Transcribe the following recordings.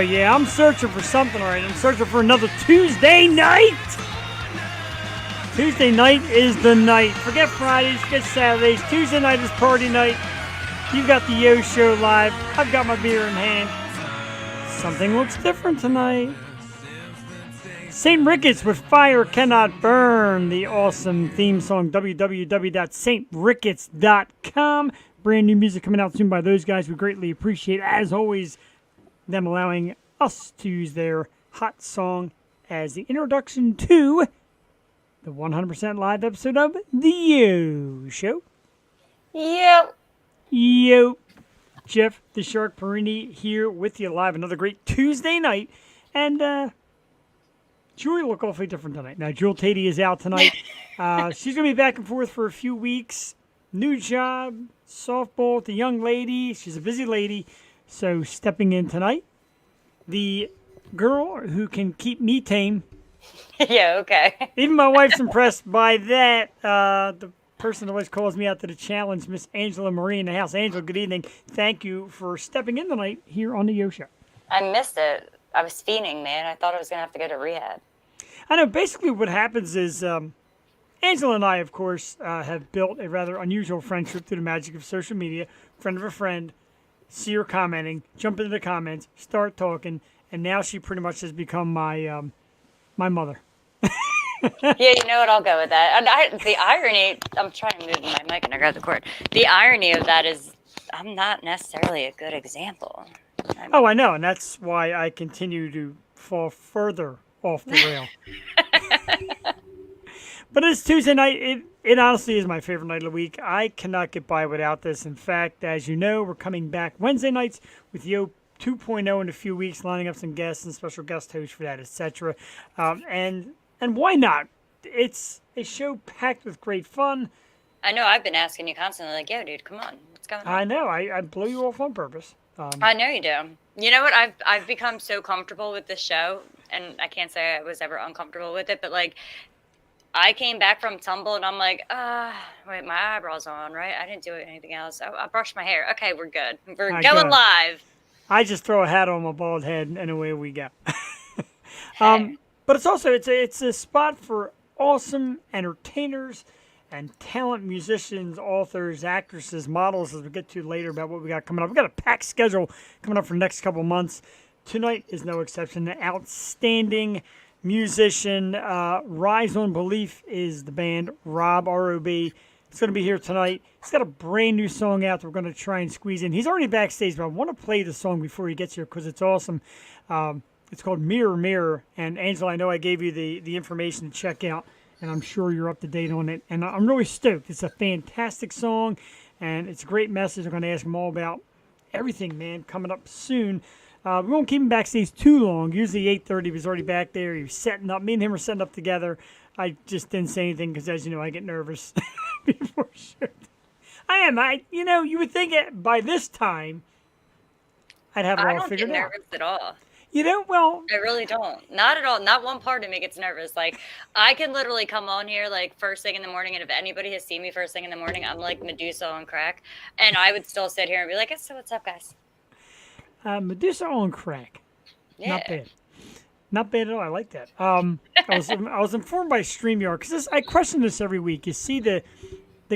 yeah, I'm searching for something right. I'm searching for another Tuesday night. Tuesday night is the night. Forget Fridays, forget Saturdays. Tuesday night is party night. You've got the Yo Show live. I've got my beer in hand. Something looks different tonight. St. Ricketts with Fire Cannot Burn. The awesome theme song, www.saintricketts.com. Brand new music coming out soon by those guys. We greatly appreciate, as always, them allowing us to use their hot song as the introduction to the 100% live episode of The Yo Show. Yep. Yo. Jeff the Shark Perini here with you live. Another great Tuesday night. And Julie look awfully different tonight. Now, Jewel Tatey is out tonight. She's going to be back and forth for a few weeks. New job, softball with the young lady. She's a busy lady. So stepping in tonight, the girl who can keep me tame. Yeah, okay. Even my wife's impressed by that. The person always calls me out to the challenge, Miss Angela Marie in the house. Angela, good evening. Thank you for stepping in tonight here on the Yo Show. I missed it. I was fiending, man. I thought I was going to have to go to rehab. I know. Basically what happens is Angela and I, of course, have built a rather unusual friendship through the magic of social media. Friend of a friend, see her commenting, jump into the comments, start talking, and now she pretty much has become my my mother. Yeah, you know what? I'll go with that. And the irony, I'm trying to move my mic and I grab the cord. The irony of that is I'm not necessarily a good example. I know, and that's why I continue to fall further off the rail. But it's Tuesday night. It honestly is my favorite night of the week. I cannot get by without this. In fact, as you know, we're coming back Wednesday nights with Yo 2.0 in a few weeks, lining up some guests and special guest hosts for that, etc. And why not? It's a show packed with great fun. I know I've been asking you constantly, like, yo, dude, come on. What's going on? I know. I blow you off on purpose. I know you do. You know what? I've become so comfortable with this show, and I can't say I was ever uncomfortable with it, but, like, I came back from Tumble, and I'm like, wait, my eyebrows are on, right? I didn't do anything else. I brushed my hair. Okay, we're good. We're going live. I just throw a hat on my bald head, and away we go. Hey. But it's also it's a spot for awesome entertainers and talent musicians, authors, actresses, models, as we get to later about what we got coming up. We got a packed schedule coming up for the next couple months. Tonight is no exception. An outstanding musician, Rise on Belief is the band, R.O.B, R.O.B. It's going to be here tonight. He's got a brand new song out that we're going to try and squeeze in. He's already backstage, but I want to play the song before he gets here because it's awesome. It's called Mirror, Mirror. And Angela, I know I gave you the information to check out, and I'm sure you're up to date on it. And I'm really stoked. It's a fantastic song, and it's a great message. I'm going to ask him all about everything, man, coming up soon. We won't keep him backstage too long. Usually 8:30, he was already back there. He was setting up. Me and him were setting up together. I just didn't say anything because, as you know, I get nervous before shoot. You would think by this time I'd have it all figured out. I don't get nervous at all. You don't? Well, I really don't. Not at all. Not one part of me gets nervous. Like, I can literally come on here, like, first thing in the morning, and if anybody has seen me first thing in the morning, I'm like Medusa on crack, and I would still sit here and be like, so what's up, guys? Medusa on crack. Yeah. Not bad. Not bad at all. I like that. I was informed by StreamYard, because I question this every week. You see they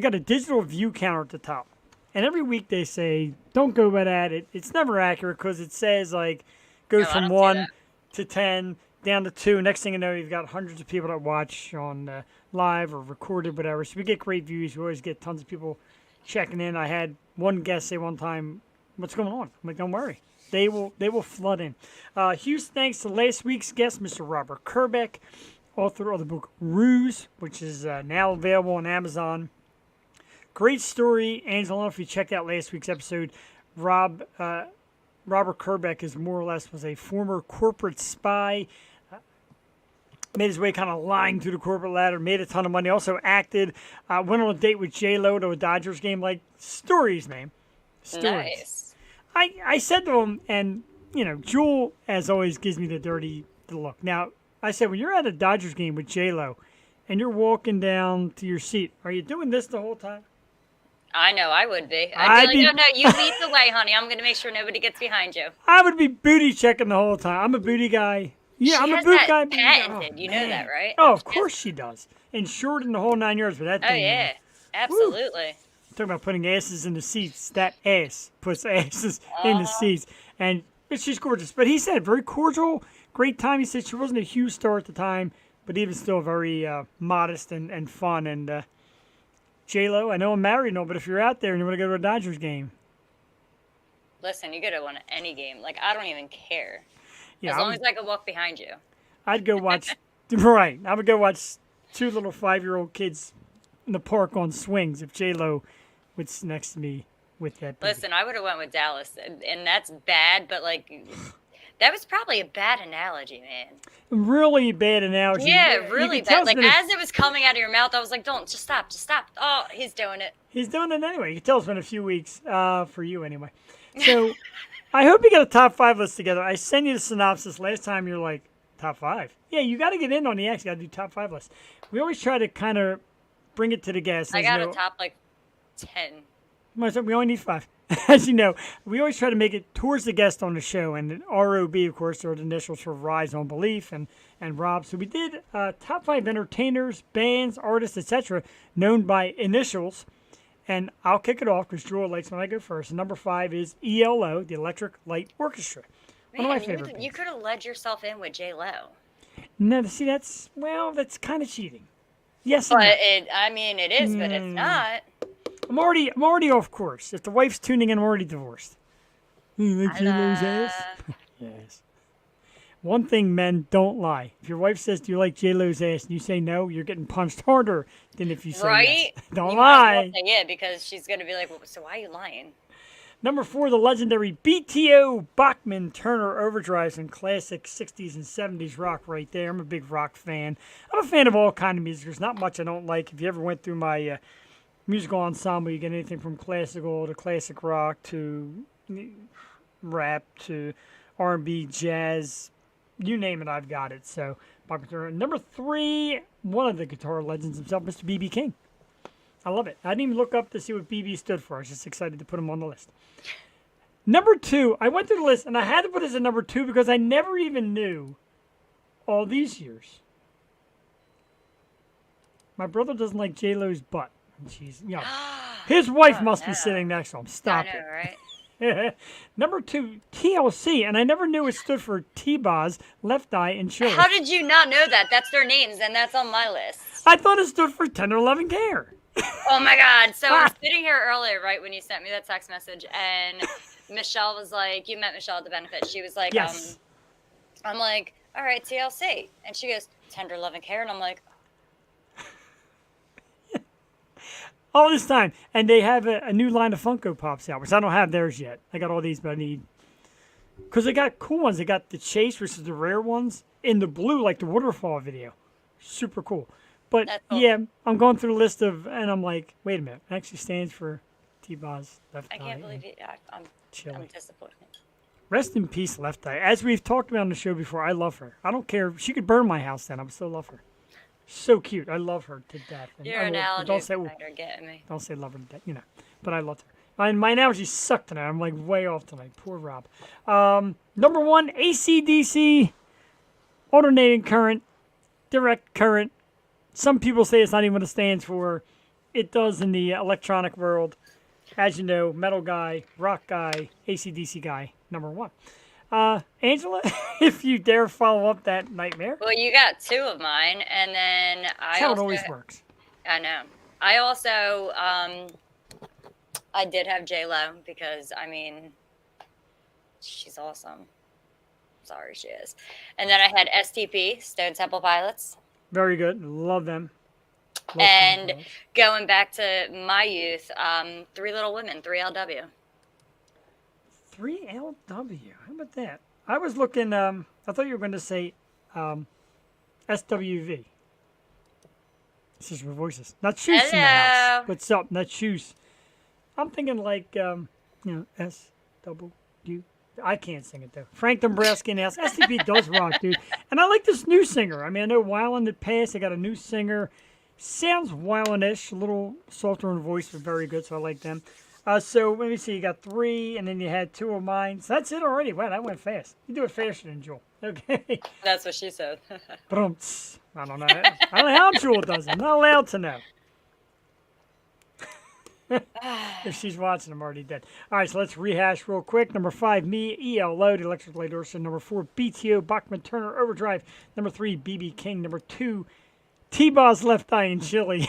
got a digital view counter at the top, and every week they say, don't go by that. It's never accurate because it says, like, goes from 1 to 10 down to 2. Next thing you know, you've got hundreds of people that watch on live or recorded, whatever. So we get great views. We always get tons of people checking in. I had one guest say one time, "What's going on?" I'm like, "Don't worry, they will flood in." Huge thanks to last week's guest, Mr. Robert Kerbeck, author of the book Ruse, which is now available on Amazon. Great story, Angela. I don't know if you checked out last week's episode. Robert Kerbeck is more or less was a former corporate spy, made his way kind of lying through the corporate ladder, made a ton of money, also acted, went on a date with J-Lo to a Dodgers game. Like, stories, man. Stories. Nice. I said to him, and, Jewel, as always, gives me the look. Now, I said, when you're at a Dodgers game with J-Lo and you're walking down to your seat, are you doing this the whole time? I know I would be. I'd I'd be like, no, you lead the way, honey. I'm going to make sure nobody gets behind you. I would be booty checking the whole time. I'm a booty guy. Yeah, She I'm a has boot that guy. patented. Oh, You know that, man. right? Oh, of She has- course she does. Insured in the whole 9 yards for that Oh, thing. yeah. Man. Absolutely. Talking about putting asses in the seats. That ass puts asses in the seats. And she's gorgeous. But he said very cordial, great time. He said she wasn't a huge star at the time, but even still very modest and fun. And J-Lo, I know I'm married and all, but if you're out there and you want to go to a Dodgers game. Listen, you could have won any game. Like, I don't even care. Yeah, As long as I could walk behind you. I'd go watch, right, I would go watch two little 5-year-old kids in the park on swings if J-Lo would sit next to me with that baby. Listen, I would have went with Dallas, and that's bad, but, like, that was probably a bad analogy, man. Really bad analogy. Yeah, You really could tell bad. it's Like, been as it was coming out of your mouth, I was like, don't, just stop, just stop. Oh, he's doing it. He's doing it anyway. You can tell it's been a few weeks for you anyway. So I hope you get a top 5 list together. I sent you the synopsis last time. You're like, top 5? Yeah, you got to get in on the X. You got to do top 5 lists. We always try to kind of bring it to the guests. I got a top, like, 10. We only need 5. As you know, we always try to make it towards the guest on the show. And R.O.B, of course, are the initials for Rise on Belief and R.O.B. So we did top 5 entertainers, bands, artists, etc., known by initials. And I'll kick it off because Drew likes when I go first. And number 5 is ELO, the Electric Light Orchestra. One of my favorite bands. You could have led yourself in with J-Lo. No, see, that's kind of cheating. Yes, and But no. it is, but it's not. I'm already off course. If the wife's tuning in, I'm already divorced. You like J-Lo's ass? Yes. One thing men don't lie. If your wife says, "Do you like J-Lo's ass?" and you say no, you're getting punched harder than if you say Right? yes. Don't You might as well lie. say yeah, because she's going to be like, well, so why are you lying? Number 4, the legendary BTO Bachman Turner overdrives and classic 60s and 70s rock right there. I'm a big rock fan. I'm a fan of all kind of music. There's not much I don't like. If you ever went through my musical ensemble, you get anything from classical to classic rock to rap to R&B, jazz, you name it, I've got it. So, Bachman Turner. Number 3, one of the guitar legends himself, Mr. B.B. King. I love it. I didn't even look up to see what BB stood for. I was just excited to put him on the list. Number 2, I went through the list, and I had to put this at number 2 because I never even knew all these years. My brother doesn't like J-Lo's butt. And she's, his wife must be sitting next to him. Stop I know, right? it. Number 2, TLC, and I never knew it stood for T-Boz, Left Eye, and Chili. How did you not know that? That's their names, and that's on my list. I thought it stood for Tender Loving Care. Oh my God. So I was sitting here earlier, right, when you sent me that text message, and Michelle was like, you met Michelle at the benefit. She was like, Yes. I'm like, all right, TLC. And she goes, Tender Loving Care. And I'm like, all this time. And they have a new line of Funko Pops out, which I don't have theirs yet. I got all these, but I need... Because they got cool ones. They got the Chase, which is the rare ones, in the blue, like the waterfall video. Super cool. But, That's cool. yeah, I'm going through the list of... And I'm like, wait a minute. It actually stands for T-Boz, Left Eye, I can't believe and you. I'm Chili. disappointed. Rest in peace, Left Eye. As we've talked about on the show before, I love her. I don't care. She could burn my house then. I would still love her. So cute. I love her to death. And Your I will- analogies don't say, are getting me. don't say love her to death, but I loved her. My analogy sucked tonight. I'm like way off tonight. Poor Rob. Number 1, AC/DC, alternating current, direct current. Some people say it's not even what it stands for. It does in the electronic world. As you know, metal guy, rock guy, AC/DC guy, number 1. Angela, if you dare follow up that nightmare. Well, you got 2 of mine, and then That's how it always works. I know. I also, I did have J-Lo because, I mean, she's awesome. Sorry, she is. And then I had STP, Stone Temple Pilots. Very good. Love them. Love And them. going back to my youth, 3 Little Women, 3LW. 3LW. How about that? I was looking, I thought you were going to say SWV. This is for voices. Not shoes in the house. Hello. What's up? Not shoes. I'm thinking like, SW. I can't sing it though. Frank Dombrowski and else. STP does rock, dude. And I like this new singer. I mean, I know while in the past they got a new singer. Sounds violin-ish, a little softer in voice, but very good, so I like them. So let me see, you got 3, and then you had 2 of mine. So that's it already. Wow, that went fast. You do it faster than Jewel. Okay. That's what she said. I don't know. I don't know how Jewel does it. I'm not allowed to know. If she's watching, I'm already dead. All right, so let's rehash real quick. Number 5, me, ELO, the Electric Light Orchestra. Number 4, BTO, Bachman Turner Overdrive. Number 3, BB King. Number 2, T-Baw's Left Eye and Chili.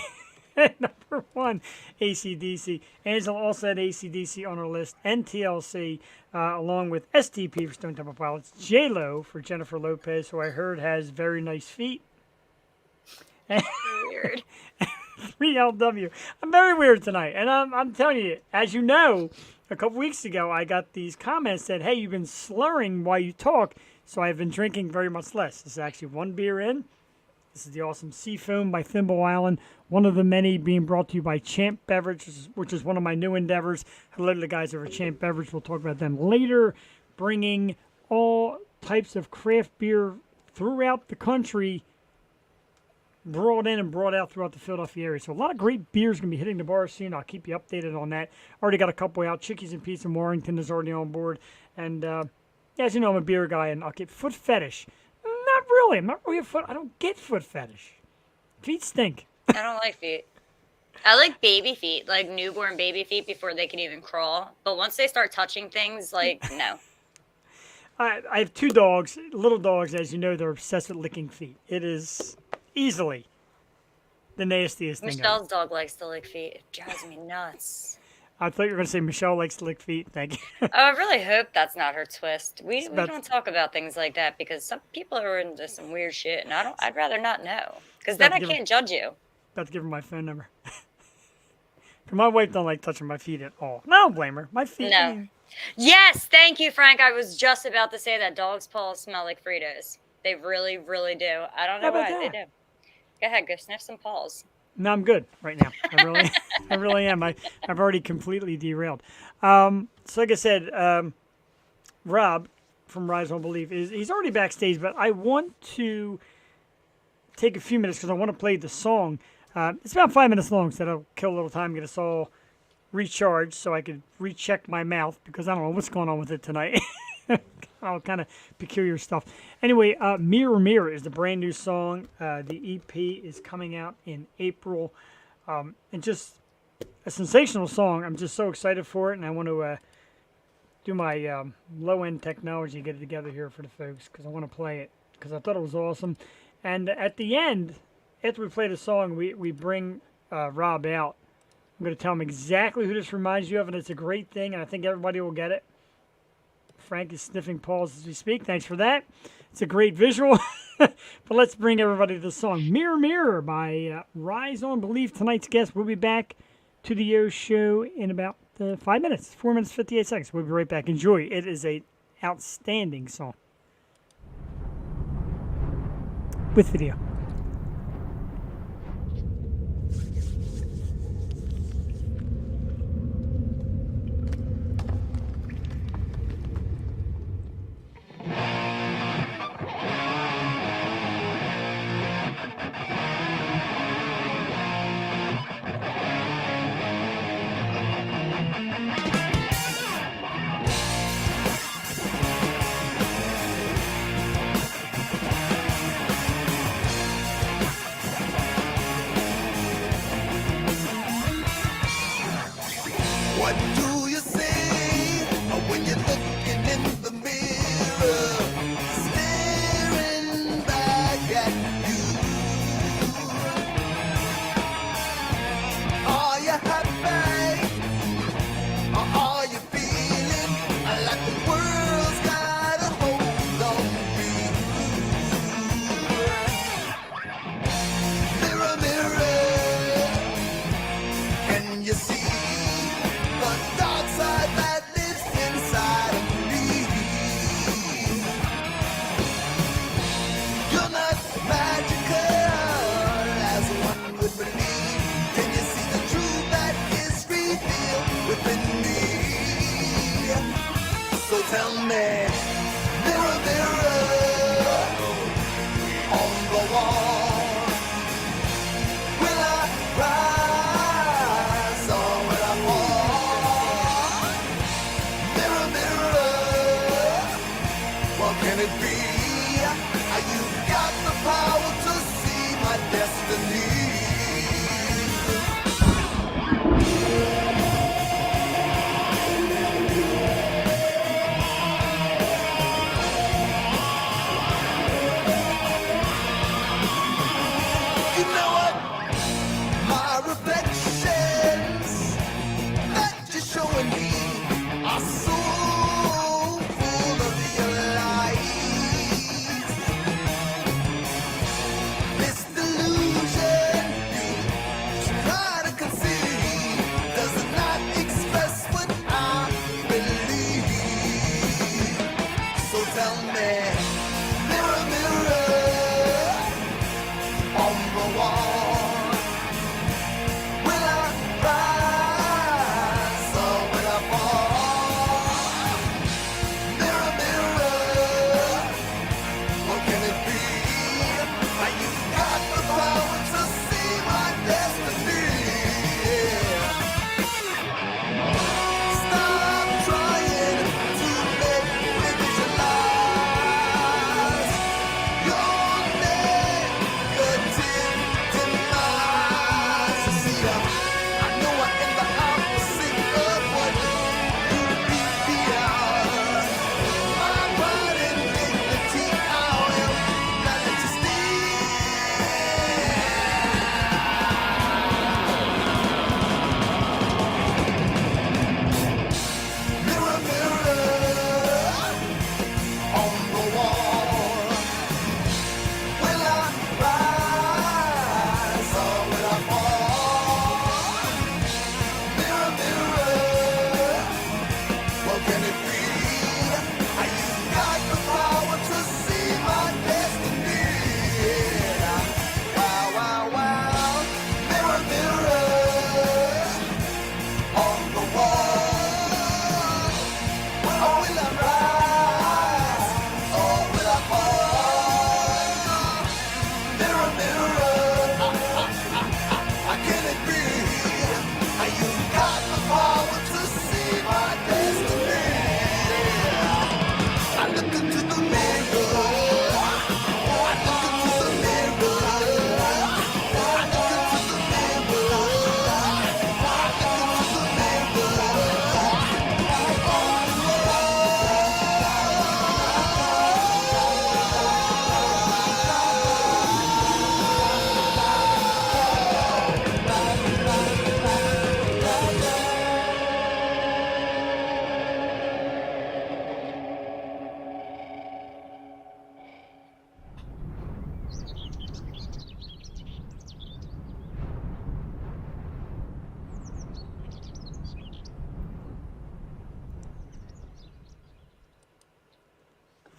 And number 1, AC/DC. Angela also had AC/DC on her list, and TLC, along with STP for Stone Temple Pilots. J-Lo for Jennifer Lopez, who I heard has very nice feet. Weird. 3LW. I'm very weird tonight, and I'm telling you, as you know, a couple weeks ago I got these comments that, hey, you've been slurring while you talk, so I've been drinking very much less. This is actually 1 beer in. This is the awesome Seafoam by Thimble Island, one of the many being brought to you by Champ Beverage, which is one of my new endeavors. Hello to the guys over at Champ Beverage. We'll talk about them later, bringing all types of craft beer throughout the country, brought in and brought out throughout the Philadelphia area. So a lot of great beers going to be hitting the bars soon. I'll keep you updated on that. Already got a couple out. Chickies and Pete's in Warrington is already on board. And as you know, I'm a beer guy, and I'll get Foot Fetish. Not really. I'm not really a foot. I don't get foot fetish. Feet stink. I don't like feet. I like baby feet, like newborn baby feet before they can even crawl. But once they start touching things, like, no. I have 2 dogs, little dogs. As you know, they're obsessed with licking feet. It is easily the nastiest thing ever. Michelle's dog likes to lick feet. It drives me nuts. I thought you were going to say Michelle likes to lick feet. Thank you. Oh, I really hope that's not her twist. We don't talk about things like that because some people are into some weird shit, and I'd rather not know because then I can't judge you. About to give her my phone number. My wife don't like touching my feet at all. No, I don't blame her. My feet. No. Yes, thank you, Frank. I was just about to say that dog's paws smell like Fritos. They really, really do. I don't know why they do. Go ahead, go sniff some paws. No, I'm good right now. I really am. I've already completely derailed. So like I said, Rob from Rise on Belief he's already backstage, but I want to take a few minutes because I want to play the song. It's about 5 minutes long, so that'll kill a little time, get us all recharged so I could recheck my mouth because I don't know what's going on with it tonight. All kind of peculiar stuff. Anyway, Mirror Mirror is the brand new song. The EP is coming out in April. And just a sensational song. I'm just so excited for it, and I want to do my low-end technology, get it together here for the folks because I want to play it because I thought it was awesome. And at the end, after we play the song, we bring Rob out. I'm going to tell him exactly who this reminds you of, and it's a great thing, and I think everybody will get it. Frank is sniffing paws as we speak. Thanks for that. It's a great visual. But let's bring everybody to the song Mirror Mirror by Rise on Belief. Tonight's guest will be back to the Yo Show in about 5 minutes. 4 minutes, 58 seconds. We'll be right back. Enjoy. It is an outstanding song. With video.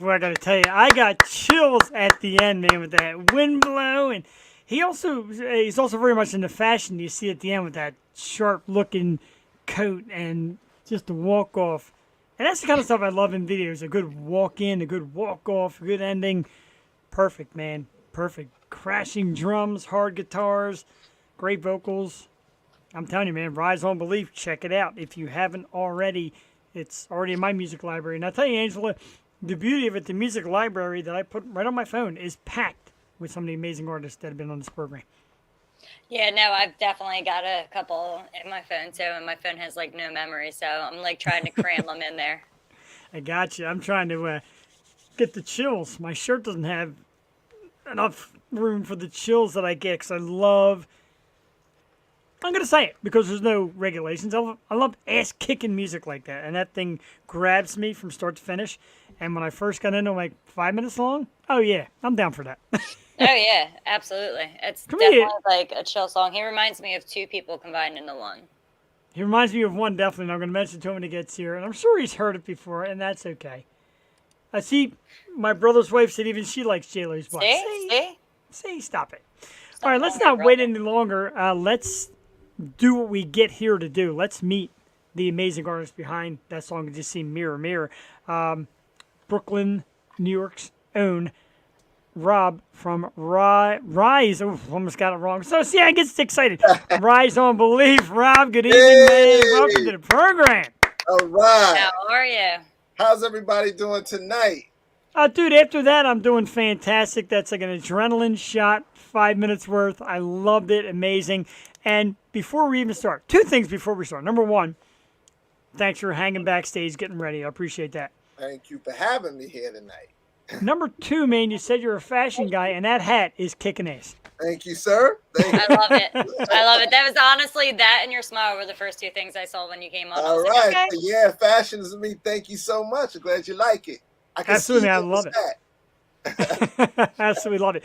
Well, I got to tell you, I got chills at the end, man, with that wind blow, and he's also very much into fashion. You see at the end with that sharp looking coat and just a walk off, and that's the kind of stuff I love in videos: a good walk in, a good walk off, a good ending. Perfect, man, perfect. Crashing drums, hard guitars, great vocals. I'm telling you, man, Rise on Belief. Check it out if you haven't already. It's already in my music library, and I tell you, Angela. The beauty of it, the music library that I put right on my phone is packed with some of the amazing artists that have been on this program. Yeah, no, I've definitely got a couple in my phone too, and my phone has like no memory, so I'm like trying to cram them in there. I got you. I'm trying to get the chills. My shirt doesn't have enough room for the chills that I get because I love. I'm going to say it because there's no regulations. I love ass-kicking music like that, and that thing grabs me from start to finish. And when I first got into like 5 minutes long, oh yeah, I'm down for that. Oh yeah, absolutely. It's definitely like a chill song. He reminds me of two people combined into one. He reminds me of one definitely, and I'm going to mention to him when he gets here. And I'm sure he's heard it before, and that's okay. I see my brother's wife said even she likes J-Lo's butt. See, stop it. All right, let's not wait any longer. Let's do what we get here to do. Let's meet the amazing artist behind that song you just see, Mirror, Mirror. Brooklyn, New York's own R.O.B from Rise. Oh, almost got it wrong. So, see, I get excited. Rise on Belief. R.O.B, good evening, man. Welcome to the program. All right. How are you? How's everybody doing tonight? Dude, after that, I'm doing fantastic. That's like an adrenaline shot 5 minutes worth. I loved it. Amazing. And before we even start, two things before we start. Number one, thanks for hanging backstage, getting ready. I appreciate that. Thank you for having me here tonight. Number two, man, you said you're a fashion guy, and that hat is kicking ass. Thank you, sir. Thank you. I love it. I love it. That was honestly, that and your smile were the first two things I saw when you came on. All like, right. okay. Yeah, fashion is me. Thank you so much. I'm glad you like it. I can Absolutely, see I it in love this it. hat. Absolutely love it.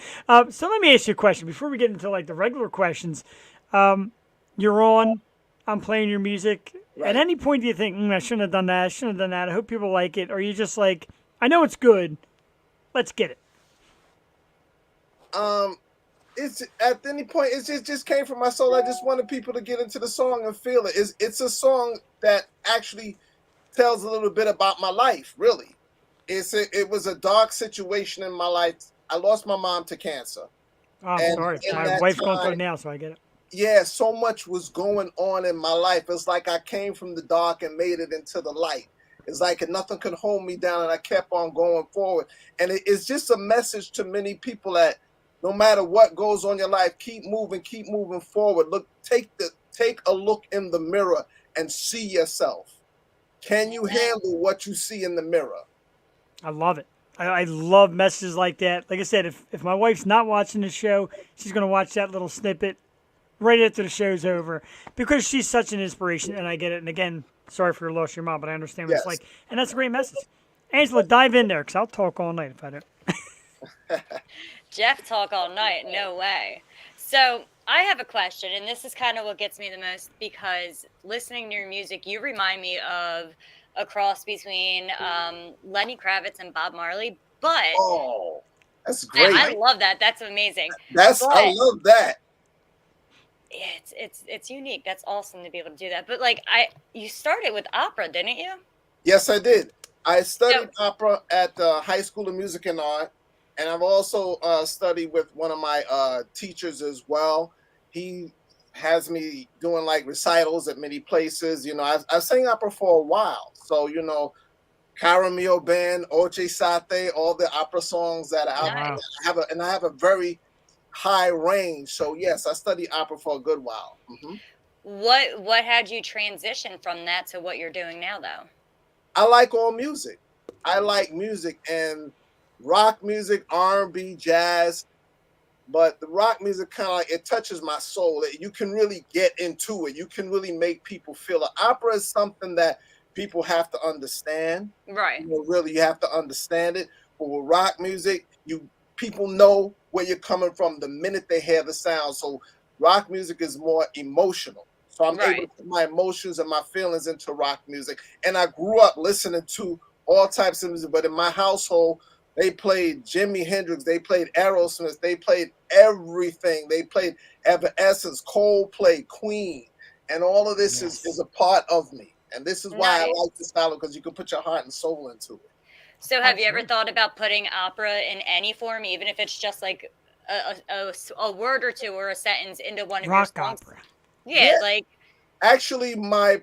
So let me ask you a question before we get into like the regular questions. You're on. I'm playing your music. Right. At any point, do you think, I shouldn't have done that? I shouldn't have done that. I hope people like it. Or are you just like, I know it's good. Let's get it. It's at any point, it just came from my soul. I just wanted people to get into the song and feel it. It's a song that actually tells a little bit about my life, really. It was a dark situation in my life. I lost my mom to cancer. Oh, I'm And sorry. in My that wife's going through it time- now, so I get it. Yeah, so much was going on in my life. It's like I came from the dark and made it into the light. It's like nothing could hold me down, and I kept on going forward. And it's just a message to many people that no matter what goes on in your life, keep moving forward. Look, take a look in the mirror and see yourself. Can you handle what you see in the mirror? I love it. I love messages like that. Like I said, if my wife's not watching the show, she's going to watch that little snippet right after the show's over because she's such an inspiration, and I get it. And again, sorry for your loss of your mom, but I understand what it's Yes. like. And that's a great message. Angela, dive in there because I'll talk all night if I don't. Jeff talk all night. No way. So I have a question, and this is kind of what gets me the most because listening to your music, you remind me of a cross between Lenny Kravitz and Bob Marley. But Oh, that's great. I love that. That's amazing. I but- love that. It's unique. That's awesome to be able to do that. But you started with opera, didn't you? Yes, I did. I studied opera at the High School of Music and Art, and I've also studied with one of my teachers as well. He has me doing like recitals at many places. You know, I sang opera for a while, so you know, Caramio Band, Orchestra, all the opera songs that Nice. I have a very high range. So yes, I studied opera for a good while. Mm-hmm. What had you transition from that to what you're doing now, though? I like all music. I like music and rock music, R&B, jazz, but the rock music kind of like it touches my soul. You can really get into it. You can really make people feel it. Opera is something that people have to understand. Right. You know, really, you have to understand it. But with rock music, people know where you're coming from the minute they hear the sound. So rock music is more emotional. So I'm able to put my emotions and my feelings into rock music. And I grew up listening to all types of music. But in my household, they played Jimi Hendrix. They played Aerosmith. They played everything. They played Evanescence, Coldplay, Queen. And all of this is a part of me. And this is why I like this style, because you can put your heart and soul into it. So have you ever thought about putting opera in any form, even if it's just like a word or two or a sentence into one of your Rock songs? opera. Yeah, like Actually, my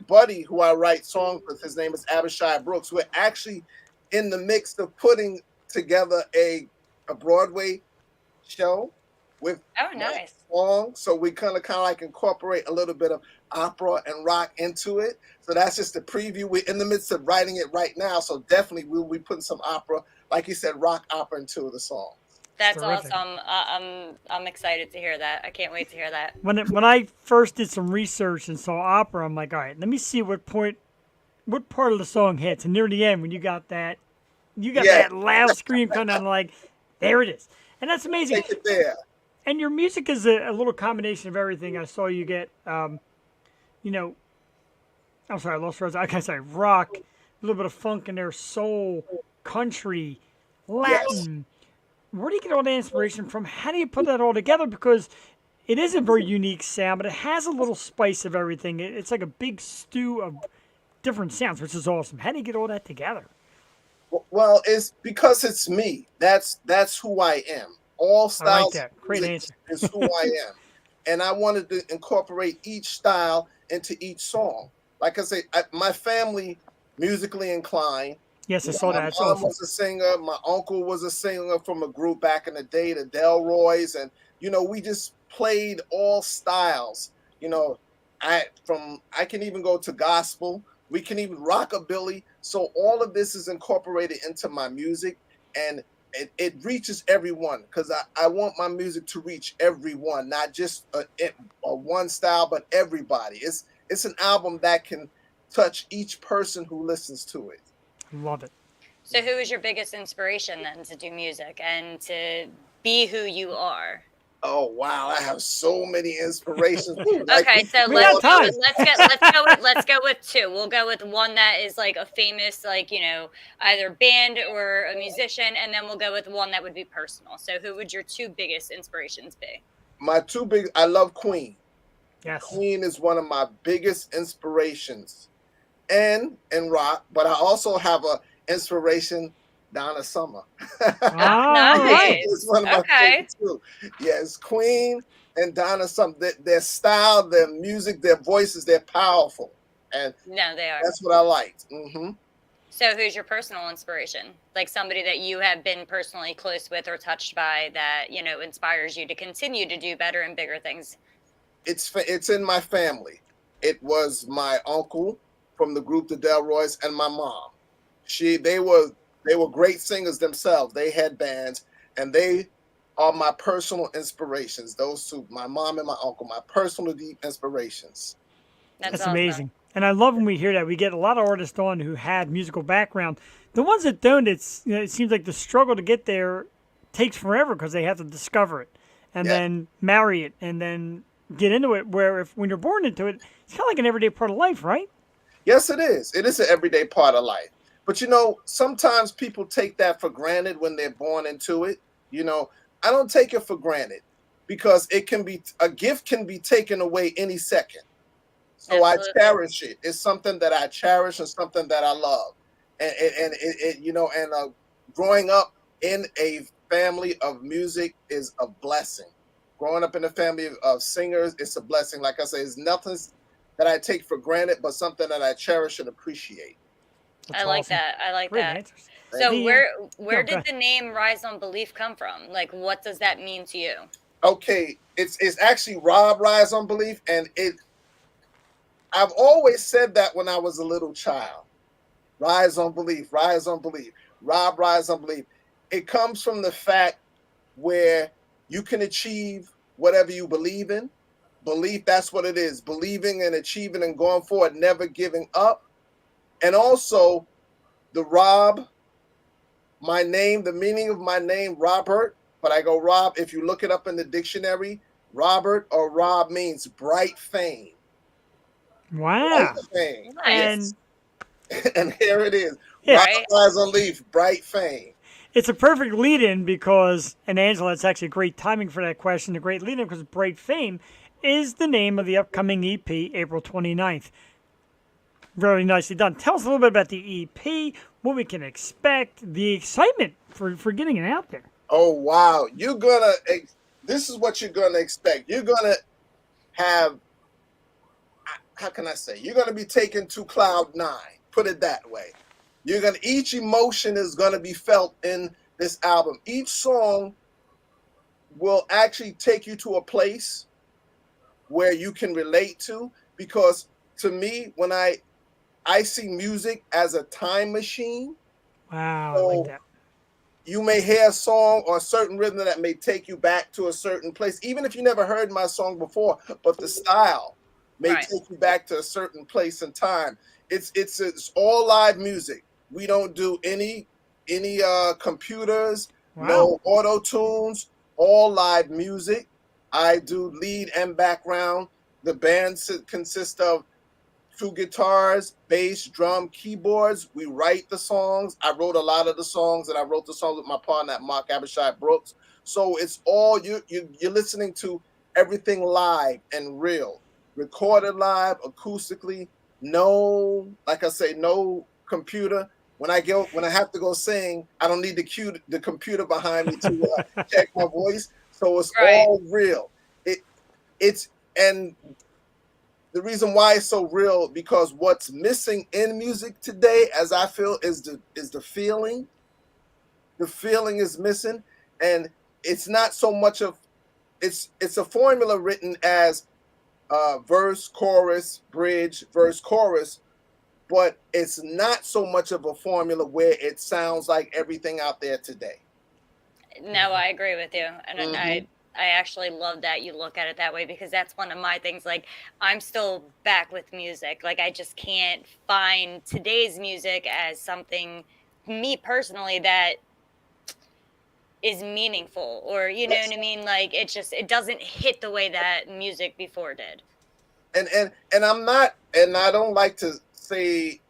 buddy who I write songs with, his name is Abishai Brooks. We're actually in the mix of putting together a Broadway show with nice. songs. So we kind of like incorporate a little bit of opera and rock into it. So that's just a preview. We're in the midst of writing it right now. So definitely we'll be putting some opera, like you said, rock opera into the song. That's Terrific. awesome. I'm excited to hear that. I can't wait to hear that. When I first did some research and saw opera, I'm like, all right, let me see what part of the song hits. And near the end, when you got that loud scream coming out, I'm like, there it is. And that's amazing. Take it there. And your music is a little combination of everything. I saw you get, I'm sorry, I lost words. I can say rock, a little bit of funk in there, soul, country, Latin. Where do you get all the inspiration from? How do you put that all together? Because it is a very unique sound, but it has a little spice of everything. It's like a big stew of different sounds, which is awesome. How do you get all that together? Well, it's because it's me. That's who I am. All styles I like that. Great answer. is who I am. And I wanted to incorporate each style into each song. Like I say, my family musically inclined. Yes, You I know, saw my that. It's mom awesome. was a singer. My uncle was a singer from a group back in the day, the Delroys, and we just played all styles. You know, I can even go to gospel. We can even rockabilly. So all of this is incorporated into my music, and it reaches everyone because I want my music to reach everyone, not just a one style, but everybody. It's an album that can touch each person who listens to it. Love it. So who is your biggest inspiration then to do music and to be who you are? Oh wow, I have so many inspirations. Ooh, like Okay, so We got time. let's go with two. We'll go with one that is like a famous, like, either band or a musician, and then we'll go with one that would be personal. So who would your two biggest inspirations be? my two big. I love Queen. Yes. Queen is one of my biggest inspirations, and rock. But I also have a inspiration, Donna Summer. Ah, All right. It's one of my okay. favorites too. Yes, Queen and Donna Summer. Their style, their music, their voices, they're powerful, and No, they are. that's what I liked. So who's your personal inspiration? Like somebody that you have been personally close with or touched by that, inspires you to continue to do better and bigger things. It's in my family. It was my uncle from the group the Delroys and my mom. They were great singers themselves. They had bands, and they are my personal inspirations. Those two, my mom and my uncle, my personal deep inspirations. That's That's awesome. amazing. And I love when we hear that. We get a lot of artists on who had musical background. The ones that don't, it seems like the struggle to get there takes forever because they have to discover it and Yeah. then marry it and then get into it. Where if when you're born into it, it's kind of like an everyday part of life, right? Yes, it is. It is an everyday part of life. But sometimes people take that for granted when they're born into it. I don't take it for granted because a gift can be taken away any second. So I Absolutely. cherish it. It's something that I cherish and something that I love. And growing up in a family of music is a blessing. Growing up in a family of singers, it's a blessing. Like I say, it's nothing that I take for granted, but something that I cherish and appreciate. That's I like awesome. that. I like Great that. answers. Thank So you. The where go did ahead. the name Rise on Belief come from? Like what does that mean to you? Okay, it's actually Rob Rise on Belief, and I've always said that when I was a little child. Rise on belief, rise on belief, Rob, rise on belief. It comes from the fact where you can achieve whatever you believe in. Belief, that's what it is. Believing and achieving and going forward, never giving up. And also the Rob, my name, the meaning of my name, Robert. But I go, Rob, if you look it up in the dictionary, Robert or Rob means bright fame. Bright Wow. fame. Nice. Yes. And And here it is. yeah, Rob Right? rise on leaf, bright fame. it's a perfect lead in because, and Angela, it's actually great timing for that question. A great lead in because Bright Fame is the name of the upcoming EP, April 29th. Very nicely done. Tell us a little bit about the EP, what we can expect, the excitement for getting it out there. Oh wow, this is what you're gonna expect. You're gonna have, how can I say, you're gonna be taken to cloud nine, put it that way. Each emotion is gonna be felt in this album. Each song will actually take you to a place where you can relate to, because to me, when I see music as a time machine. Wow, I like So that. you may hear a song or a certain rhythm that may take you back to a certain place, even if you never heard my song before, but the style may Right. take you back to a certain place and time. It's all live music. We don't do any computers, Wow. no auto tunes, all live music. I do lead and background. The band consists of two guitars, bass, drum, keyboards. We write the songs. I wrote a lot of the songs, and I wrote the songs with my partner, Mark Abishai Brooks. So it's all you're listening to everything live and real, recorded live, acoustically. No, like I say, no computer. When I have to go sing, I don't need the computer behind me to check my voice. So it's Right. all real. It's and the reason why it's so real, because what's missing in music today, as I feel, is the feeling. The feeling is missing, and it's not so much of it's a formula written as verse, chorus, bridge, verse, chorus, but it's not so much of a formula where it sounds like everything out there today. No, I agree with you, and Mhm. I actually love that you look at it that way, because that's one of my things. Like, I'm still back with music. Like, I just can't find today's music as something, me personally, that is meaningful, or you know Yes. what I mean. Like, it doesn't hit the way that music before did. And I'm not, and I don't like to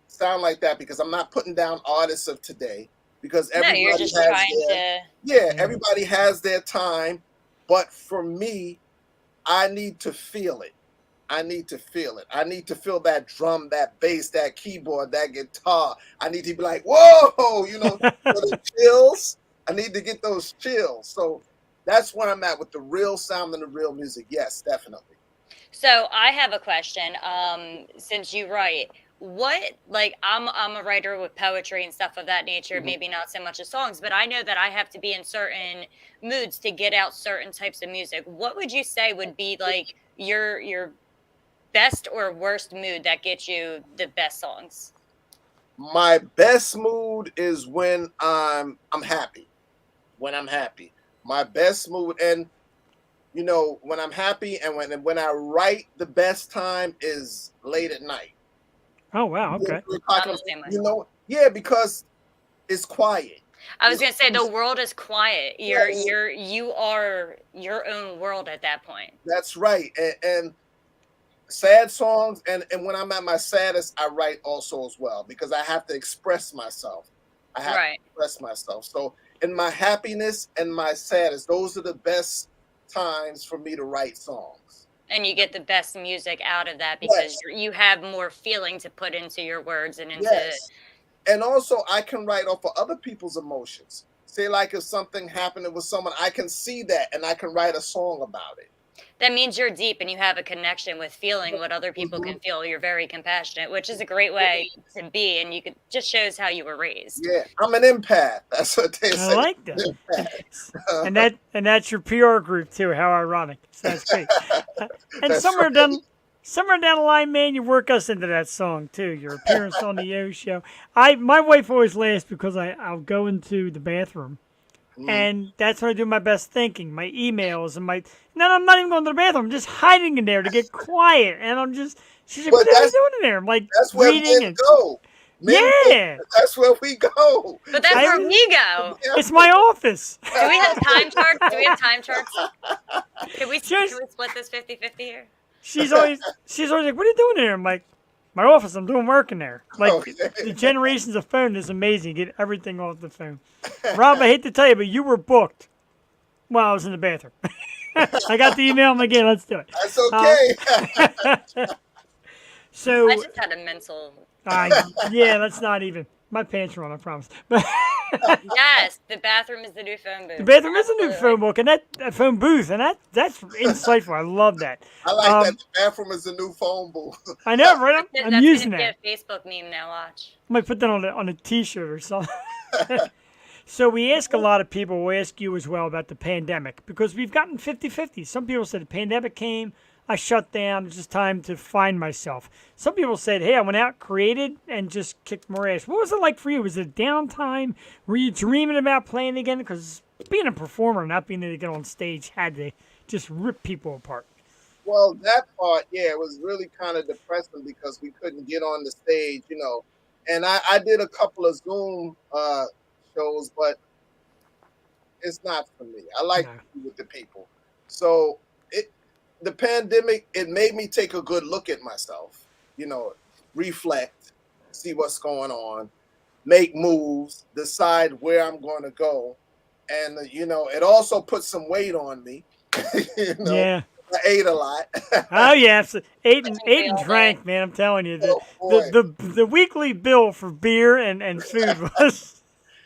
sound like that, because I'm not putting down artists of today, because No, you're everybody just has trying their to. everybody has their time, but for me, I need to feel it. I need to feel it. I need to feel that drum, that bass, that keyboard, that guitar. I need to be like, whoa, the chills. I need to get those chills. So that's where I'm at with the real sound and the real music. Yes, definitely. So I have a question. Since you write, like, I'm a writer with poetry and stuff of that nature. Mhm. Maybe not so much of songs, but I know that I have to be in certain moods to get out certain types of music. What would you say would be like your best or worst mood that gets you the best songs? My best mood is when I'm happy. When I'm happy. My best mood, and when I'm happy, and when I write, the best time is late at night. Oh wow, okay. I'm the same way. Yeah, because it's quiet. I was It's, gonna say the world is quiet. yes, You are your own world at that point. that's right. And sad songs, and when I'm at my saddest, I write also as well, because I have to express myself. I have to Right. express myself. So in my happiness and my saddest, those are the best times for me to write songs. And you get the best music out of that because Yes, you have more feeling to put into your words and into. yes. And also, I can write off of other people's emotions. Say, like, if something happened with someone, I can see that and I can write a song about it. That means you're deep and you have a connection with feeling what other people Mhm. can feel. You're very compassionate, which is a great way to be, and you could just shows how you were raised. Yeah, I'm an empath. That's what they I say. like that. And that's your PR group too. How ironic. So that's great. And That's somewhere down the line, man, you work us into that song too. Your appearance on the O show. My wife always laughs because I'll go into the bathroom, right. and that's when I do my best thinking, my emails and my. No, I'm not even going to the bathroom. I'm just hiding in there to get quiet, and I'm just. She's like, But "What are you doing in there?" I'm like that's where reading men and go. Men go. yeah, That's where we go. But that's where we go. Yeah. it's my office. Do we have time charts? Do we have time charts? Can we Just- split this 50-50 here? She's always like, "What are you doing there?" I'm like, "My office. I'm doing work in there." Like Okay. the generations of phone is amazing. Get everything off the phone. Rob, I hate to tell you, but you were booked while I was in the bathroom. I got the email. I'm like, "Yeah, let's do it." That's okay. So, I just had a mental. yeah, that's not even. My pants are on, I promise. But Yes, the bathroom is the new phone booth. the bathroom is a new Absolutely. phone book, and that phone booth, and that's insightful. I love that. I like that the bathroom is the new phone booth. I know, right? I'm That's using gonna that. be a Facebook meme now. Watch. I might put that on a T-shirt or something. So we ask a lot of people, we'll ask you as well about the pandemic, because we've gotten 50-50. Some people said the pandemic came, I shut down, it's just time to find myself. Some people said, hey, I went out, created, and just kicked more ass. What was it like for you? Was it downtime? Were you dreaming about playing again? Because being a performer, not being able to get on stage, had to just rip people apart. Well, that part, yeah, it was really kind of depressing because we couldn't get on the stage, And I did a couple of Zoom shows, but it's not for me. I like No. to be with the people. So the pandemic, it made me take a good look at myself, reflect, see what's going on, make moves, decide where I'm going to go. And, it also put some weight on me. Yeah. I ate a lot. Oh yeah, so ate and all drank, man. I'm telling you, Oh, boy. the weekly bill for beer and food was.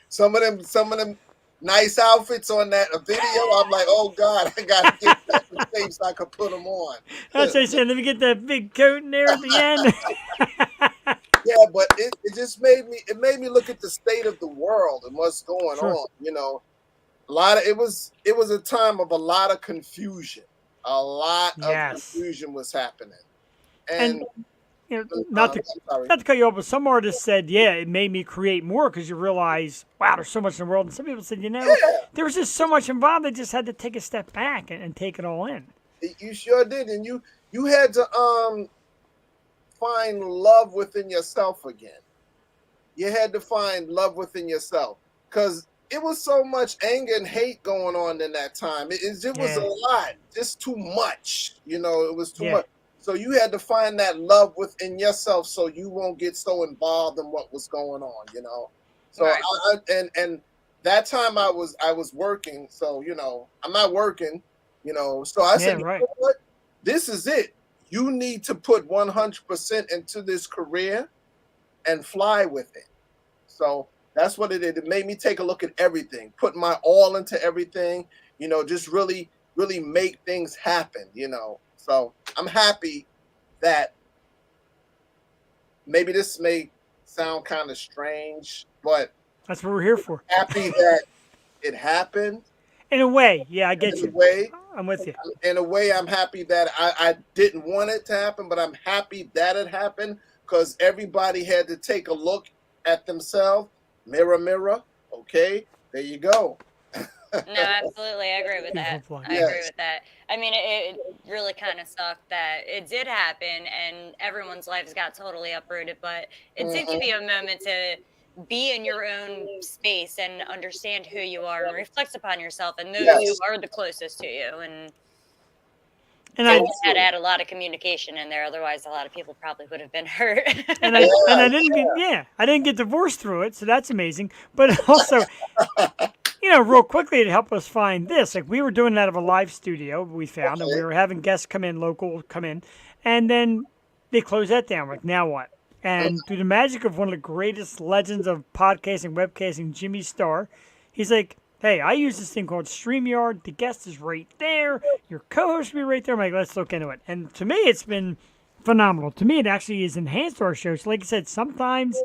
Some of them nice outfits on that video. I'm like, oh God, I gotta get that in shape so I can put them on. That's what I said. Let me get that big coat in there at the end. Yeah, but it just made me look at the state of the world and what's going Sure. on. You know, it was a time of a lot of confusion. A lot of confusion was happening, and you know, not to cut you off, but some artists said, yeah, it made me create more because you realize, wow, there's so much in the world. And some people said, you know, there was just so much involved, they just had to take a step back and take it all in. You sure did, and you had to find love within yourself again. You had to find love within yourself because it was so much anger and hate going on in that time. It was a lot, just too much. You know, it was too much. So you had to find that love within yourself so you won't get so involved in what was going on, you know. So and that time I was working, so you know, I'm not working, you know. So I said, you know what? This is it. You need to put 100% into this career and fly with it. So that's what it did. It made me take a look at everything, put my all into everything, you know, just really make things happen, you know. So I'm happy that maybe this may sound kind of strange, but that's what we're here for. Happy that it happened. In a way, yeah, I get you. In a way, I'm with you. In a way, I'm happy that I didn't want it to happen, but I'm happy that it happened because everybody had to take a look at themselves. Mirror, mirror. Okay, there you go. No, absolutely. I agree with that. I agree with that. I mean, it really kind of sucked that it did happen and everyone's lives got totally uprooted, but it did give you a moment to be in your own space and understand who you are and reflect upon yourself and those who are the closest to you. And I had to add a lot of communication in there. Otherwise, a lot of people probably would have been hurt. and I didn't get divorced through it, so that's amazing. But also, you know, real quickly to help us find this, like we were doing that of a live studio we found, and we were having guests come in, and then they closed that down. Like, now what? And through the magic of one of the greatest legends of podcasting, webcasting, Jimmy Starr, he's like, hey, I use this thing called StreamYard. The guest is right there. Your co-host will be right there. I'm like, let's look into it. And to me, it's been phenomenal. To me, it actually has enhanced our show. So like I said, sometimes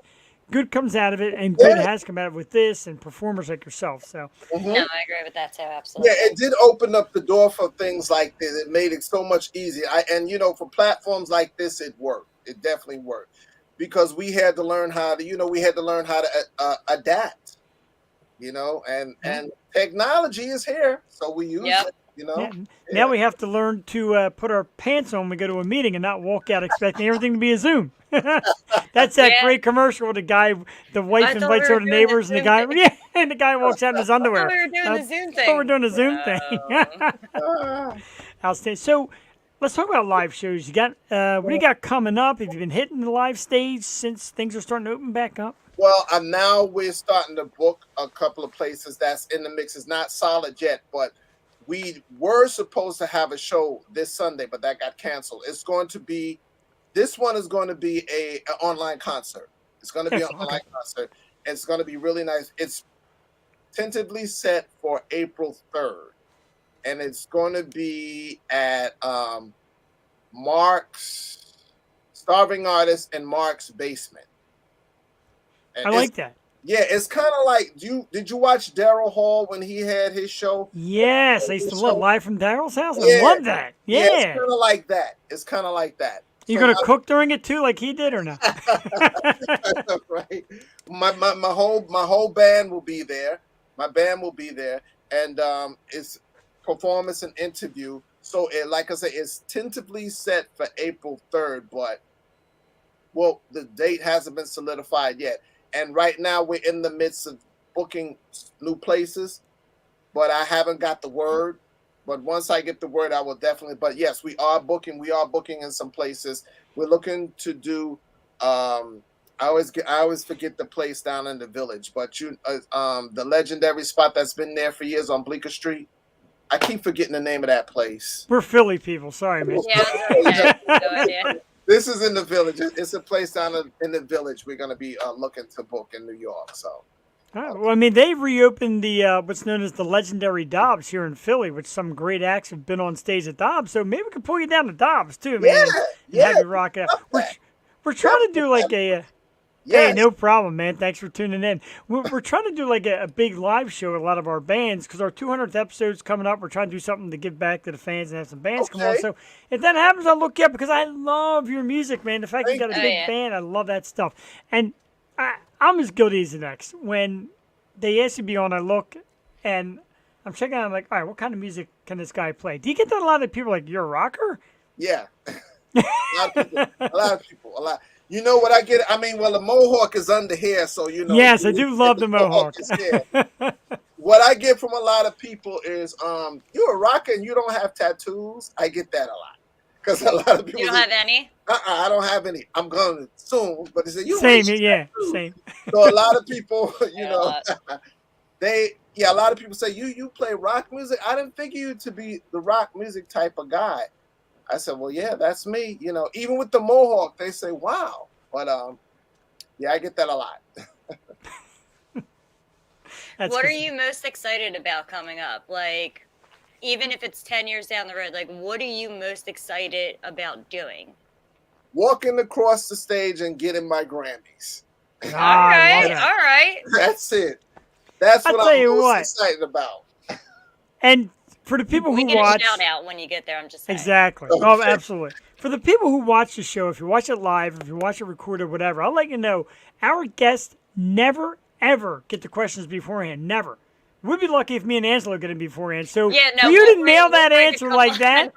good comes out of it, and good has come out of it with this and performers like yourself. So no, I agree with that too. Absolutely. Yeah, it did open up the door for things like this. It made it so much easier. And you know, for platforms like this, it worked. It definitely worked because we had to learn how to, adapt. You know, and technology is here, so we use it. You know, now we have to learn to put our pants on when we go to a meeting and not walk out expecting everything to be a Zoom. That's that great commercial. The wife invites her to neighbors, and the guy walks out in his underwear. We were doing the Zoom thing. Oh, we're doing the Zoom thing. Outstanding. So let's talk about live shows. You got what do you got coming up? Have you been hitting the live stage since things are starting to open back up? Well, now we're starting to book a couple of places that's in the mix. It's not solid yet, but we were supposed to have a show this Sunday, but that got canceled. This one is going to be an online concert. It's going to be an online concert. It's going to be really nice. It's tentatively set for April 3rd, and it's going to be at Mark's Starving Artist in Mark's basement. I like that. Yeah, it's kind of like, did you watch Daryl Hall when he had his show? Yes, I used to love Live from Daryl's House. I love that. Yeah, it's kind of like that. You gonna cook during it too, like he did, or not? Right. My whole band will be there. My band will be there, and it's performance and interview. So, like I said, it's tentatively set for April 3rd, but the date hasn't been solidified yet. And right now we're in the midst of booking new places, but I haven't got the word. But once I get the word, I will definitely. But yes, we are booking. We are booking in some places. We're looking to do. I always forget the place down in the Village, but the legendary spot that's been there for years on Bleecker Street. I keep forgetting the name of that place. We're Philly people. Sorry, man. Yeah, no idea. This is in the Village. It's a place down in the Village we're going to be looking to book in New York. So Well, I mean, they've reopened the what's known as the legendary Dobbs here in Philly, which some great acts have been on stage at Dobbs. So maybe we could pull you down to Dobbs too, man, Yeah, and have yeah. you rock it out. Love that. We're trying to do like Definitely. a. Hey, Yes. no problem, man. Thanks for tuning in. We're trying to do like a big live show with a lot of our bands because our 200th episode's coming up. We're trying to do something to give back to the fans and have some bands come on. Okay. So if that happens, I'll look you up because I love your music, man. The fact you Thank got a you. big Oh, yeah. band, I love that stuff. And I'm as guilty as the next. When they ask you to be on, I look and I'm checking out. I'm like, all right, what kind of music can this guy play? Do you get that a lot of people like, you're a rocker? Yeah. A lot of people. A lot. You know what I get? I mean, well, the mohawk is under here, so you know. Yes, I do love the mohawk. is here. What I get from a lot of people is, you're a rocker and you don't have tattoos. I get that a lot because a lot of people. You don't have any? I don't have any. I'm going to soon, but they say you. Same, racist yeah, tattoos." same. So a lot of people, you Yeah, a know, lot. a lot of people say you play rock music. I didn't figure you to be the rock music type of guy. I said, well, yeah, that's me. You know, even with the mohawk, they say, wow. But yeah, I get that a lot. That's What are good. you most excited about coming up? Like, even if it's 10 years down the road, like, what are you most excited about doing? Walking across the stage and getting my Grammys. All I love right, that. all right. That's it. That's I'll what tell I'm you most what. excited about. And for the people We who get watch, a shout out when you get there. I'm just saying. exactly. Okay. Oh, absolutely. For the people who watch the show, if you watch it live, if you watch it recorded, whatever, I'll let you know our guests never ever get the questions beforehand. Never. We'd be lucky if me and Angelo get them beforehand. So Yeah, no, for you we'll to nail break that a answer couple- like that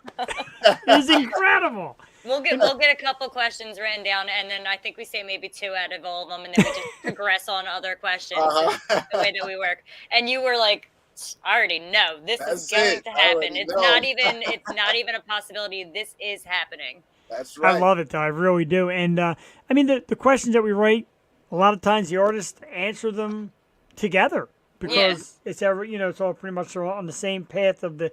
is incredible. We'll get a couple questions written down, and then I think we say maybe 2 out of all of them, and then we just progress on other questions. Uh-huh. The way that we work. And you were like, I already know this That's is going it. to I happen. already It's know. not even a possibility. This is happening. That's right. I love it, though. I really do. And I mean, the questions that we write, a lot of times the artists answer them together because it's it's all pretty much on the same path of the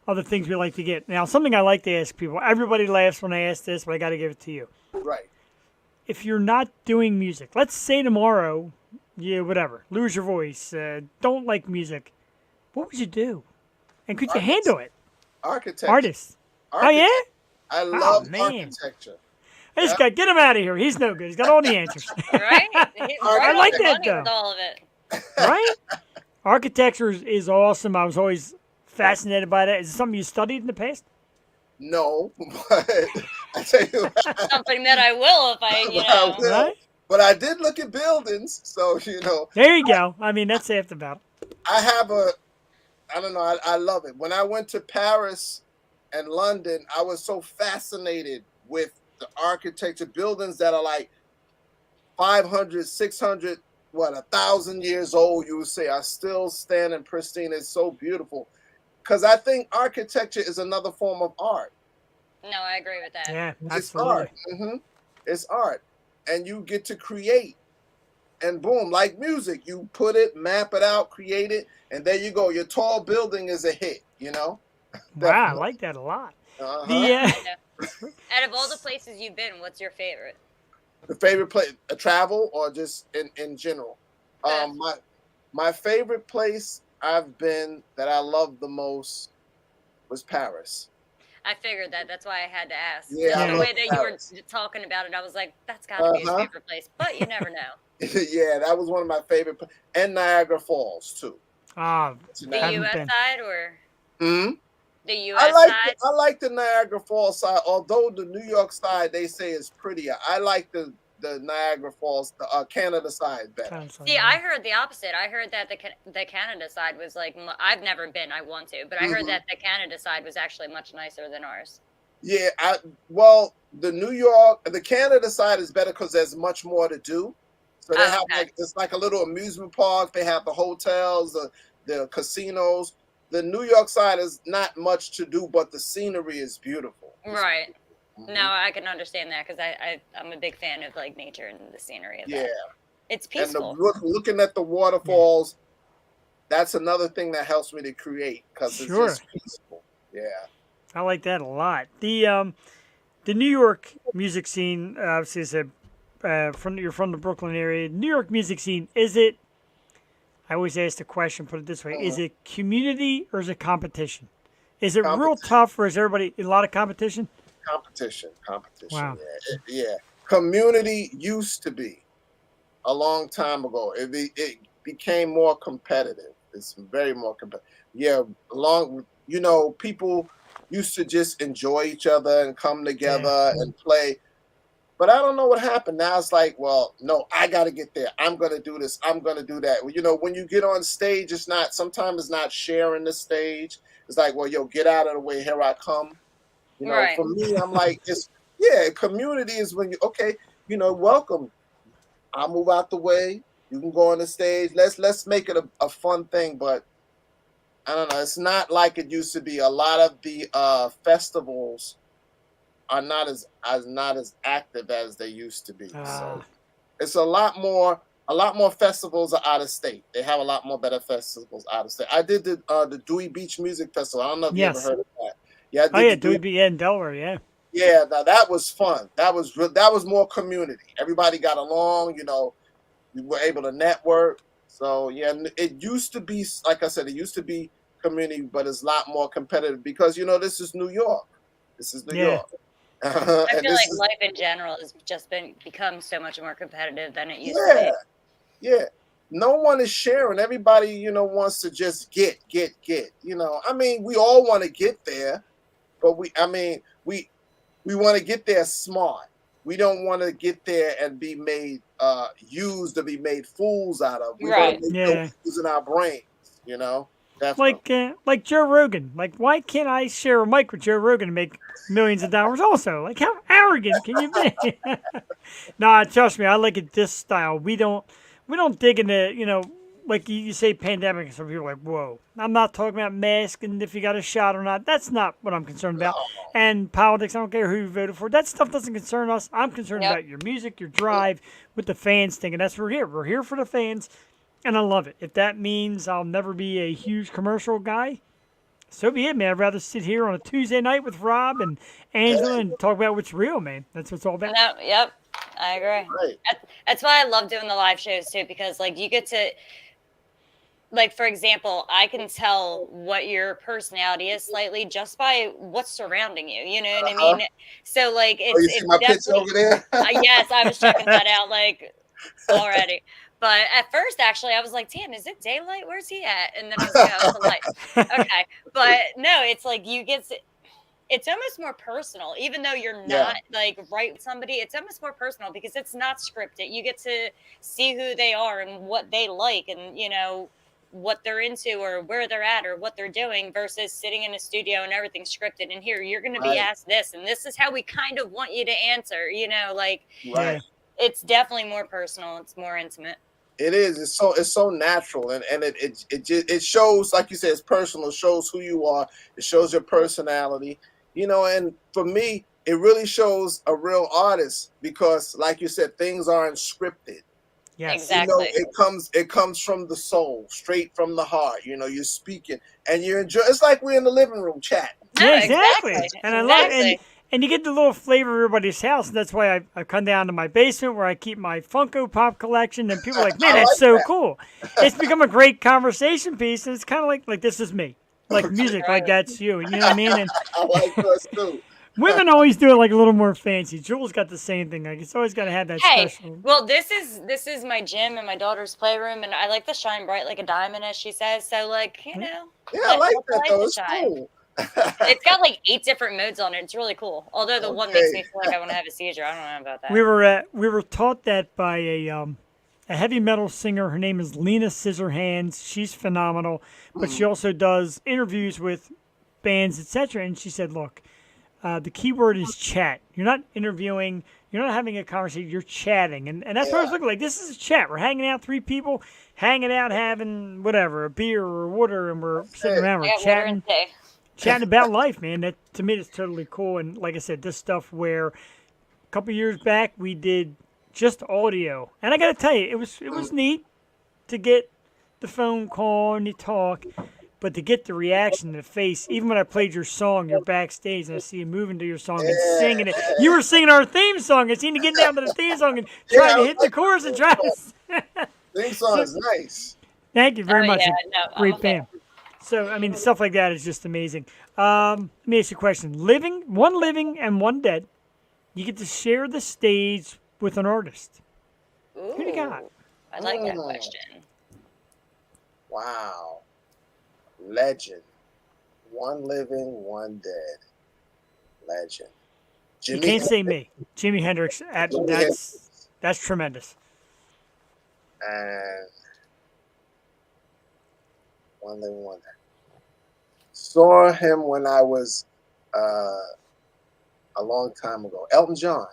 other things we like to get. Now, something I like to ask people. Everybody laughs when I ask this, but I got to give it to you. Right. If you're not doing music, let's say tomorrow, whatever, lose your voice, don't like music, what would you do? And could you handle it? Architecture. Artist. Oh, yeah? I love man. architecture. This guy, get him out of here. He's no good. He's got all the answers. Right? I like on the that, money though. with all of it. Right? Architecture is awesome. I was always fascinated by that. Is it something you studied in the past? No, but I tell you what, Something that I will if I, I will. Right? But I did look at buildings, so There you go. I mean, that's half the battle. I don't know, I love it. When I went to Paris and London, I was so fascinated with the architecture, buildings that are like 500, 600, 1,000 years old, you would say, are still standing pristine. It's so beautiful. Because I think architecture is another form of art. No, I agree with that. Yeah, It's absolutely. art. It's art. And you get to create. And boom, like music, you put it, map it out, create it, and there you go. Your tall building is a hit, Wow, I like that a lot. Uh-huh. Out of all the places you've been, what's your favorite? The favorite place, travel or just in general? My favorite place I've been that I love the most was Paris. I figured that. That's why I had to ask. Yeah, I The love way that Paris. you were talking about it, I was like, that's got to be his Uh-huh. favorite place. But you never know. Yeah, that was one of my favorite, and Niagara Falls too. Ah, The Haven't U.S. been. side or Mhm. the U.S. side? I like the Niagara Falls side, although the New York side they say is prettier. I like the Niagara Falls, the Canada side better. sounds like See, that. I heard the opposite. I heard that the Canada side was like, I've never been. I want to. But I heard Mhm. that the Canada side was actually much nicer than ours. Yeah, the Canada side is better because there's much more to do. So they have okay. it's like a little amusement park. They have the hotels, the casinos. The New York side is not much to do, but the scenery is beautiful. Right. Mhm. No, I can understand that because I'm a big fan of like nature and the scenery of Yeah, that. It's and peaceful. looking at the waterfalls, that's another thing that helps me to create because it's Sure. just peaceful. Yeah. I like that a lot. The New York music scene, obviously, you're from the Brooklyn area. New York music scene, is it I always ask the question, put it this way: is Mhm. it community or is it competition? Is it real Competition. tough, or is everybody a lot of competition? Competition. Wow. Yeah. Community used to be a long time ago. It became more competitive. It's very more competitive. Yeah, people used to just enjoy each other and come Yeah. together and play. But I don't know what happened. Now it's like, well, no, I got to get there. I'm going to do this. I'm going to do that. When you get on stage, sometimes it's not sharing the stage. It's like, well, yo, get out of the way. Here I come. Right. For me, I'm like, yeah, community is when okay, welcome. I'll move out the way. You can go on the stage. Let's make it a fun thing. But I don't know. It's not like it used to be. A lot of the festivals are not as active as they used to be. So Ah, it's a lot more. A lot more festivals are out of state. They have a lot more better festivals out of state. I did the Dewey Beach Music Festival. I don't know if you ever yes. heard of that. Yeah, I Oh did yeah, the Dewey. Dewey B in Delaware. Yeah. Yeah, now that was fun. That was more community. Everybody got along. We were able to network. So yeah, it used to be, like I said, it used to be community, but it's a lot more competitive because this is New York. This is New Yeah. York, I and feel this like is life in general has just become so much more competitive than it used to yeah, be. yeah. No one is sharing. Everybody, wants to just get. I mean, we all want to get there, but we want to get there smart. We don't want to get there and be made used to be made fools out of. We want Right. to make no Yeah. using our brains. Definitely. Like Joe Rogan. Like, why can't I share a mic with Joe Rogan and make millions of dollars? Also, like, how arrogant can you be? Nah, trust me, I like it this style. We don't dig into like you say pandemic, and some people are like, whoa. I'm not talking about masks and if you got a shot or not. That's not what I'm concerned about. No. And politics, I don't care who you voted for. That stuff doesn't concern us. I'm concerned Yep. about your music, your drive, with the fans thinking that's what we're here. We're here for the fans, and I love it. If that means I'll never be a huge commercial guy, so be it, man. I'd rather sit here on a Tuesday night with Rob and Angela and talk about what's real, man. That's what it's all about. No, yep. I agree. Right. That's why I love doing the live shows too, because like you get to, like, for example, I can tell what your personality is slightly just by what's surrounding you. You know what I Uh-huh. mean? So like Oh, you see it's my picture definitely over there? yes, I was checking that out like already. But at first, actually, I was like, "Damn, is it daylight? Where's he at?" And then I was like, "Oh, it's the light." Okay, but no, it's like it's almost more personal, even though you're Yeah. not like right with somebody. It's almost more personal because it's not scripted. You get to see who they are and what they like, and what they're into or where they're at or what they're doing versus sitting in a studio and everything's scripted. And here you're going to be Right. asked this, and this is how we kind of want you to answer. Like Yeah. Right. it's definitely more personal. It's more intimate. It is. It's so natural, and it shows, like you said, it's personal. It shows who you are. It shows your personality. And for me, it really shows a real artist because, like you said, things aren't scripted. Yes. Exactly. It comes from the soul, straight from the heart. You're speaking and you enjoy. It's like we're in the living room chatting. No, Yeah, exactly. exactly. And I love it. Exactly. And you get the little flavor of everybody's house. And that's why I come down to my basement where I keep my Funko Pop collection. And people are like, man, I that's like so that. cool. It's become a great conversation piece. And it's kind of like this is me. Like music, like Right. that's you. And you know what I mean? And I like yours too. women always do it like a little more fancy. Jules got the same thing. Like it's always got to have that Hey, special. well, this is my gym and my daughter's playroom, and I like to shine bright like a diamond, as she says. So, like, Yeah, I like let the that light though. to It's shine. cool. It's got like 8 different modes on it. It's really cool. Although the one makes Okay. me feel like I want to have a seizure. I don't know about that. We were taught that by a heavy metal singer. Her name is Lena Scissorhands. She's phenomenal, but she also does interviews with bands, etc. And she said, "Look, the key word is chat. You're not interviewing. You're not having a conversation. You're chatting, and that's what I was Yeah. looking like. This is a chat. We're hanging out, 3 people, hanging out, having whatever, a beer or water, and we're sitting it. around, we're I got water and chatting." tea. Chatting about life, man. That to me is totally cool. And like I said, this stuff where a couple years back we did just audio, and I got to tell you, it was neat to get the phone call and you talk, but to get the reaction, the face. Even when I played your song, you're backstage, and I see you moving to your song and singing it. You were singing our theme song. I seen you getting down to the theme song and Yeah, trying I to was hit the like, chorus and trying to. theme song is nice. Thank you very Oh much. yeah, A no, I'm great a fan. band. So, I mean, stuff like that is just amazing. Let me ask you a question. One living and one dead. You get to share the stage with an artist. Who do you got? Ooh, I like that Mm, question. wow. Legend. One living, one dead. Legend. You Jimmy, can't say me. Jimi Hendrix. Jimmy That's tremendous. and one living, one dead. Saw him when I was a long time ago. Elton John.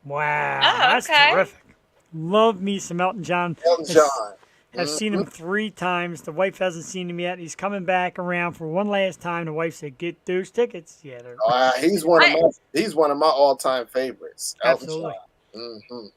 Wow, Oh, that's okay. terrific. Love me some Elton John. Elton John. Have seen him 3 times. The wife hasn't seen him yet. He's coming back around for one last time. The wife said, "Get those tickets." Yeah, they're He's one of my all-time favorites. Elton absolutely. John. Hmm.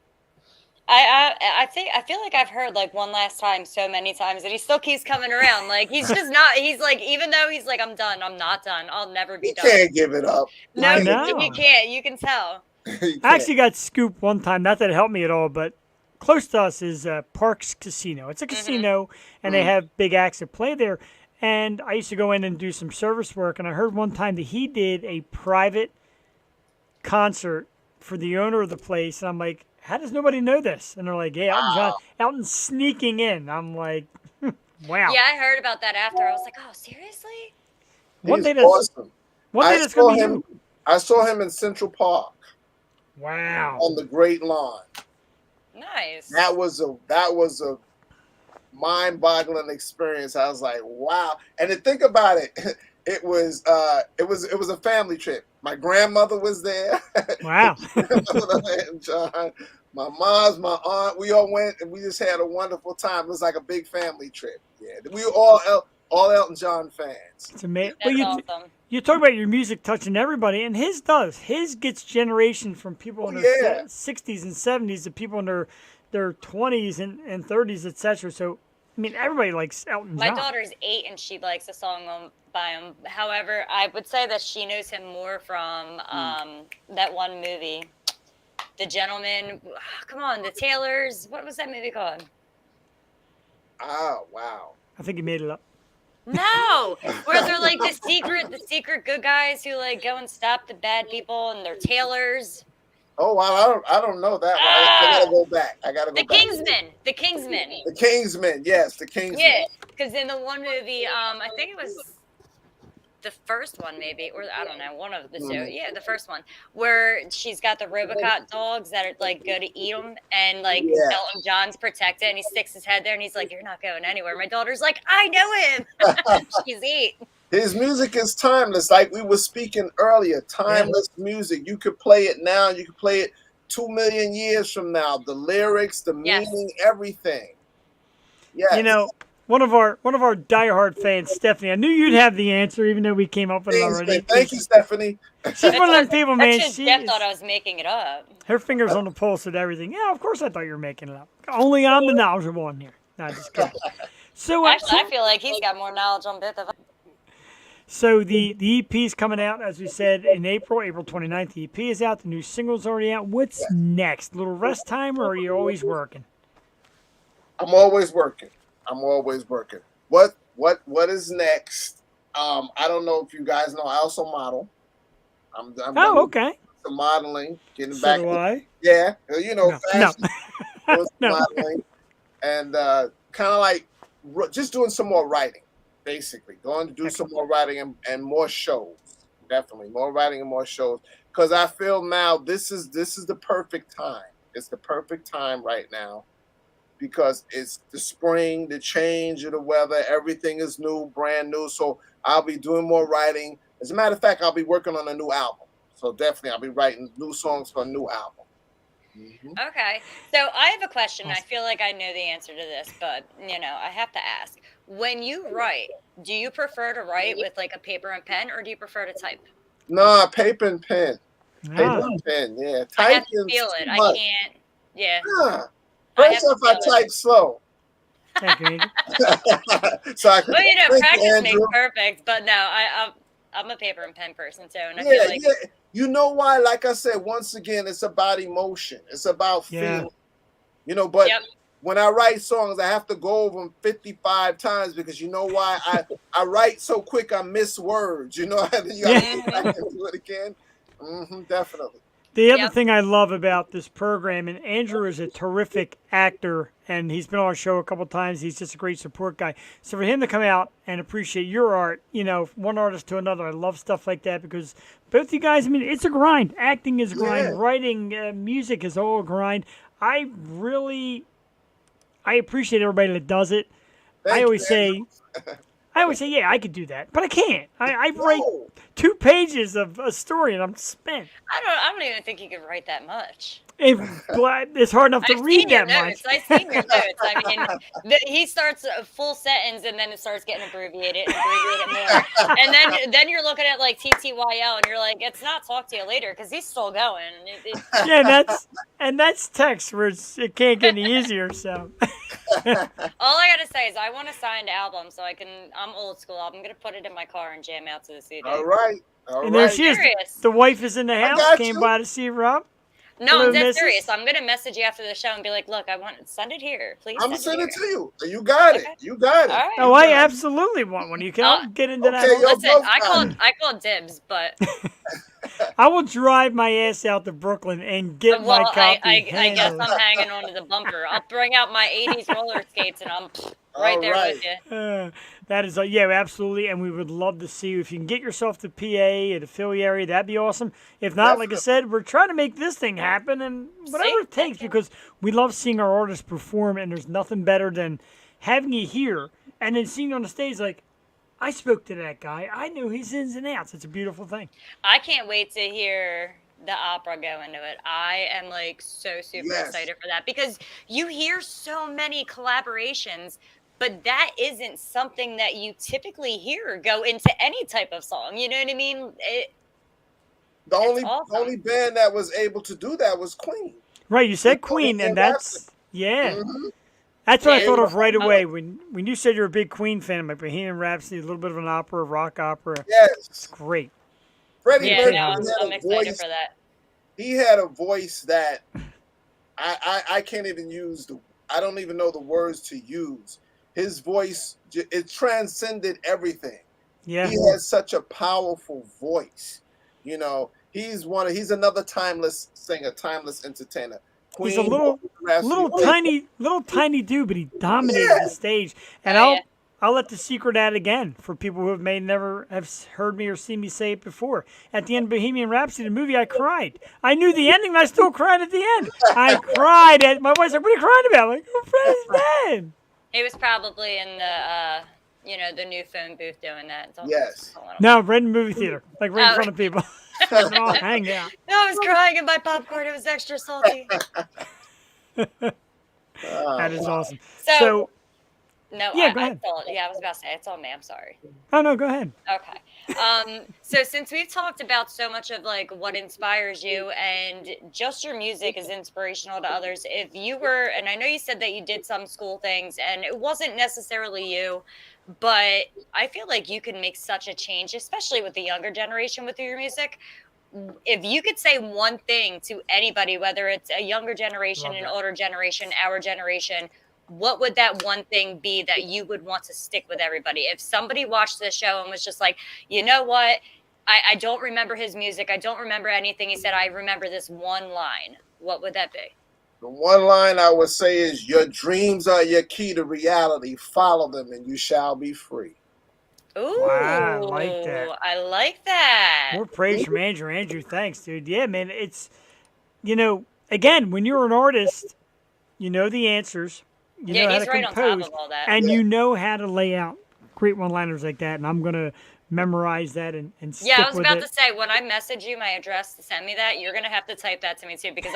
I feel like I've heard like one last time so many times that he still keeps coming around. Like he's just not. He's like even though he's like I'm done. I'm not done. I'll never be He done. can't give it up. No, I he know. can't. You can tell. He I can't. actually got scooped one time. Not that it helped me at all, but close to us is Parks Casino. It's a casino, and they have big acts that play there. And I used to go in and do some service work, and I heard one time that he did a private concert for the owner of the place, and I'm like, how does nobody know this? And they're like, yeah, Elton's sneaking in. I'm like, wow. Yeah, I heard about that after. I was like, oh, seriously? One He's day awesome. one day that's gonna be you. I saw him in Central Park Wow. on the Great Lawn. Nice. That was a mind-boggling experience. I was like, wow. And to think about it, it was a family trip. My grandmother was there. Wow. And John, my mom's, my aunt, we all went and we just had a wonderful time. It was like a big family trip. Yeah, we were all Elton John fans. It's amazing. That's awesome. You talk about your music touching everybody, and his does. His gets generation from people in their 60s and 70s to people in their 20s and 30s, etc. So, I mean, everybody likes Elton John. My daughter's 8 and she likes a song by him. However, I would say that she knows him more from that one movie, The Gentleman. Come on, The Taylors. What was that movie called? Oh, wow. I think he made it up. No, where they're like the secret good guys who like go and stop the bad people, and they're tailors. Oh wow, I don't know that one. I gotta go back. The Kingsmen. The Kingsmen. The Kingsmen, yes, the Kingsmen. Yeah, because in the one movie, I think it was the first one, maybe, or I don't know, one of the two. Yeah, the first one, where she's got the Robocop dogs that are like go to eat them, and like Elton John's protected, and he sticks his head there, and he's like, "You're not going anywhere." My daughter's like, "I know him." She's 8. His music is timeless, like we were speaking earlier. Timeless music. You could play it now. You could play it 2 million years from now. The lyrics, the meaning, everything. Yes. You know, one of our diehard fans, Stephanie. I knew you'd have the answer, even though we came up with it already. Thank you, Stephanie. She's one of them people, man. Jeff thought I was making it up. Her fingers on the pulse of everything. Yeah, of course I thought you were making it up. Only I'm the knowledgeable one here. No, just kidding. So actually, I feel like he's got more knowledge on both of us. So the EP is coming out, as we said, in April 29th. The EP is out. The new single's already out. What's next? A little rest time, or are you always working? I'm always working. What is next? I don't know if you guys know. I also model. I'm okay. Some modeling, getting So back. do I. Yeah, you know, fashion, No. modeling, and kind of like just doing some more writing. Basically, going to do some more writing and more shows. Definitely more writing and more shows, because I feel now this is the perfect time. It's the perfect time right now, because it's the spring, the change of the weather, everything is new, brand new. So I'll be doing more writing. As a matter of fact, I'll be working on a new album. So definitely, I'll be writing new songs for a new album. Mm-hmm. Okay, so I have a question. I feel like I know the answer to this, but I have to ask. When you write, do you prefer to write with like a paper and pen, or do you prefer to type? No, paper and pen. Paper and pen, yeah. I have to feel it. I can't. Yeah. First off, I type slow. Thank you. So I well, practice makes perfect, but no, I'm a paper and pen person too, and I feel like you know why? Like I said, once again, it's about emotion. It's about feeling. But when I write songs, I have to go over them 55 times because you know why? I write so quick I miss words. You know, you got to go back and do it again. Definitely. The other thing I love about this program, and Andrew is a terrific actor, and he's been on our show a couple times. He's just a great support guy. So for him to come out and appreciate your art, you know, one artist to another, I love stuff like that because both you guys, I mean, it's a grind. Acting is a grind. Writing music is all a grind. I appreciate everybody that does it. I always say, yeah, I could do that, but I can't. I write 2 pages of a story and I'm spent. I don't even think you could write that much. It's hard enough to read that much. I've seen your notes. I mean, he starts a full sentence and then it starts getting abbreviated more. And then you're looking at like TTYL and you're like, it's not talk to you later because he's still going. Yeah, that's text where it can't get any easier. So all I gotta say is I want a signed album so I'm old school. I'm gonna put it in my car and jam out to the CD. All right. And there she is. The wife is in the house. Came by to see Rob. No, I'm dead serious. I'm gonna message you after the show and be like, "Look, send it here, please." I'm gonna send it to you. You got it. You got it. Right. Oh, I absolutely want one. You can get into that. Listen, I called dibs, but I will drive my ass out to Brooklyn and get my copy. I guess I'm hanging onto the bumper. I'll bring out my '80s roller skates and I'm right there with you. That is, absolutely. And we would love to see you. If you can get yourself to PA at the Philly area, that'd be awesome. If not, like I said, we're trying to make this thing happen and whatever it takes because we love seeing our artists perform and there's nothing better than having you here and then seeing you on the stage like, I spoke to that guy. I knew his ins and outs. It's a beautiful thing. I can't wait to hear the opera go into it. I am like so super excited for that because you hear so many collaborations, but that isn't something that you typically hear go into any type of song. You know what I mean? The only band that was able to do that was Queen. Right, you said Queen, and that's That's what I thought of right away when you said you're a big Queen fan. Like Bohemian Rhapsody, a little bit of an opera, rock opera. Yes, it's great. Freddie Mercury I'm excited for that. He had a voice that I can't even use I don't even know the words to use. His voice, it transcended everything. Yeah. He has such a powerful voice. You know, he's another timeless singer, timeless entertainer. Queen, he's a little tiny dude, but he dominated the stage. And I'll let the secret out again for people who may never have heard me or seen me say it before. At the end of Bohemian Rhapsody, the movie, I cried. I knew the ending, and I still cried at the end. I cried. My wife's like, "What are you crying about?" I'm like, "Oh, Freddie's dead." He was probably in the new phone booth doing that. Yes. No, right in the movie theater, like right in front of people. All hang out. No, I was crying in my popcorn. It was extra salty. That is awesome. So no, go ahead. I was about to say it's on me. I'm sorry. Oh no, go ahead. Okay. So since we've talked about so much of like what inspires you and just your music is inspirational to others, if you were, and I know you said that you did some school things and it wasn't necessarily you, but I feel like you can make such a change, especially with the younger generation with your music. If you could say one thing to anybody, whether it's a younger generation, an older generation, our generation, what would that one thing be that you would want to stick with everybody? If somebody watched this show and was just like, you know what? I don't remember his music. I don't remember anything he said. I remember this one line. What would that be? The one line I would say is, your dreams are your key to reality. Follow them and you shall be free. Ooh, wow, I like that. I like that. More praise from Andrew. Andrew, thanks, dude. Yeah, man, it's, again, when you're an artist, you know the answers. You know how to right compose, on top of all that. and you know how to lay out great one-liners like that. And I'm gonna memorize that and stick with it. I was about to say, when I message you my address to send me that, you're gonna have to type that to me too, because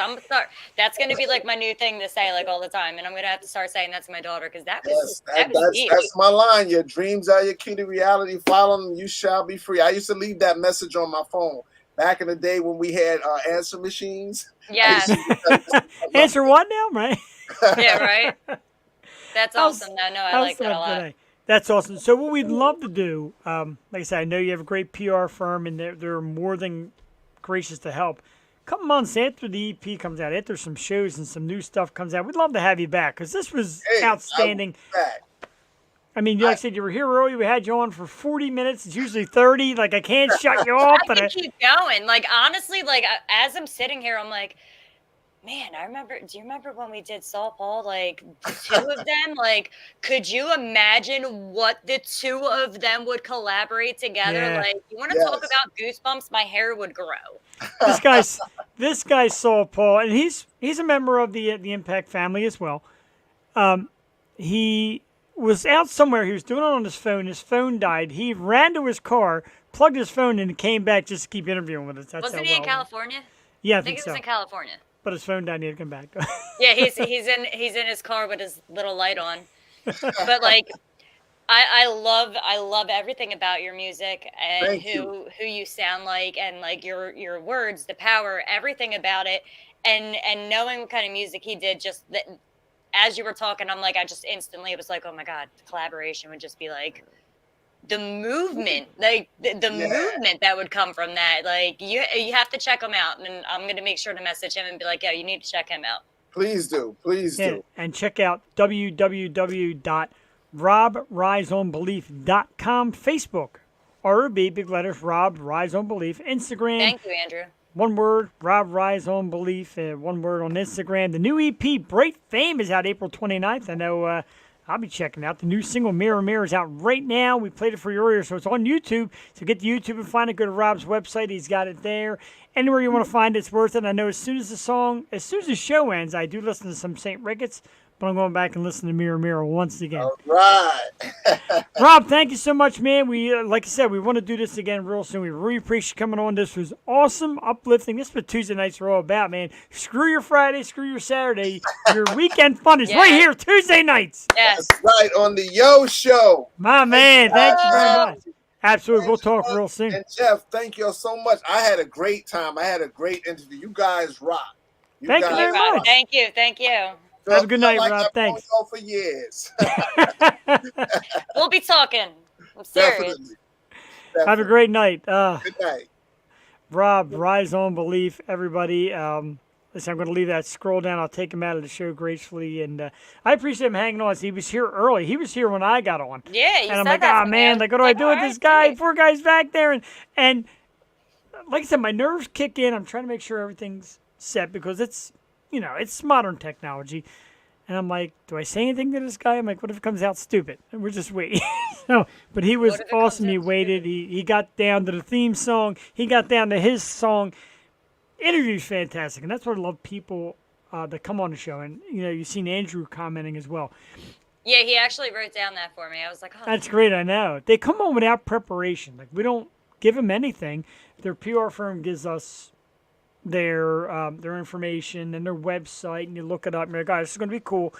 that's gonna be like my new thing to say like all the time, and I'm gonna have to start saying that to my daughter because that's my line. Your dreams are your key to reality. Follow them, you shall be free. I used to leave that message on my phone back in the day when we had answer machines. Yeah. Answer what now, right? Yeah, right. That's awesome. No, I like that a lot. Today. That's awesome. So what we'd love to do, like I said, I know you have a great PR firm and they're more than gracious to help. couple months after the EP comes out, after some shows and some new stuff comes out, we'd love to have you back because this was outstanding. I mean, like I said, you were here early. We had you on for 40 minutes. It's usually 30. Like, I can't shut you off. I can keep going. Like, honestly, like, as I'm sitting here, I'm like, man, do you remember when we did Saul Paul? Like, the two of them? Like, could you imagine what the two of them would collaborate together? Yeah. Like, you want to talk about goosebumps? My hair would grow. This guy's Saul Paul, and he's a member of the Impact family as well. He was out somewhere. He was doing it on his phone. His phone died. He ran to his car, plugged his phone in, and came back just to keep interviewing with us. That's Wasn't he in California? Yeah, I think he was in California. But his phone died. And he had to come back. Yeah, he's in his car with his little light on. But like, I love everything about your music and who you sound like, and like your words, the power, everything about it, and knowing what kind of music he did. Just that, as you were talking, I'm like, I just instantly was like, oh my God, the collaboration would just be like the movement, like the movement that would come from that. Like you have to check him out, and I'm gonna make sure to message him and be like, yeah, you need to check him out. Please do. And check out www.RobRiseOnBelief.com, Facebook, R.O.B, big letters, Rob Rise on Belief, Instagram. Thank you, Andrew. One word, Rob Rise on Belief, one word on Instagram. The new EP, Bright Fame, is out April 29th. I know I'll be checking out. The new single, Mirror Mirror, is out right now. We played it for you earlier, so it's on YouTube. So get to YouTube and find it. Go to Rob's website. He's got it there. Anywhere you want to find it, it's worth it. I know as soon as the show ends, I do listen to some St. Ricketts, but I'm going back and listen to Mirror Mirror once again. All right. Rob, thank you so much, man. We, like I said, we want to do this again real soon. We really appreciate you coming on. This was awesome, uplifting. This is what Tuesday nights are all about, man. Screw your Friday, screw your Saturday. Your weekend fun is right here, Tuesday nights. Yes. That's right, on the Yo Show. My man, thank you very much. Absolutely. We'll talk real soon. And Jeff, thank you so much. I had a great time. I had a great interview. You guys rock. Thank you very much. Thank you. Thank you. Have a good night, Rob. Thanks. For years. We'll be talking. I'm serious. Definitely. Have a great night. Good night. Rob, Rise on Belief, everybody. Listen, I'm going to leave that scroll down. I'll take him out of the show gracefully. And I appreciate him hanging on. He was here early. He was here when I got on. Yeah, and I'm like, oh, man, like, what do I do with this guy? Poor guy's back there. And like I said, my nerves kick in. I'm trying to make sure everything's set because it's modern technology. And I'm like, do I say anything to this guy? I'm like, what if it comes out stupid? And we're just waiting. But he was awesome. He waited. He got down to the theme song. He got down to his song. Interview's fantastic. And that's what I love, people that come on the show. And, you've seen Andrew commenting as well. Yeah, he actually wrote down that for me. I was like, oh. That's great, I know. They come on without preparation. Like, we don't give them anything. Their PR firm gives us their information and their website, and you look it up, and you're like, guys, this is going to be cool.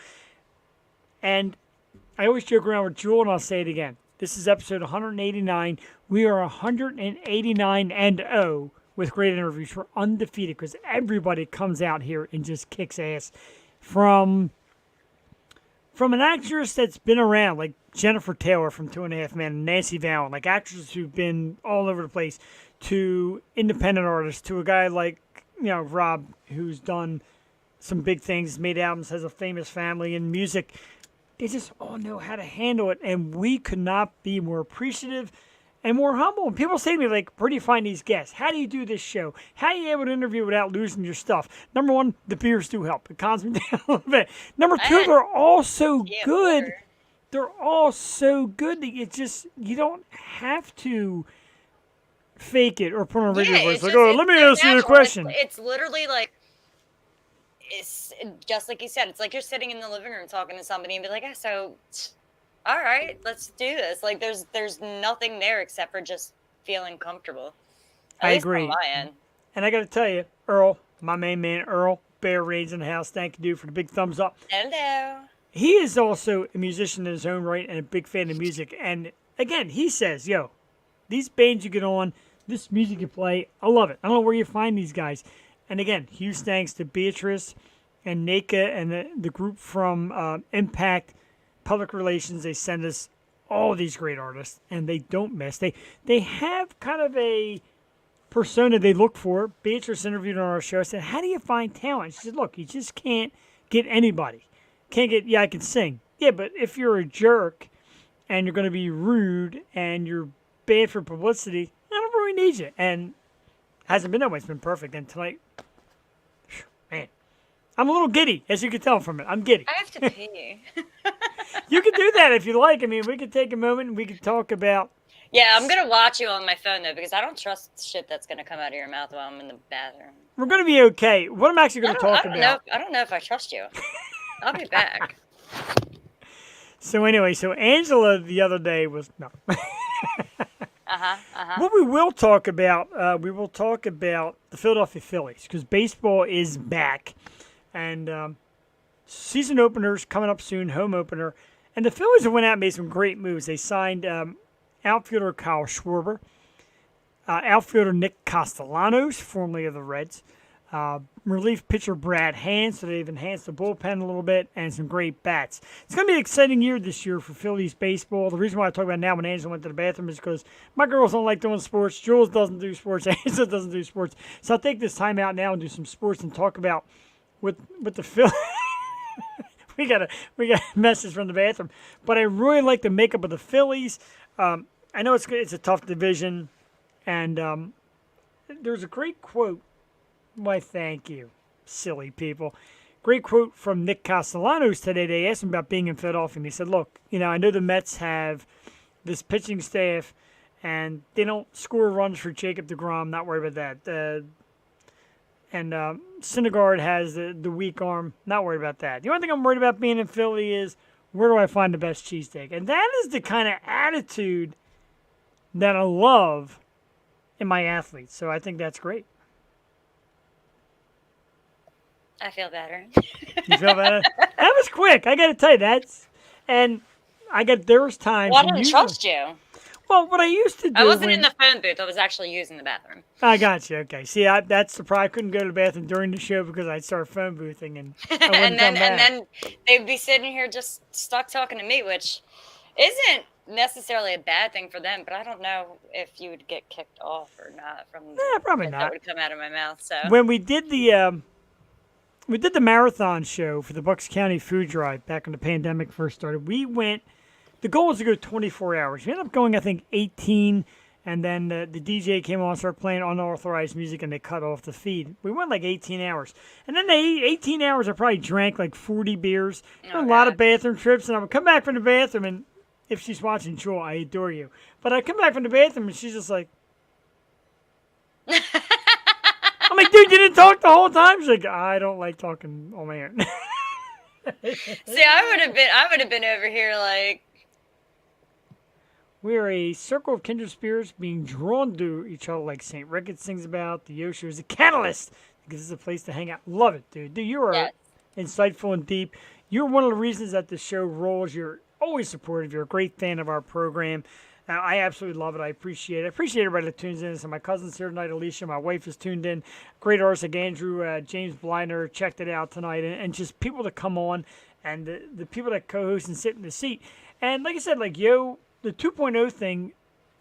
And I always joke around with Jewel, and I'll say it again. This is episode 189. We are 189-0 with great interviews. We're undefeated because everybody comes out here and just kicks ass. From an actress that's been around, like Jennifer Taylor from 2.5 Men, and Nancy Vallon, like actresses who've been all over the place, to independent artists, to a guy like Rob, who's done some big things, made albums, has a famous family in music. They just all know how to handle it, and we could not be more appreciative and more humble. And people say to me, like, where do you find these guests? How do you do this show? How are you able to interview without losing your stuff? Number one, the beers do help. It calms me down a little bit. Number two, they're all so good. Water. They're all so good that you don't have to fake it or put on a radio voice. Like, let me ask you a question. It's literally like, it's just like you said. It's like you're sitting in the living room talking to somebody and be like, so, all right, let's do this. Like, there's nothing there except for just feeling comfortable. I agree. On my end. And I got to tell you, Earl, my main man, Earl, Bear Reigns in the house. Thank you, dude, for the big thumbs up. Hello. He is also a musician in his own right and a big fan of music. And again, he says, these bands you get on, this music you play, I love it. I don't know where you find these guys. And again, huge thanks to Beatrice and Naka and the group from Impact Public Relations. They send us all these great artists, and they don't miss. They have kind of a persona they look for. Beatrice interviewed on our show. I said, how do you find talent? She said, look, you just can't get anybody. Can't get, yeah, I can sing. Yeah, but if you're a jerk and you're going to be rude and you're bad for publicity, I don't really need you. And hasn't been that way. It's been perfect. And tonight, man, I'm a little giddy, as you can tell from it. I'm giddy. I have to pee. You can do that if you like. I mean, we could take a moment and we could talk about. Yeah, I'm going to watch you on my phone, though, because I don't trust shit that's going to come out of your mouth while I'm in the bathroom. We're going to be okay. What I'm actually going to talk about. I don't know if I trust you. I'll be back. So anyway, Angela the other day was no. What we will talk about, the Philadelphia Phillies because baseball is back, and season openers coming up soon, home opener, and the Phillies have went out and made some great moves. They signed outfielder Kyle Schwarber, outfielder Nick Castellanos, formerly of the Reds. Relief pitcher Brad Hand, so they've enhanced the bullpen a little bit, and some great bats. It's going to be an exciting year this year for Phillies baseball. The reason why I talk about it now when Angela went to the bathroom is because my girls don't like doing sports. Jules doesn't do sports. Angela doesn't do sports. So I'll take this time out now and do some sports and talk about with the Phillies. we got a message from the bathroom. But I really like the makeup of the Phillies. I know it's a tough division, and there's a great quote. Why, thank you, silly people. Great quote from Nick Castellanos today. They asked him about being in Philadelphia, and he said, look, I know the Mets have this pitching staff, and they don't score runs for Jacob deGrom. Not worried about that. And Syndergaard has the weak arm. Not worried about that. The only thing I'm worried about being in Philly is where do I find the best cheesesteak? And that is the kind of attitude that I love in my athletes. So I think that's great. I feel better. You feel better? That was quick. I got to tell you there was times. Well, I didn't trust you. Well, what I used to do. I wasn't in the phone booth. I was actually using the bathroom. I got you. Okay. See, that's the problem. I couldn't go to the bathroom during the show because I'd start phone boothing and and then they'd be sitting here just stuck talking to me, which isn't necessarily a bad thing for them, but I don't know if you would get kicked off or not from probably not. That would come out of my mouth. So when we did the marathon show for the Bucks County Food Drive back when the pandemic first started. The goal was to go 24 hours. We ended up going, I think, 18, and then the DJ came on and started playing unauthorized music, and they cut off the feed. We went like 18 hours. And then 18 hours, I probably drank like 40 beers, a lot of bathroom trips, and I would come back from the bathroom, and if she's watching, Jewel, I adore you. But I come back from the bathroom, and she's just like... I'm like, dude, you didn't talk the whole time? She's like, I don't like talking on my own. See, I would have been over here like. We're a circle of kindred spirits being drawn to each other like St. Ricketts sings about. The ocean is a catalyst because it's a place to hang out. Love it, dude. Dude, you are insightful and deep. You're one of the reasons that the show rolls. You're always supportive. You're a great fan of our program. I absolutely love it. I appreciate it. I appreciate everybody that tunes in. So my cousin's here tonight, Alicia. My wife is tuned in. Great artists like Andrew, James Blinder checked it out tonight. And just people that come on and the people that co-host and sit in the seat. And like I said, like, the 2.0 thing,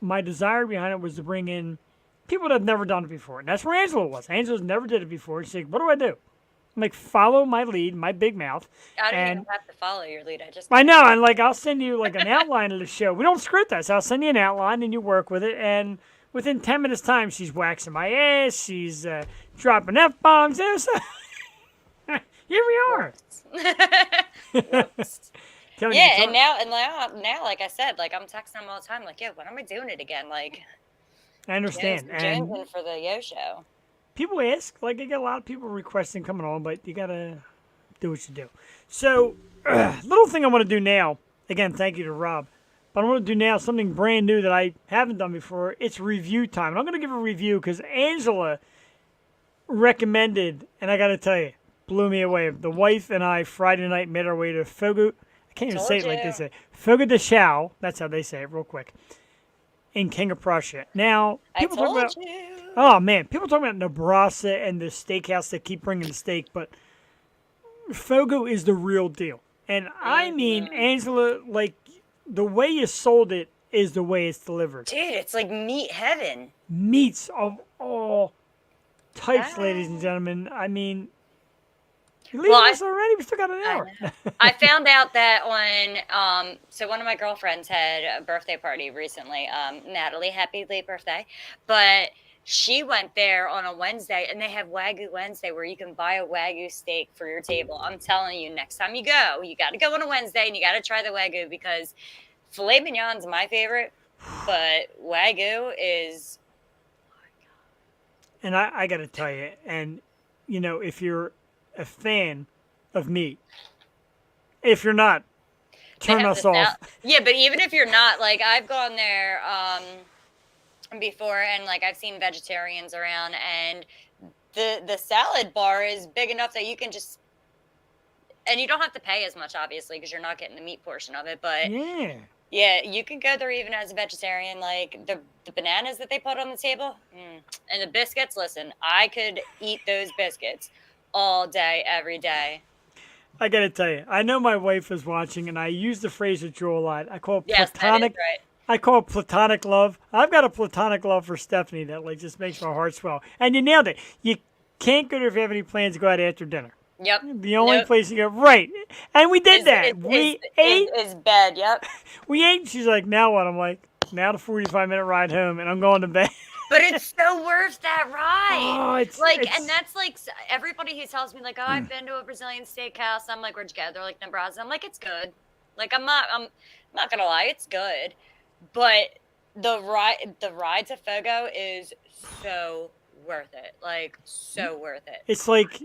my desire behind it was to bring in people that have never done it before. And that's where Angela was. Angela's never did it before. She's like, what do I do? I'm like, follow my lead, my big mouth. I don't even have to follow your lead. I know, and like I'll send you like an outline of the show. We don't script that, so I'll send you an outline and you work with it. And within 10 minutes time, she's waxing my ass. She's dropping F-bombs. So here we are. And now, like I said, like I'm texting them all the time. Like, yeah, when am I doing it again? Like, I understand. Jonesing for the Yo show. People ask, like I get a lot of people requesting coming on, but you gotta do what you do. So, little thing I want to do now. Again, thank you to Rob. But I want to do now something brand new that I haven't done before. It's review time. And I'm going to give a review because Angela recommended, and I got to tell you, blew me away. The wife and I Friday night made our way to Fogo. I can't even say it like they say. Fogo de Chao. That's how they say it, real quick. In King of Prussia. Now, people talk about. Oh man, people talk about Nebraska and the steakhouse that keep bringing the steak, but Fogo is the real deal. And I mean, Angela, like the way you sold it is the way it's delivered. Dude, it's like meat heaven. Meats of all types, ladies and gentlemen. I mean, you're leaving us already? We still got an hour. I found out that on, so one of my girlfriends had a birthday party recently. Natalie, happy late birthday. But she went there on a Wednesday, and they have Wagyu Wednesday where you can buy a Wagyu steak for your table. I'm telling you, next time you go, you got to go on a Wednesday, and you got to try the Wagyu because filet mignon's my favorite, but Wagyu is... And I got to tell you, and, you know, if you're a fan of meat, if you're not, turn us off. Yeah, but even if you're not, like, I've gone there before, and, like, I've seen vegetarians around, and the salad bar is big enough that you can just... And you don't have to pay as much, obviously, because you're not getting the meat portion of it, but... Yeah, you can go there even as a vegetarian. Like, the bananas that they put on the table, and the biscuits, listen, I could eat those biscuits all day, every day. I got to tell you, I know my wife is watching, and I use the phrase with Drew a lot. I call it yes, platonic. That is right. I call it platonic love. I've got a platonic love for Stephanie that, like, just makes my heart swell. And you nailed it. You can't go there if you have any plans to go out after dinner. Yep. The only place you go, right. And we did that. We ate. Is bed, yep. We ate. She's like, now what? I'm like, now the 45-minute ride home, and I'm going to bed. But it's so worth that ride. Oh, it's and that's like everybody who tells me like, oh, I've been to a Brazilian steakhouse. I'm like, where'd you go? They're like, Nebraska. I'm like, it's good. Like, I'm not gonna lie, it's good. But the ride to Fogo is so worth it. Like, so worth it. It's like.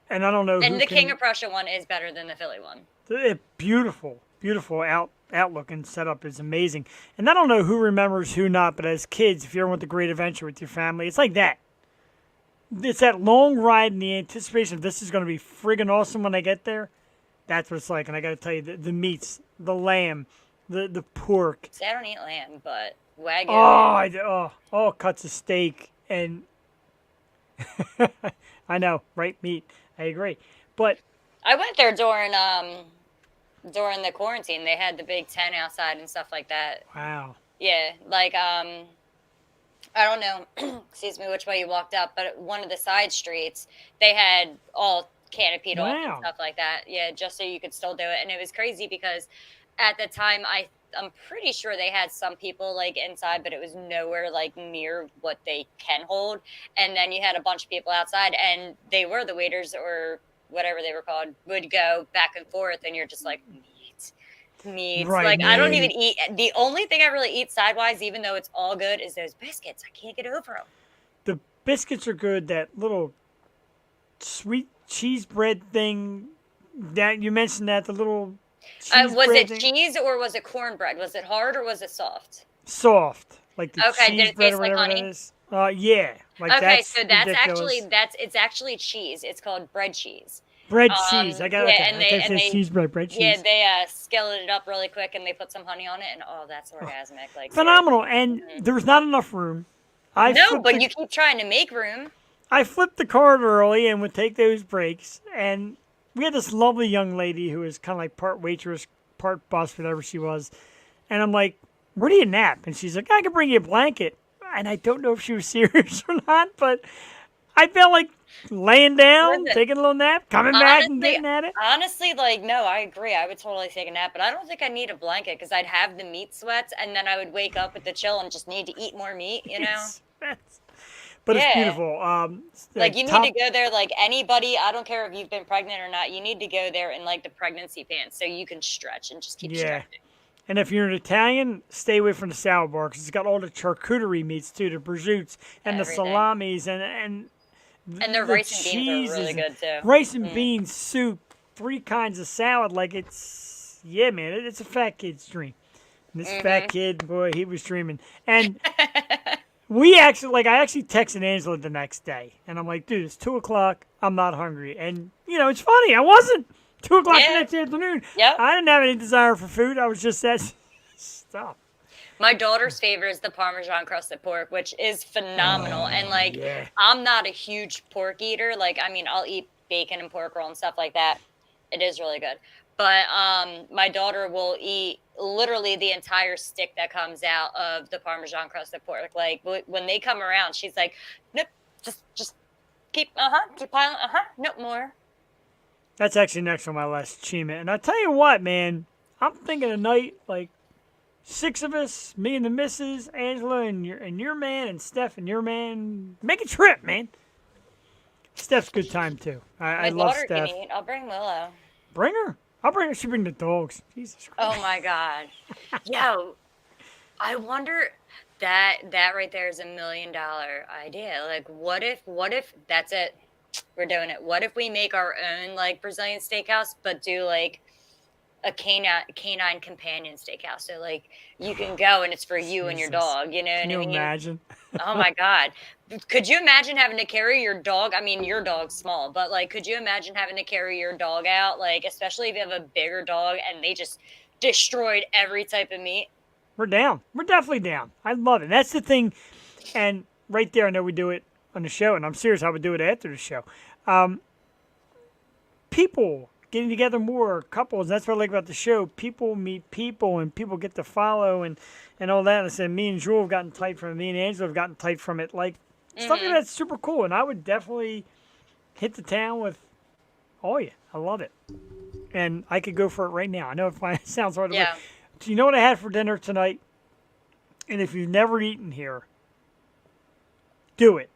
And I don't know. And the King of Prussia one is better than the Philly one. Beautiful outlook and setup is amazing. And I don't know who remembers, who not, but as kids, if you ever went to Great Adventure with your family, it's like that. It's that long ride and the anticipation of this is going to be friggin' awesome when I get there. That's what it's like. And I got to tell you, the meats, the lamb, the pork. See, I don't eat lamb, but Wagyu. Oh, cuts of steak and I know, right? Meat. I agree. But I went there during the quarantine. They had the big tent outside and stuff like that. Wow. Yeah, like I don't know, excuse me, which way you walked up, but one of the side streets, they had all canopied off and stuff like that. Yeah, just so you could still do it. And it was crazy because at the time I'm pretty sure they had some people like inside, but it was nowhere like near what they can hold. And then you had a bunch of people outside, and they were the waiters or whatever they were called would go back and forth, and you're just like meat. Right, like I don't even eat. The only thing I really eat sidewise, even though it's all good, is those biscuits. I can't get over them. The biscuits are good. That little sweet cheese bread thing that you mentioned, that the little. Was it cheese or was it cornbread? Was it hard or was it soft? Soft, like the cheese did it bread taste or whatever like honey? it is. Yeah. Like okay, so that's ridiculous. it's actually cheese. It's called bread cheese. Bread cheese. I got it. Yeah, and they cheese bread cheese. Yeah, they skillet it up really quick and they put some honey on it, and that's orgasmic. Like phenomenal. And there was not enough room. But you keep trying to make room. I flipped the card early and would take those breaks, and we had this lovely young lady who was kind of like part waitress, part bus, whatever she was. And I'm like, where do you nap? And she's like, I can bring you a blanket. And I don't know if she was serious or not, but I felt like laying down, taking a little nap, coming back and getting at it. Honestly, like, no, I agree. I would totally take a nap, but I don't think I need a blanket because I'd have the meat sweats, and then I would wake up with the chill and just need to eat more meat, you know? But it's beautiful. Like, you need to go there, like, anybody, I don't care if you've been pregnant or not, you need to go there in, like, the pregnancy pants so you can stretch and just keep stretching. And if you're an Italian, stay away from the salad bar because it's got all the charcuterie meats, too, the prosciutto and the salamis and the rice and beans are really good, too. Rice and beans, soup, 3 kinds of salad. Like, it's a fat kid's dream. And this fat kid, boy, he was dreaming. And... I actually texted Angela the next day, and I'm like, dude, it's 2:00. I'm not hungry. And, you know, it's funny. I wasn't. 2:00 the next afternoon. Yep. I didn't have any desire for food. I was just that stuff. My daughter's favorite is the Parmesan crusted pork, which is phenomenal. And, like, I'm not a huge pork eater. Like, I mean, I'll eat bacon and pork roll and stuff like that. It is really good. But my daughter will eat literally the entire stick that comes out of the Parmesan crusted pork. Like when they come around, she's like, nope, just keep piling, nope, more. That's actually next on my list, achievement. And I tell you what, man, I'm thinking tonight, like 6 of us, me and the missus, Angela and your man, and Steph and your man, make a trip, man. Steph's a good time too. I My love daughter Steph. can eat. I'll bring Willow. Bring her. I'll bring her. She bring the dogs. Jesus Christ. Oh my God. Yo, I wonder that right there is $1 million idea. Like, what if that's it? We're doing it. What if we make our own like Brazilian steakhouse, but do like a canine companion steakhouse? So like you can go and it's for you and your Jesus. dog. You know what Can I you mean? imagine? Oh my God. Could you imagine having to carry your dog? I mean, your dog's small, but like, could you imagine having to carry your dog out? Like, especially if you have a bigger dog and they just destroyed every type of meat. We're down. We're definitely down. I love it. That's the thing. And right there, I know we do it on the show, and I'm serious, I would do it after the show. People getting together more, couples. That's what I like about the show. People meet people, and people get to follow and all that. And I said, me and Jewel have gotten tight from it. Me and Angela have gotten tight from it. Like, stuff like that's super cool. And I would definitely hit the town with all you. I love it. And I could go for it right now. I know it sounds hard to Yeah. Do you know what I had for dinner tonight? And if you've never eaten here, do it.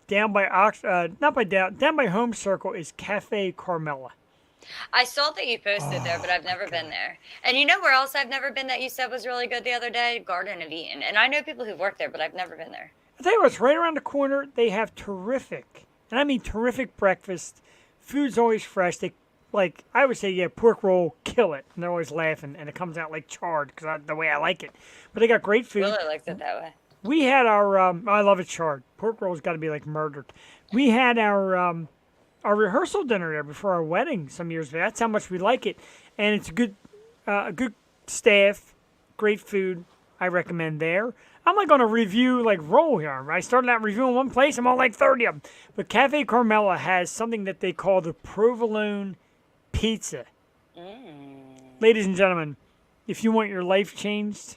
Down by down by Home Circle is Cafe Carmela. I saw that you posted there, but I've never been there. And you know where else I've never been that you said was really good the other day? Garden of Eden. And I know people who've worked there, but I've never been there. I tell you what, it's right around the corner. They have terrific, and I mean terrific breakfast. Food's always fresh. They I always say, yeah, pork roll, kill it. And they're always laughing, and it comes out like charred because the way I like it. But they got great food. Really likes it that way. We had our, I love it charred. Pork roll's got to be like murdered. We had our rehearsal dinner there before our wedding some years ago. That's how much we like it, and it's a good staff, great food. I recommend there. I'm not going to review like roll here. I started out reviewing one place. I'm on like 30 of them. But Cafe Carmela has something that they call the provolone pizza. Ladies and gentlemen, if you want your life changed,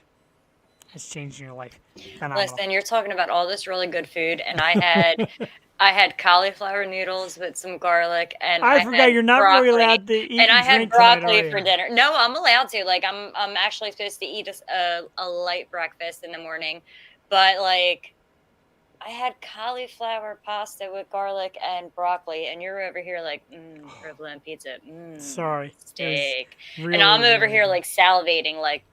it's changing your life. Phenomenal. Listen, you're talking about all this really good food, and I had cauliflower noodles with some garlic, and I forgot had you're not broccoli, really allowed to eat and I had drink tonight, broccoli are you? for dinner. No, I'm allowed to. Like, I'm actually supposed to eat a light breakfast in the morning, but like, I had cauliflower pasta with garlic and broccoli, and you're over here like, provolone pizza, Sorry. steak, Really, and I'm over really here good. like salivating, like.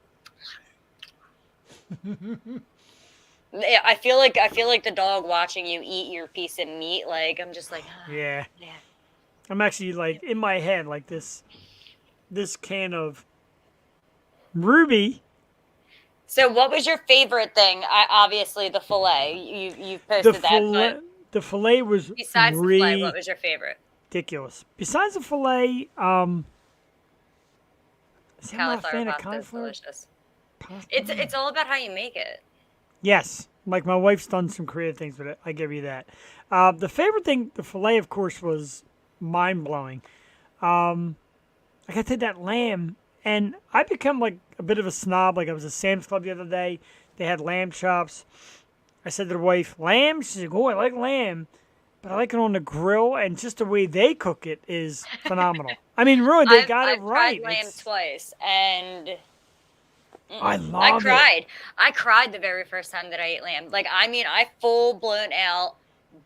Yeah, I feel like the dog watching you eat your piece of meat. Like, I'm just like, Yeah. yeah. I'm actually like in my head like this can of Ruby. So, what was your favorite thing? Obviously the fillet. You posted that. The fillet was But besides the fillet, what was your favorite? ridiculous. Besides the fillet, see, I'm not a Cauliflower fan of pasta is cauliflower delicious. pasta. It's all about how you make it. Yes, like my wife's done some creative things with it. I give you that. The favorite thing, the fillet, of course, was mind blowing. I got to take that lamb, and I become like a bit of a snob. Like I was at Sam's Club the other day. They had lamb chops. I said to the wife, "Lamb?" She's like, "Oh, I like lamb, but I like it on the grill, and just the way they cook it is phenomenal." I mean, really, they got it right. I've tried lamb twice, and I love it. cried. I cried the very first time that I ate lamb. Like, I mean, I full blown out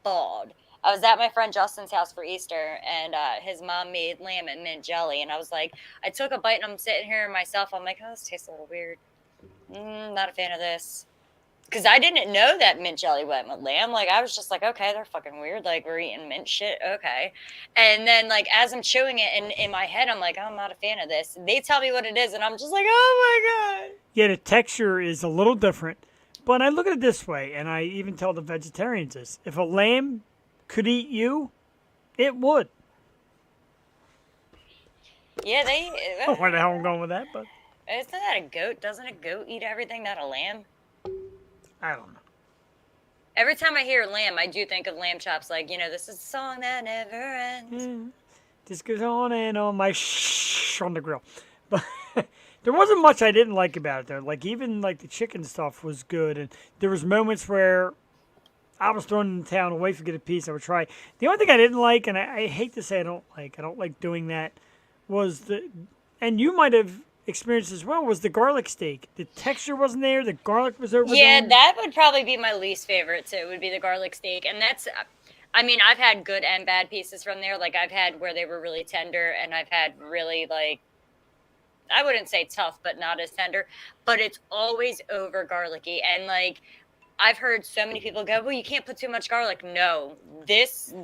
bawled. I was at my friend Justin's house for Easter, and his mom made lamb and mint jelly. And I was like, I took a bite, and I'm sitting here myself. I'm like, oh, this tastes a little weird. Not a fan of this. Because I didn't know that mint jelly went with lamb. Like, I was just like, okay, they're fucking weird. Like, we're eating mint shit. Okay. And then, like, as I'm chewing it, and in my head, I'm like, oh, I'm not a fan of this. They tell me what it is, and I'm just like, oh, my God. Yeah, the texture is a little different. But I look at it this way, and I even tell the vegetarians this. If a lamb could eat you, it would. Yeah, they... I don't know where the hell I'm going with that, but Isn't that a goat? Doesn't a goat eat everything, not a lamb? I don't know. Every time I hear lamb, I do think of lamb chops. Like, you know, this is a song that never ends. This goes on and on my on the grill. But there wasn't much I didn't like about it though. Like even like the chicken stuff was good, and there was moments where I was thrown in town, a wife would get a piece, I would try. The only thing I didn't like, and I hate to say I don't like doing that, was and you might have experienced as well, was the garlic steak. The texture wasn't there, the garlic was overdone. Yeah, that would probably be my least favorite too, would be the garlic steak. And that's, I mean, I've had good and bad pieces from there. Like I've had where they were really tender, and I've had really like, I wouldn't say tough, but not as tender. But it's always over garlicky. And like, I've heard so many people go, well, you can't put too much garlic. No, this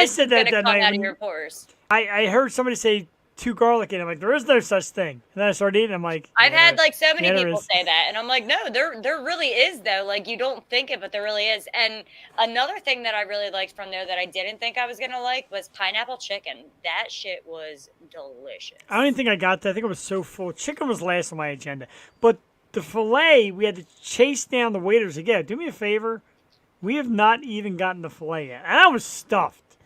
said that come night. Out of your pores. I heard somebody say too garlic, and I'm like, there is no such thing. And then I started eating. I'm like, I've had like so many yeah, people say that, and I'm like, no, there really is though. Like you don't think it, but there really is. And another thing that I really liked from there that I didn't think I was gonna like was pineapple chicken. That shit was delicious. I don't even think I got that. I think I was so full. Chicken was last on my agenda, but the filet, we had to chase down the waiters again. Do me a favor. We have not even gotten the filet yet. And I was stuffed,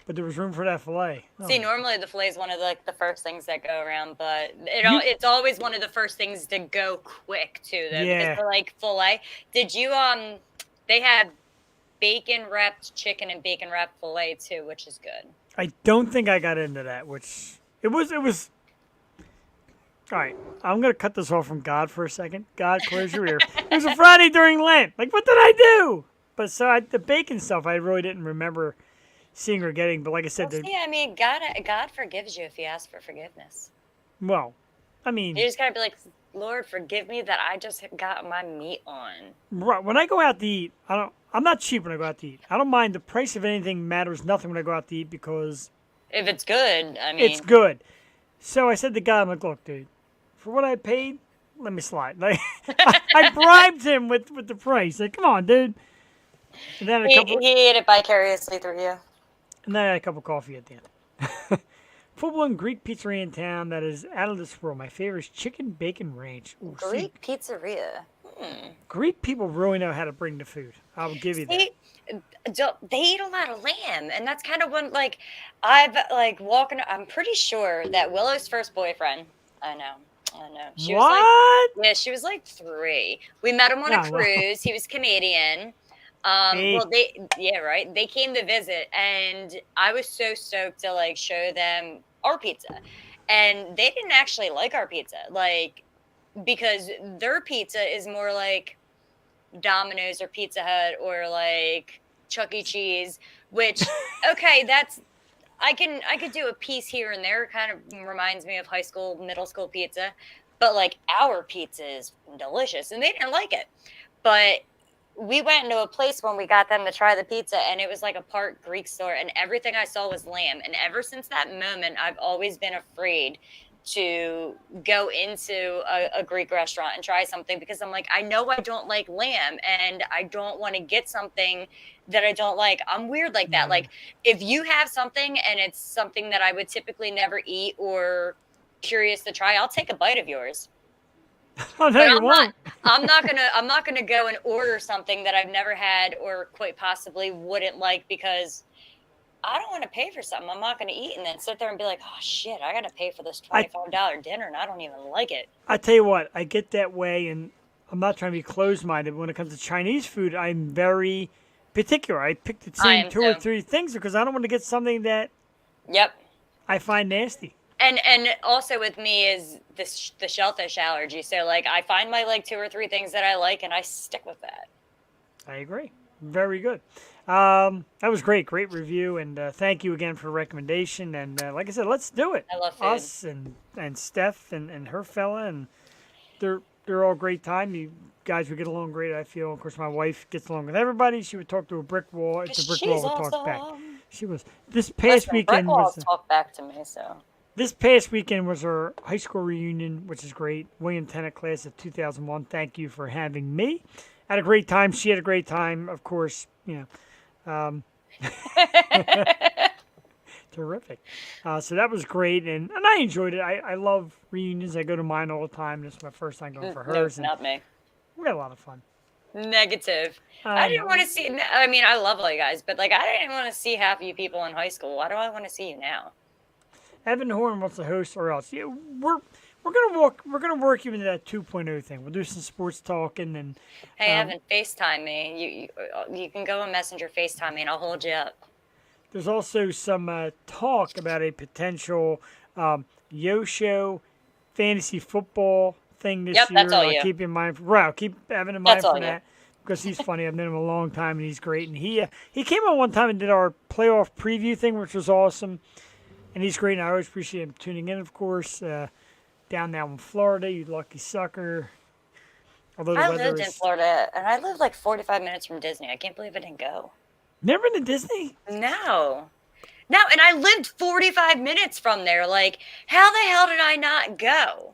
but there was room for that filet. See, normally the filet is one of the first things that go around, but it's always one of the first things to go quick too. Though, yeah. Because like filet. Did you They had bacon wrapped chicken and bacon wrapped filet too, which is good. I don't think I got into that, which it was. All right, I'm going to cut this off from God for a second. God, close your ear. It was a Friday during Lent. Like, what did I do? But so the bacon stuff, I really didn't remember seeing or getting. But like I said, I mean, God forgives you if you ask for forgiveness. Well, I mean, you just gotta be like, Lord, forgive me that I just got my meat on. Right. When I go out to eat, I'm not cheap when I go out to eat. I don't mind the price of anything matters nothing when I go out to eat because if it's good, I mean, it's good. So I said to God, I'm like, look, dude, for what I paid, let me slide. Like, I bribed him with the price. Like, come on, dude. And then he ate it vicariously through you. And then I had a cup of coffee at the end. Full-blown Greek pizzeria in town that is out of this world. My favorite is Chicken Bacon Ranch. Ooh, Greek pizzeria. Greek people really know how to bring the food. I'll give you that. They eat a lot of lamb, and that's kind of when I've walking. I'm pretty sure that Willow's first boyfriend. I know. She what? Was she was like 3. We met him on a cruise. He was Canadian. Well, they came to visit, and I was so stoked to show them our pizza, and they didn't actually like our pizza, because their pizza is more like Domino's or Pizza Hut or like Chuck E. Cheese, which okay, I could do a piece here and there. It kind of reminds me of high school, middle school pizza, but our pizza is delicious, and they didn't like it, but we went into a place when we got them to try the pizza, and it was like a part Greek store, and everything I saw was lamb. And ever since that moment, I've always been afraid to go into a Greek restaurant and try something, because I'm like, I know I don't like lamb, and I don't want to get something that I don't like. I'm weird like that. Like, if you have something and it's something that I would typically never eat or curious to try, I'll take a bite of yours. Oh, no, you won't. I'm not gonna go and order something that I've never had or quite possibly wouldn't like, because I don't want to pay for something I'm not gonna eat and then sit there and be like, oh shit, I gotta pay for this $25 dinner and I don't even like it. I tell you what, I get that way, and I'm not trying to be closed-minded, but when it comes to Chinese food, I'm very particular. I pick the same 2 or 3 things because I don't want to get something that I find nasty. And also with me is the shellfish allergy. So I find my 2 or 3 things that I like, and I stick with that. I agree. Very good. That was great review, and thank you again for the recommendation. And like I said, let's do it. I love food. Us and Steph and her fella, and they're all great time. You guys would get along great, I feel. Of course, my wife gets along with everybody. She would talk to a brick wall. If the brick wall would talk back. She was. This past weekend brick walls talk back to me, so. This past weekend was our high school reunion, which is great. William Tennant class of 2001. Thank you for having me. Had a great time. She had a great time, of course. Terrific. So that was great, and I enjoyed it. I love reunions. I go to mine all the time. This is my first time going for hers. No, not me. We had a lot of fun. Negative. I I didn't know. want to see. I mean, I love all you guys, but like, I didn't want to see half you people in high school. Why do I want to see you now? Evan Horn wants to host or else. Yeah, we're gonna walk. We're gonna work you into that 2.0 thing. We'll do some sports talking and. Hey, Evan, FaceTime me. You can go and Messenger FaceTime me, and I'll hold you up. There's also some talk about a potential Yo-Show fantasy football thing this Yep, year. that's all I'll you. keep in mind. Right, I'll keep Evan in mind That's all for you. that because he's funny. I've known him a long time and he's great. And he came on one time and did our playoff preview thing, which was awesome. And he's great. And I always appreciate him tuning in, of course. Down now in Florida, you lucky sucker. Although the I weather lived in is Florida, and I lived like 45 minutes from Disney. I can't believe I didn't go. never been to Disney. No. No, and I lived 45 minutes from there. Like, how the hell did I not go?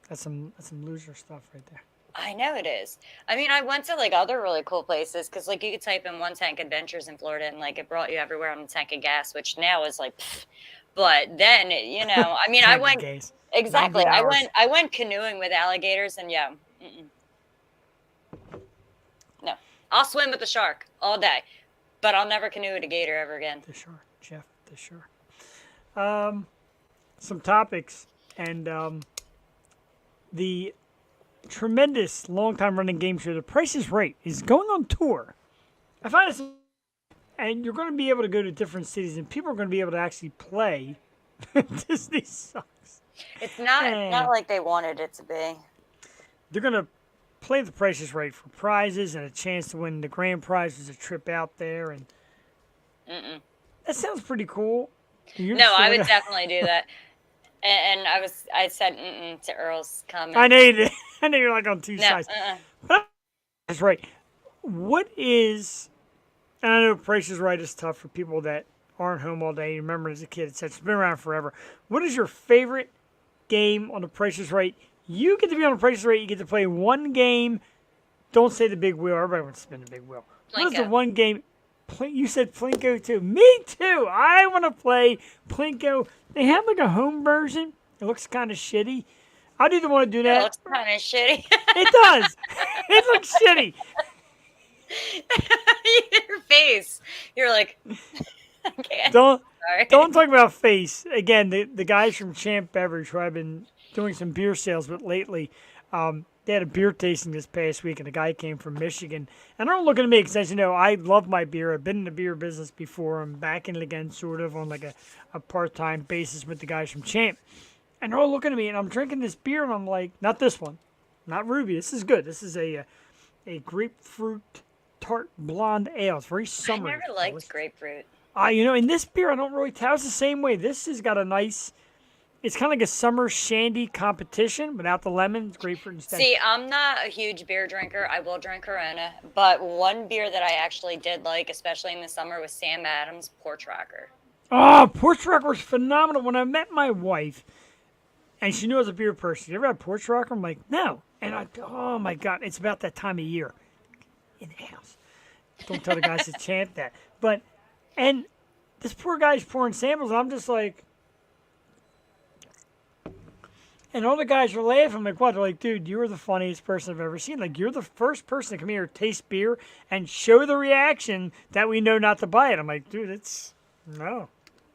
That's some loser stuff right there. I know it is. I mean, I went to like other really cool places because like you could type in One Tank Adventures in Florida and like it brought you everywhere on a tank of gas, which now is like, pfft. But then I mean, I went Gaze. exactly. 90 hours. I went canoeing with alligators, and yeah, no, I'll swim with the shark all day, but I'll never canoe with a gator ever again. The sure, Jeff. The sure. Some topics and the tremendous long-time running game show, The Price is Right, is going on tour. I find this, and you're going to be able to go to different cities, and people are going to be able to actually play. Disney sucks. It's not like they wanted it to be. They're going to play The Price is Right for prizes and a chance to win the grand prize is a trip out there, and that sounds pretty cool. No, I would definitely do that. And I said to Earl's comment. I know you did. I know you're like on two sides. Uh-uh. But that's right. What is, and I know Price is Right is tough for people that aren't home all day. You remember as a kid, it's been around forever. What is your favorite game on The Price is Right? You get to be on The Price is Right. You get to play one game. Don't say the big wheel. Everybody wants to spin the big wheel. What is the Plinko. one game? You said Plinko too. Me too. I want to play Plinko. They have like a home version. It looks kind of shitty. I do want to do It that. looks kind of shitty. It does. It looks shitty. Your face. You're like, I can't. Don't Sorry. talk about face. Again, the guys from Champ Beverage, who I've been doing some beer sales with lately, they had a beer tasting this past week, and a guy came from Michigan. And they're all looking at me because, as you know, I love my beer. I've been in the beer business before. I'm back in it again, sort of, on like a part-time basis with the guys from Champ. And they're all looking at me, and I'm drinking this beer, and I'm like, not this one. Not Ruby. This is good. This is a grapefruit tart blonde ale. It's very I summery. never liked grapefruit. In this beer, I don't really tell. It's the same way. This has got a nice, it's kind of like a summer shandy competition without the lemon. It's grapefruit instead. See, I'm not a huge beer drinker. I will drink Corona. But one beer that I actually did like, especially in the summer, was Sam Adams Porch Rocker. Oh, Porch Rocker was phenomenal. When I met my wife, and she knew I was a beer person. You ever had Porch Rocker? I'm like, no. And oh my God, it's about that time of year. In the house. Don't tell the guys to chant that. But, and this poor guy's pouring samples, and I'm just like, and all the guys are laughing. I'm like, what? They're like, dude, you're the funniest person I've ever seen. Like, you're the first person to come here, taste beer, and show the reaction that we know not to buy it. I'm like, dude, it's, no.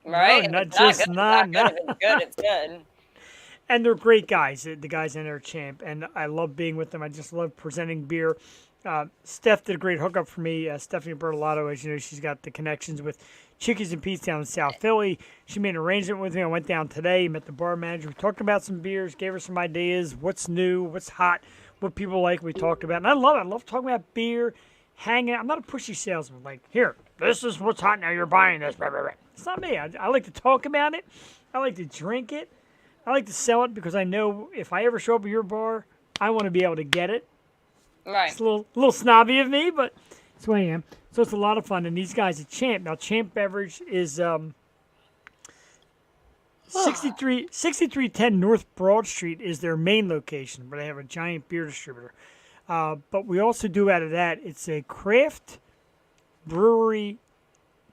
Right? No, If it's not good, not. If it's good, it's good. And they're great guys, the guys in there, Champ, and I love being with them. I just love presenting beer. Steph did a great hookup for me. Stephanie Bertolato, as you know, she's got the connections with Chickies and Pete's down in South Philly. She made an arrangement with me. I went down today, met the bar manager. We talked about some beers, gave her some ideas, what's new, what's hot, what people like. We talked about, and I love it. I love talking about beer, hanging out. I'm not a pushy salesman. Like, here, this is what's hot now. You're buying this. It's not me. I like to talk about it. I like to drink it. I like to sell it because I know if I ever show up at your bar, I want to be able to get it. Right. It's a little snobby of me, but that's who I am. So it's a lot of fun. And these guys at Champ. Now, Champ Beverage is 6310 North Broad Street is their main location, where they have a giant beer distributor. But we also do out of that, it's a craft brewery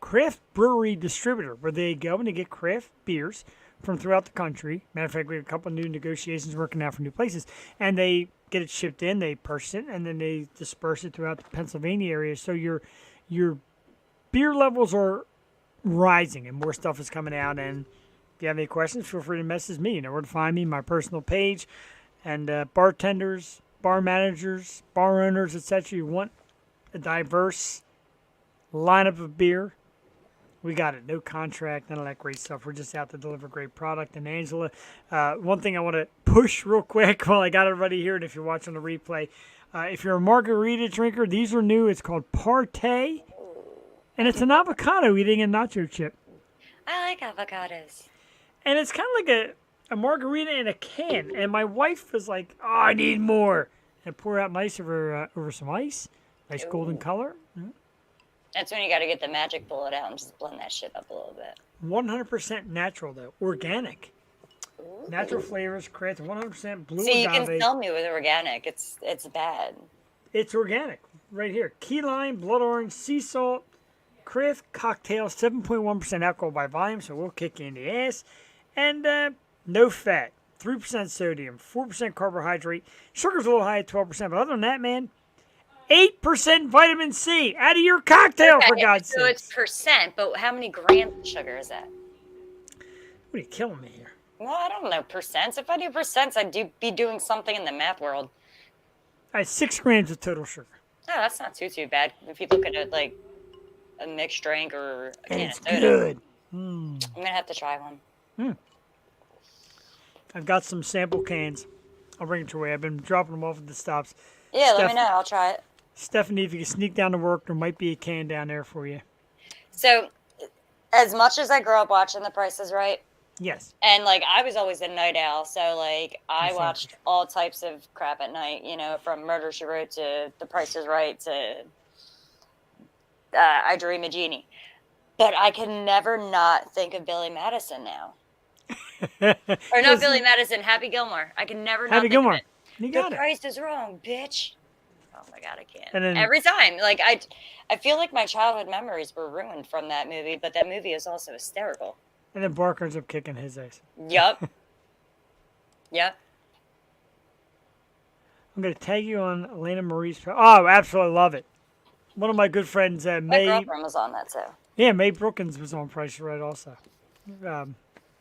distributor, where they go and they get craft beers from throughout the country. Matter of fact, we have a couple of new negotiations working out for new places, and they get it shipped in, they purchase it, and then they disperse it throughout the Pennsylvania area. So your beer levels are rising, and more stuff is coming out. And if you have any questions, feel free to message me. You know where to find me, my personal page, and bartenders, bar managers, bar owners, etc. You want a diverse lineup of beer, we got it. No contract, none of that great stuff. We're just out to deliver great product. And Angela, one thing I want to push real quick while I got everybody here, and if you're watching the replay, if you're a margarita drinker, these are new. It's called Partay, and it's an avocado eating a nacho chip. I like avocados. And it's kind of like a margarita in a can. And my wife was like, "Oh, I need more," and pour out nice over some ice, nice golden color. Mm-hmm. That's when you got to get the magic bullet out and just blend that shit up a little bit. 100% natural, though. Organic. Ooh. Natural flavors, creates 100% blue See, you agave. can sell me with organic. It's bad. It's organic. Right here. Key lime, blood orange, sea salt, craft cocktail, 7.1% alcohol by volume, so we'll kick you in the ass. And no fat. 3% sodium, 4% carbohydrate. Sugar's a little high at 12%, but other than that, man, 8% vitamin C out of your cocktail, for God's sake. So it's percent, but how many grams of sugar is that? What are you killing me here? Well, I don't know percents. If I do percents, I'd be doing something in the math world. All right, 6 grams of total sugar. No, that's not too bad. If you look at it like a mixed drink or a can It's of soda. good. I'm going to have to try one. I've got some sample cans. I'll bring it your way. I've been dropping them off at the stops. Yeah, let me know. I'll try it. Stephanie, if you can sneak down to work, there might be a can down there for you. So, as much as I grew up watching The Price is Right, Yes. and like I was always a night owl, so like I That's watched awesome. all types of crap at night, you know, from Murder She Wrote to The Price is Right to I Dream of Jeannie. But I can never not think of Billy Madison now. Or not Billy Madison, Happy Gilmore. I can never not Happy think Gilmore. of it. You got The it. price is wrong, bitch. Oh my god, I can't. And then- Every time, like I feel like my childhood memories were ruined from that movie, but that movie is also hysterical. And then Barker ends up kicking his ass. Yup. Yep. I'm going to tag you on Lena Marie's. Oh, absolutely love it. One of my good friends, My May. girlfriend was on that too. Yeah, May Brookins was on Price is Right also.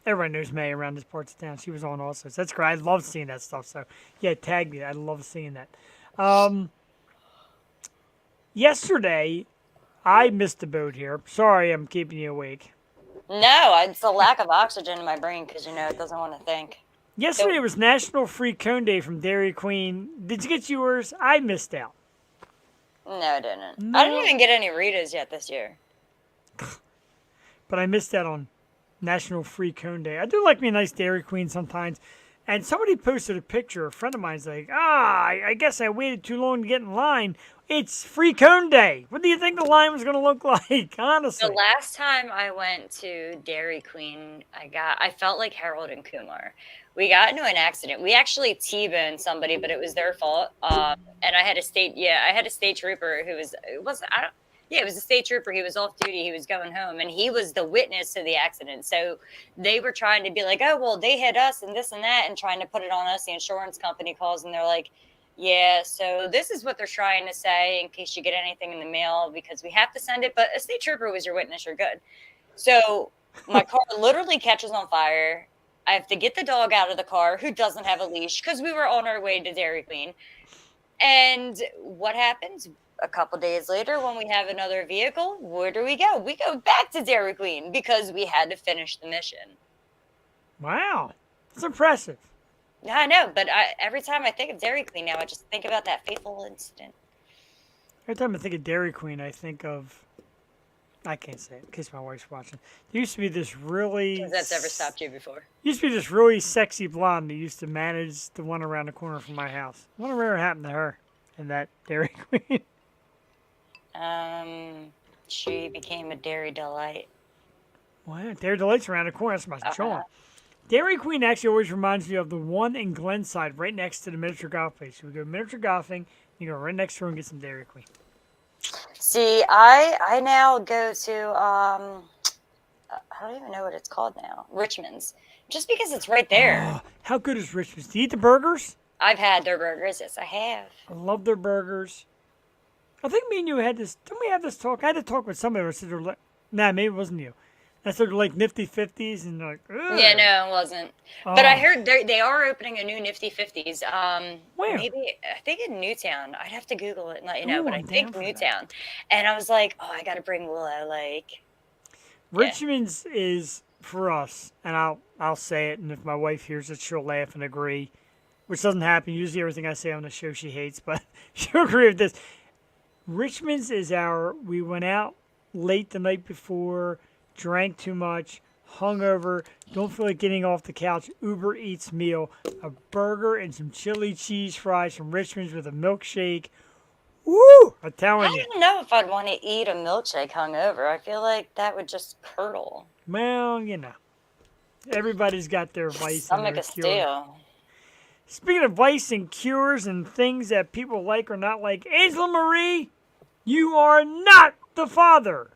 Everybody knows May around this parts of town. She was on also. So that's great. I love seeing that stuff. So, yeah, tag me. I love seeing that. Yesterday, I missed the boat here. Sorry, I'm keeping you awake. No, it's the lack of oxygen in my brain because you know it doesn't want to think. Yesterday was National Free Cone Day from Dairy Queen. Did you get yours? I missed out. No, I didn't. No. I didn't even get any Ritas yet this year. But I missed out on National Free Cone Day. I do like me a nice Dairy Queen sometimes. And somebody posted a picture. A friend of mine's like, I guess I waited too long to get in line. It's Free Cone Day. What do you think the line was going to look like, honestly? The last time I went to Dairy Queen, I felt like Harold and Kumar. We got into an accident. We actually T-boned somebody, but it was their fault. And I had a state trooper who was it was a state trooper. He was off duty. He was going home, and he was the witness to the accident. So they were trying to be like, oh well, they hit us and this and that, and trying to put it on us. The insurance company calls, and they're like, yeah, so this is what they're trying to say in case you get anything in the mail because we have to send it. But a state trooper was your witness. You're good. So my car literally catches on fire. I have to get the dog out of the car who doesn't have a leash because we were on our way to Dairy Queen. And what happens? A couple days later, when we have another vehicle, where do we go? We go back to Dairy Queen because we had to finish the mission. Wow. That's impressive. Yeah, I know, but every time I think of Dairy Queen now, I just think about that fateful incident. Every time I think of Dairy Queen, I think of... I can't say it in case my wife's watching. There used to be this really... Has that ever stopped you before? Used to be this really sexy blonde that used to manage the one around the corner from my house. I wonder whatever happened to her in that Dairy Queen. She became a Dairy Delight. Wow, Dairy Delight's around the corner. That's my joint. Dairy Queen actually always reminds me of the one in Glenside right next to the miniature golf place. So we go miniature golfing, you go right next door and get some Dairy Queen. See, I now go to I don't even know what it's called now. Richmond's. just because it's right there. Oh, how good is Richmond's? Do you eat the burgers? I've had their burgers. Yes, I have. I love their burgers. I think me and you had this. Didn't we have this talk? I had to talk with somebody. I said, nah, maybe it wasn't you. I said they're like Nifty 50s and they're like, ugh. Yeah, no, it wasn't. But I Oh. heard they are opening a new Nifty 50s. Where? Maybe I think in Newtown. I'd have to Google it and let you know. Ooh, But I I'm think down for that. Newtown. And I was like, oh, I got to bring Willow. Like, Richmond's is for us, and I'll say it, and if my wife hears it, she'll laugh and agree, which doesn't happen. Usually, everything I say on the show she hates, but she'll agree with this. Richmond's is we went out late the night before, drank too much, hungover, don't feel like getting off the couch, Uber Eats meal, a burger and some chili cheese fries from Richmond's with a milkshake. Woo! I'm telling I you. don't know if I'd want to eat a milkshake hungover. I feel like that would just curdle. Well, everybody's got their vice and Stomach their of cure. steel. Speaking of vice and cures and things that people like or not like, Angela Marie, you are not the father.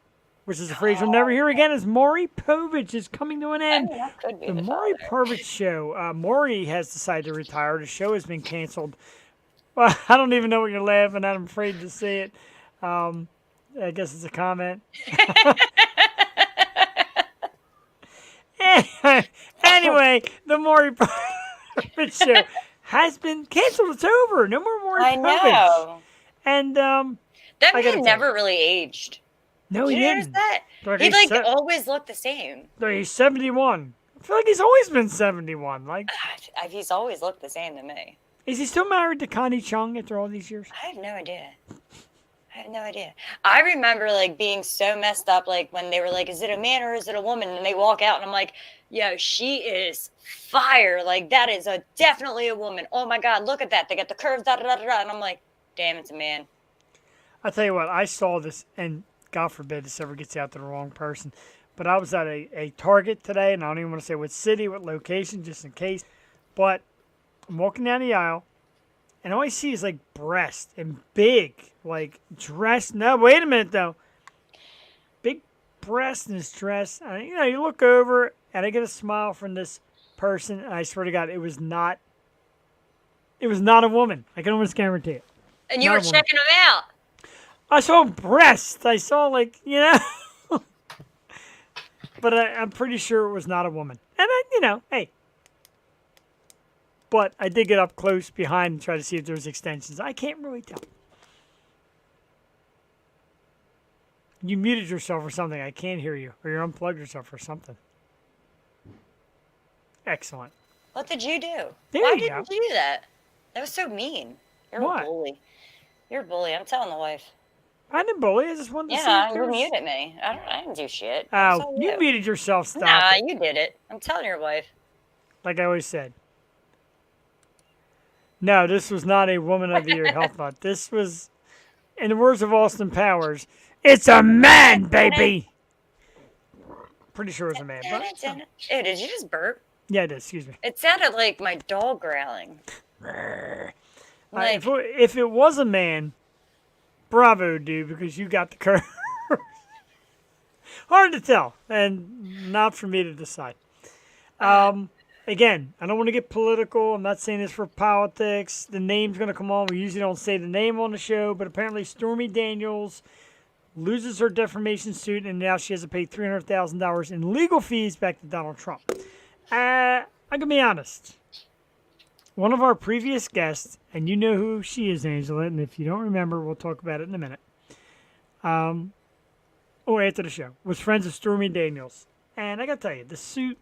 Which is a phrase you'll never hear again, as Maury Povich is coming to an end. That could be The the Maury father. Povich show. Maury has decided to retire. The show has been canceled. Well, I don't even know what you're laughing at. I'm afraid to say it. I guess it's a comment. Anyway, the Maury Povich show has been canceled. It's over. No more Maury I Povich. know. And That I gotta man tell never really aged. no, he Did you notice didn't. that? Like, He he's like se- always looked the same. He's 71. I feel like he's always been 71. Like, He's always looked the same to me. is he still married to Connie Chung after all these years? I have no idea. I have no idea. I remember like being so messed up, like when they were like, "Is it a man or is it a woman?" And they walk out, and I'm like, "Yo, she is fire! Like that is definitely a woman. Oh my god, look at that! They got the curves, da da da da." And I'm like, "Damn, it's a man." I'll tell you what, I saw this, and God forbid this ever gets out to the wrong person, but I was at a Target today, and I don't even want to say what city, what location, just in case. But I'm walking down the aisle, and all I see is like breast and big, like dress. No, wait a minute though. Big breast in this dress. You look over, and I get a smile from this person, and I swear to God, it was not a woman. I can almost guarantee it. And you Not were a woman. checking them out. I saw breasts. I saw but I'm pretty sure it was not a woman. And hey. But I did get up close behind and try to see if there was extensions. I can't really tell. You muted yourself or something. I can't hear you. Or you unplugged yourself or something. Excellent. What did you do? There Why you didn't go. you do that? That was so mean. You're What? a bully. You're a bully. I'm telling the wife. I didn't bully. I just wanted to see Yeah, if you there was... muted me. I didn't do shit. I'm Oh, telling you muted yourself. Stop Nah, it. you did it. I'm telling your wife. Like I always said. No, this was not a Woman of the Year health nut. This was, in the words of Austin Powers, it's a man, baby. Pretty sure it was a man. But, Ew, did you just burp? yeah, it is. Excuse me. It sounded like my dog growling. Like, If it was a man, bravo, dude, because you got the curve. Hard to tell, and not for me to decide. Again, I don't want to get political. I'm not saying this for politics. The name's going to come on. We usually don't say the name on the show, but apparently Stormy Daniels loses her defamation suit, and now she has to pay $300,000 in legal fees back to Donald Trump. I'm going to be honest. One of our previous guests, and you know who she is, Angela, and if you don't remember, we'll talk about it in a minute. Or after the show, was friends of Stormy Daniels. And I got to tell you, the suit,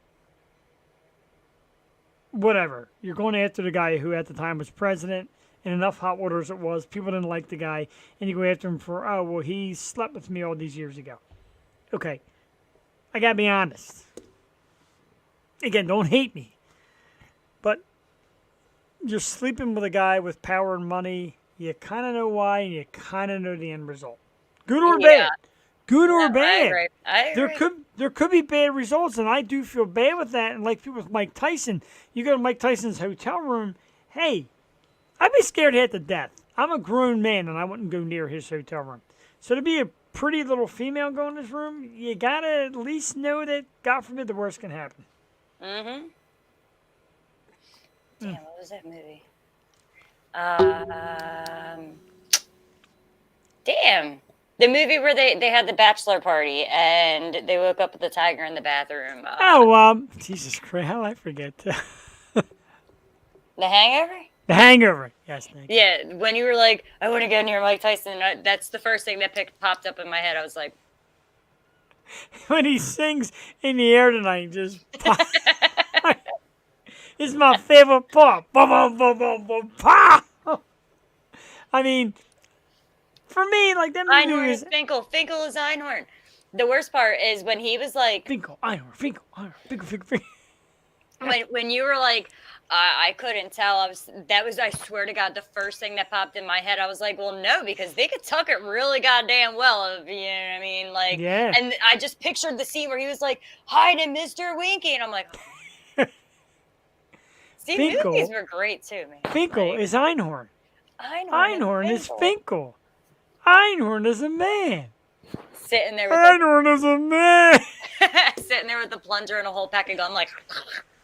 whatever. You're going after the guy who at the time was president, and enough hot water as it was, people didn't like the guy, and you go after him for, oh, well, he slept with me all these years ago. Okay. I got to be honest. Again, don't hate me. But you're sleeping with a guy with power and money. You kind of know why, and you kind of know the end result. Good or bad. Good or bad. I agree. There could be bad results, and I do feel bad with that. And like people with Mike Tyson, you go to Mike Tyson's hotel room. Hey, I'd be scared half to death. I'm a grown man, and I wouldn't go near his hotel room. So to be a pretty little female going in his room, you gotta at least know that, God forbid, the worst can happen. Mm-hmm. Damn, what was that movie? Damn. The movie where they had the bachelor party and they woke up with the tiger in the bathroom. Jesus Christ, how did I forget? The Hangover? The Hangover. Yes, thank you. Yeah, when you were like, I want to go near Mike Tyson, that's the first thing that popped up in my head. I was like, When he sings in the air tonight, just it's my favorite part. Boom, boom, boom, boom, boom, pow! I mean, for me, like that movie Einhorn is is Finkel. Finkel is Einhorn. The worst part is when he was like, Finkel, Einhorn, Finkel, Einhorn, Finkel, Finkel, Finkel. when you were like, I couldn't tell. I swear to God, the first thing that popped in my head. I was like, well, no, because they could tuck it really goddamn well. You know what I mean? Like, Yeah. And I just pictured the scene where he was like, hi to Mr. Winky. And I'm like, see, Finkel. movies were great too, man. Finkel Like, is Einhorn. Einhorn Is Finkel. Einhorn is a man. Sitting there with Einhorn is a man. sitting there with the plunger and a whole pack of gum, like,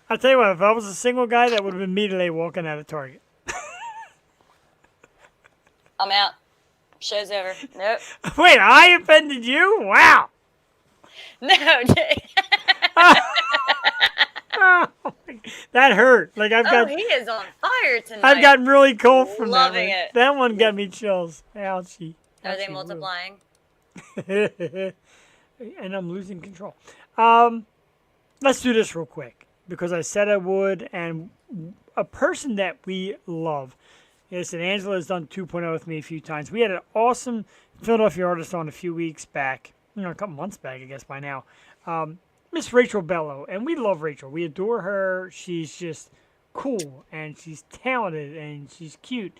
I'll tell you what, if I was a single guy, that would have been me today walking out of Target. I'm out. Show's over. Nope. Wait, I offended you? Wow. No. That hurt. Like He is on fire tonight. I've gotten really cold from Loving that one. it. That one got me chills. Ouchie. Are they Ouchie, multiplying? And I'm losing control. Let's do this real quick because I said I would, and a person that we love. Yes, and Angela has done 2.0 with me a few times. We had an awesome Philadelphia artist on a few weeks back, a couple months back, I guess by now. Miss Rachel Bellow, and we love Rachel. We adore her. She's just cool, and she's talented, and she's cute.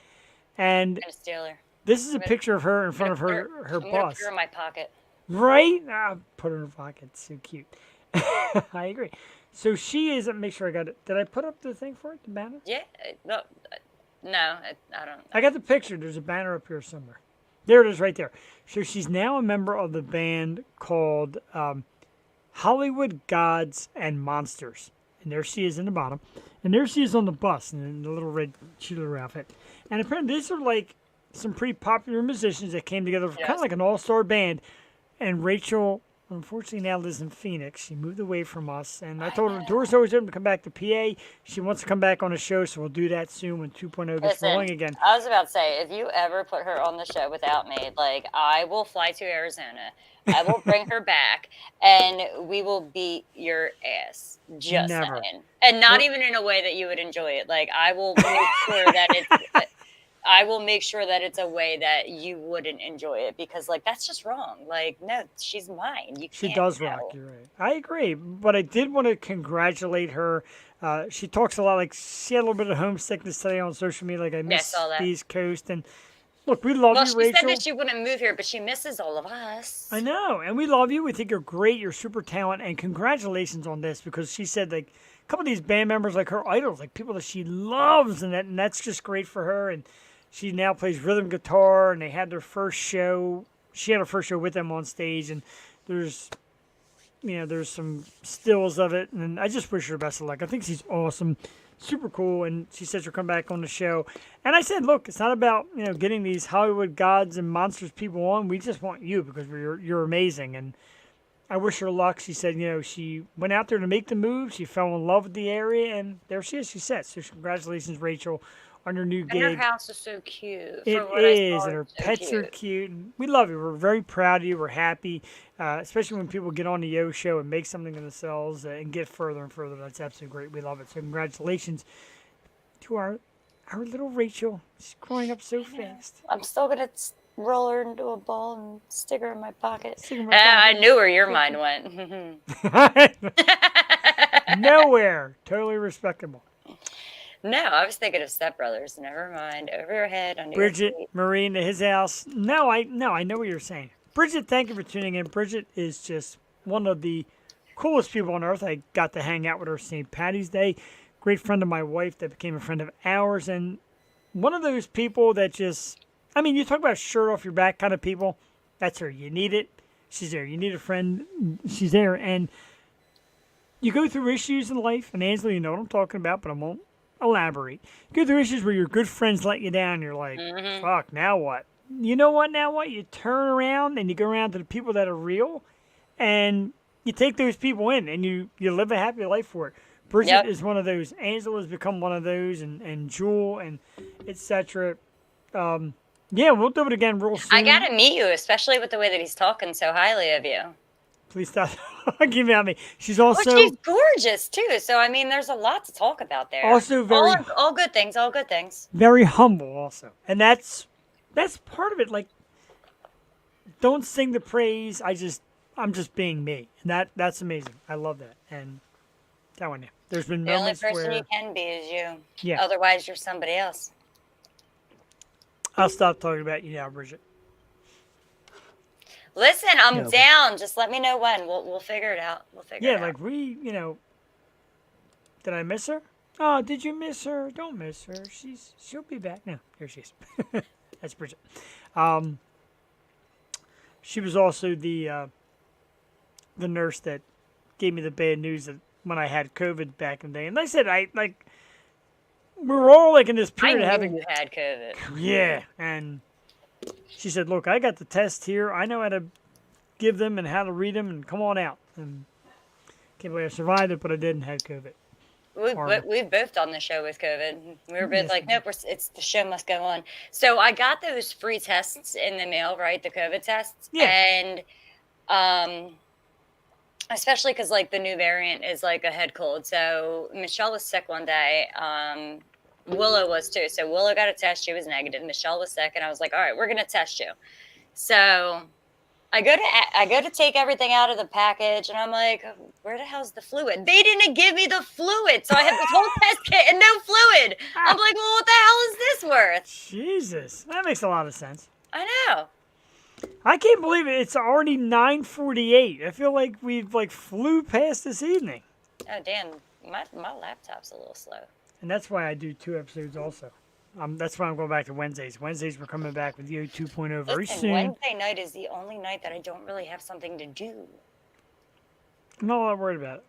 And I'm gonna steal her. this is a picture of her in front of her I'm gonna bus. put her in my pocket. Right? Put her in her pocket. So cute. I agree. So she is. Make sure I got it. Did I put up the thing for it? The banner? Yeah. No. I don't. I got the picture. There's a banner up here somewhere. There it is, right there. So she's now a member of the band called Hollywood Gods and Monsters. And there she is in the bottom. And there she is on the bus in the little red cheerleader outfit. And apparently these are like some pretty popular musicians that came together for kind of like an all-star band. And Rachel, unfortunately, now lives in Phoenix. She moved away from us. And I told her the door's always open to come back to PA. She wants to come back on the show, so we'll do that soon when 2.0 gets rolling again. I was about to say, if you ever put her on the show without me, like, I will fly to Arizona. I will bring her back, and we will beat your ass. Just Never. saying. And not even in a way that you would enjoy it. Like, I will make sure that it's... I will make sure that it's a way that you wouldn't enjoy it because, like, that's just wrong. Like, no, she's mine. She does rock. You're right. I agree, but I did want to congratulate her. She talks a lot. Like she had a little bit of homesickness today on social media. Like I miss the East Coast, and look, we love you, Rachel. She said that she wouldn't move here, but she misses all of us. I know, and we love you. We think you're great. You're super talented, and congratulations on this because she said like a couple of these band members, like her idols, like people that she loves, and that's just great for her. And she now plays rhythm guitar, and they had their first show. She had her first show with them on stage, and there's some stills of it, and I just wish her best of luck. I think she's awesome, super cool, and she said she'll come back on the show. And I said, look, it's not about getting these Hollywood gods and monsters people on. We just want you because you're amazing, and I wish her luck. She said, she went out there to make the move. She fell in love with the area, and there she is. She said, so congratulations, Rachel, on your new gig. And her house is so cute. It is, and her pets are cute. And we love you. We're very proud of you. We're happy, especially when people get on the Yo Show and make something of themselves and get further and further. That's absolutely great. We love it. So congratulations to our little Rachel. She's growing up so fast. I'm still going to roll her into a ball and stick her in my pocket. I knew where your mind went. Nowhere. Totally respectable. No, I was thinking of Step Brothers. Never mind. Over your head. Under Bridget, your feet. Marine to his house. No, I know what you're saying. Bridget, thank you for tuning in. Bridget is just one of the coolest people on earth. I got to hang out with her St. Patty's Day. Great friend of my wife that became a friend of ours. And one of those people that just, you talk about shirt off your back kind of people. That's her. You need it. She's there. You need a friend. She's there. And you go through issues in life. And Angela, you know what I'm talking about, but I won't elaborate. You go through issues where your good friends let you down. You're like, fuck, now what? You know what? Now what? You turn around and you go around to the people that are real, and you take those people in, and you live a happy life for it. Bridget is one of those. Angela's become one of those, and Jewel, and etc. Yeah, we'll do it again real soon. I gotta meet you, especially with the way that he's talking so highly of you. Please stop talking about me. She's also she's gorgeous too. So I mean, there's a lot to talk about there. Also very all good things. All good things. Very humble, also, and that's part of it. Like, don't sing the praise. I'm just being me, and that's amazing. I love that, and that one. Yeah. There's been moments where the only person you can be is you. Yeah. Otherwise, you're somebody else. I'll stop talking about you now, Bridget. Listen, I'm down. Just let me know when. We'll figure it out. Yeah, like did I miss her? Oh, did you miss her? Don't miss her. She'll be back. No, here she is. That's Bridget. She was also the nurse that gave me the bad news that when I had COVID back in the day. And like I said, we were all like in this period having you had COVID. Yeah, and she said, "Look, I got the test here. I know how to give them and how to read them, and come on out." And can't believe I survived it, but I didn't have COVID. We've both done the show with COVID. We were both like, nope, the show must go on. So I got those free tests in the mail, right? The COVID tests. Yeah. And especially because like the new variant is like a head cold. So Michelle was sick one day. Willow was too. So Willow got a test. She was negative. Michelle was sick. And I was like, all right, we're going to test you. So I go to take everything out of the package, and I'm like, where the hell's the fluid? They didn't give me the fluid, so I have this whole test kit and no fluid. I'm like, well, what the hell is this worth? Jesus, that makes a lot of sense. I know. I can't believe it. It's already 9:48. I feel like we've flew past this evening. Oh, Dan, my laptop's a little slow. And that's why I do 2 episodes also. That's why I'm going back to Wednesdays. Wednesdays, we're coming back with you 2.0 very soon. Wednesday night is the only night that I don't really have something to do. I'm not all that worried about it.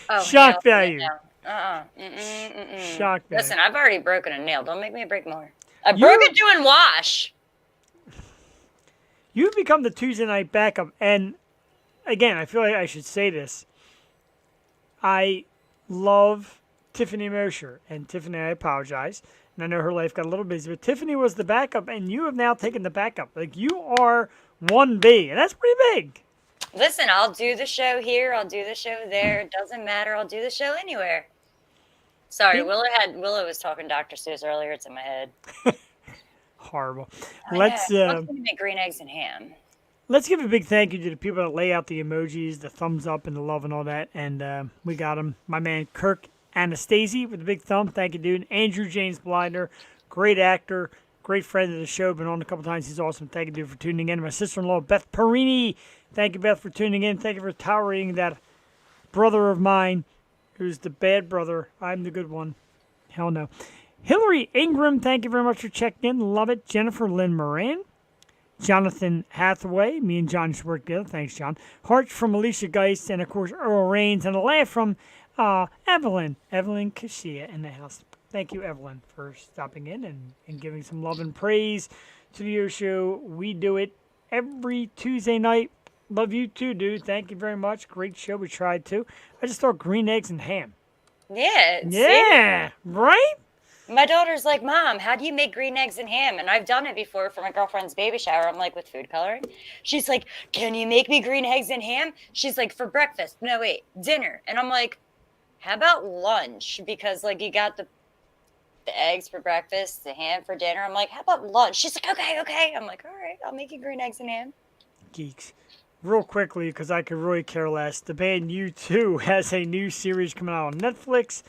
Oh, shock value. Shock value. Listen, I've already broken a nail. Don't make me break more. I broke it doing wash. You've become the Tuesday night backup. And again, I feel like I should say this. I love Tiffany Mosher. And Tiffany, I apologize. And I know her life got a little busy. But Tiffany was the backup. And you have now taken the backup. Like, you are 1B. And that's pretty big. Listen, I'll do the show here. I'll do the show there. It doesn't matter. I'll do the show anywhere. Sorry, Willow was talking Dr. Seuss earlier. It's in my head. Horrible. Let's make green eggs and ham. Let's give a big thank you to the people that lay out the emojis, the thumbs up, and the love and all that. And we got them. My man Kirk Anastasi with a big thumb. Thank you, dude. Andrew James Blidner, great actor, great friend of the show. Been on a couple times. He's awesome. Thank you, dude, for tuning in. My sister-in-law, Beth Perini. Thank you, Beth, for tuning in. Thank you for tolerating that brother of mine who's the bad brother. I'm the good one. Hell no. Hillary Ingram, thank you very much for checking in. Love it. Jennifer Lynn Moran. Jonathan Hathaway. Me and John used to work together. Thanks, John. Hearts from Alicia Geist. And, of course, Earl Rains. And a laugh from Evelyn. Evelyn Kashia in the house. Thank you, Evelyn, for stopping in and giving some love and praise to the show. We do it every Tuesday night. Love you too, dude. Thank you very much. Great show. We tried to. I just thought green eggs and ham. Yeah. Yeah. Right? My daughter's like, Mom, how do you make green eggs and ham? And I've done it before for my girlfriend's baby shower. I'm like, with food coloring. She's like, can you make me green eggs and ham? She's like, for breakfast. No, wait, dinner. And I'm like, how about lunch? Because like you got the eggs for breakfast, the ham for dinner. I'm like, how about lunch? She's like, okay. I'm like, all right, I'll make you green eggs and ham. Geeks. Real quickly, because I could really care less, the band U2 has a new series coming out on Netflix.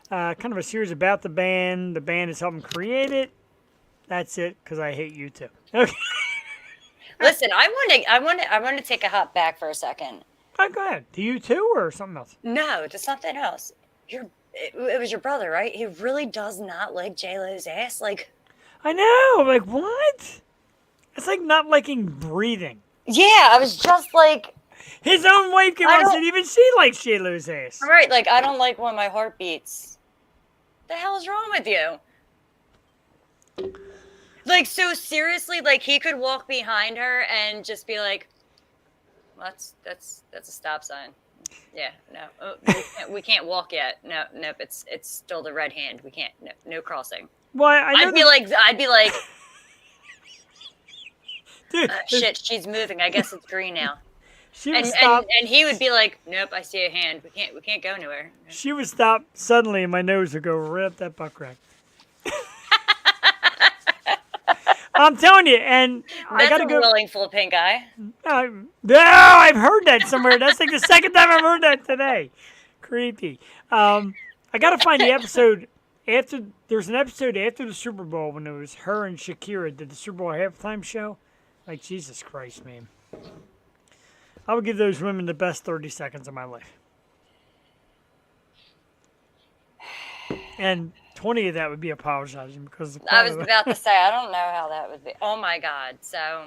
Kind of a series about the band. The band is helping create it. That's it, because I hate U2. Okay. Listen, I want to take a hop back for a second. Oh, go ahead. To U2 or something else? No, to something else. It was your brother, right? He really does not like J-Lo's ass. Like, I know. Like, what? It's like not liking breathing. Yeah, I was just like, His own wife came out and said even she likes J-Lo's ass. All right, like, I don't like when my heart beats. The hell is wrong with you? Like, so seriously, like, he could walk behind her and just be like, well, that's a stop sign. Yeah, no, we can't walk yet. No, nope, it's still the red hand. We can't, no crossing. Well, I'd be like, dude, shit, she's moving. I guess it's green now. And he would be like, nope, I see a hand. We can't go anywhere. She would stop suddenly, and my nose would go right up that butt crack. I'm telling you, and I gotta go. Willing full pink eye. No, I've heard that somewhere. That's like the second time I've heard that today. Creepy. I gotta find the episode after. There's an episode after the Super Bowl when it was her and Shakira did the Super Bowl halftime show. Like, Jesus Christ, man. I would give those women the best 30 seconds of my life. And 20 of that would be apologizing because I was about to say, I don't know how that would be. Oh my God. So,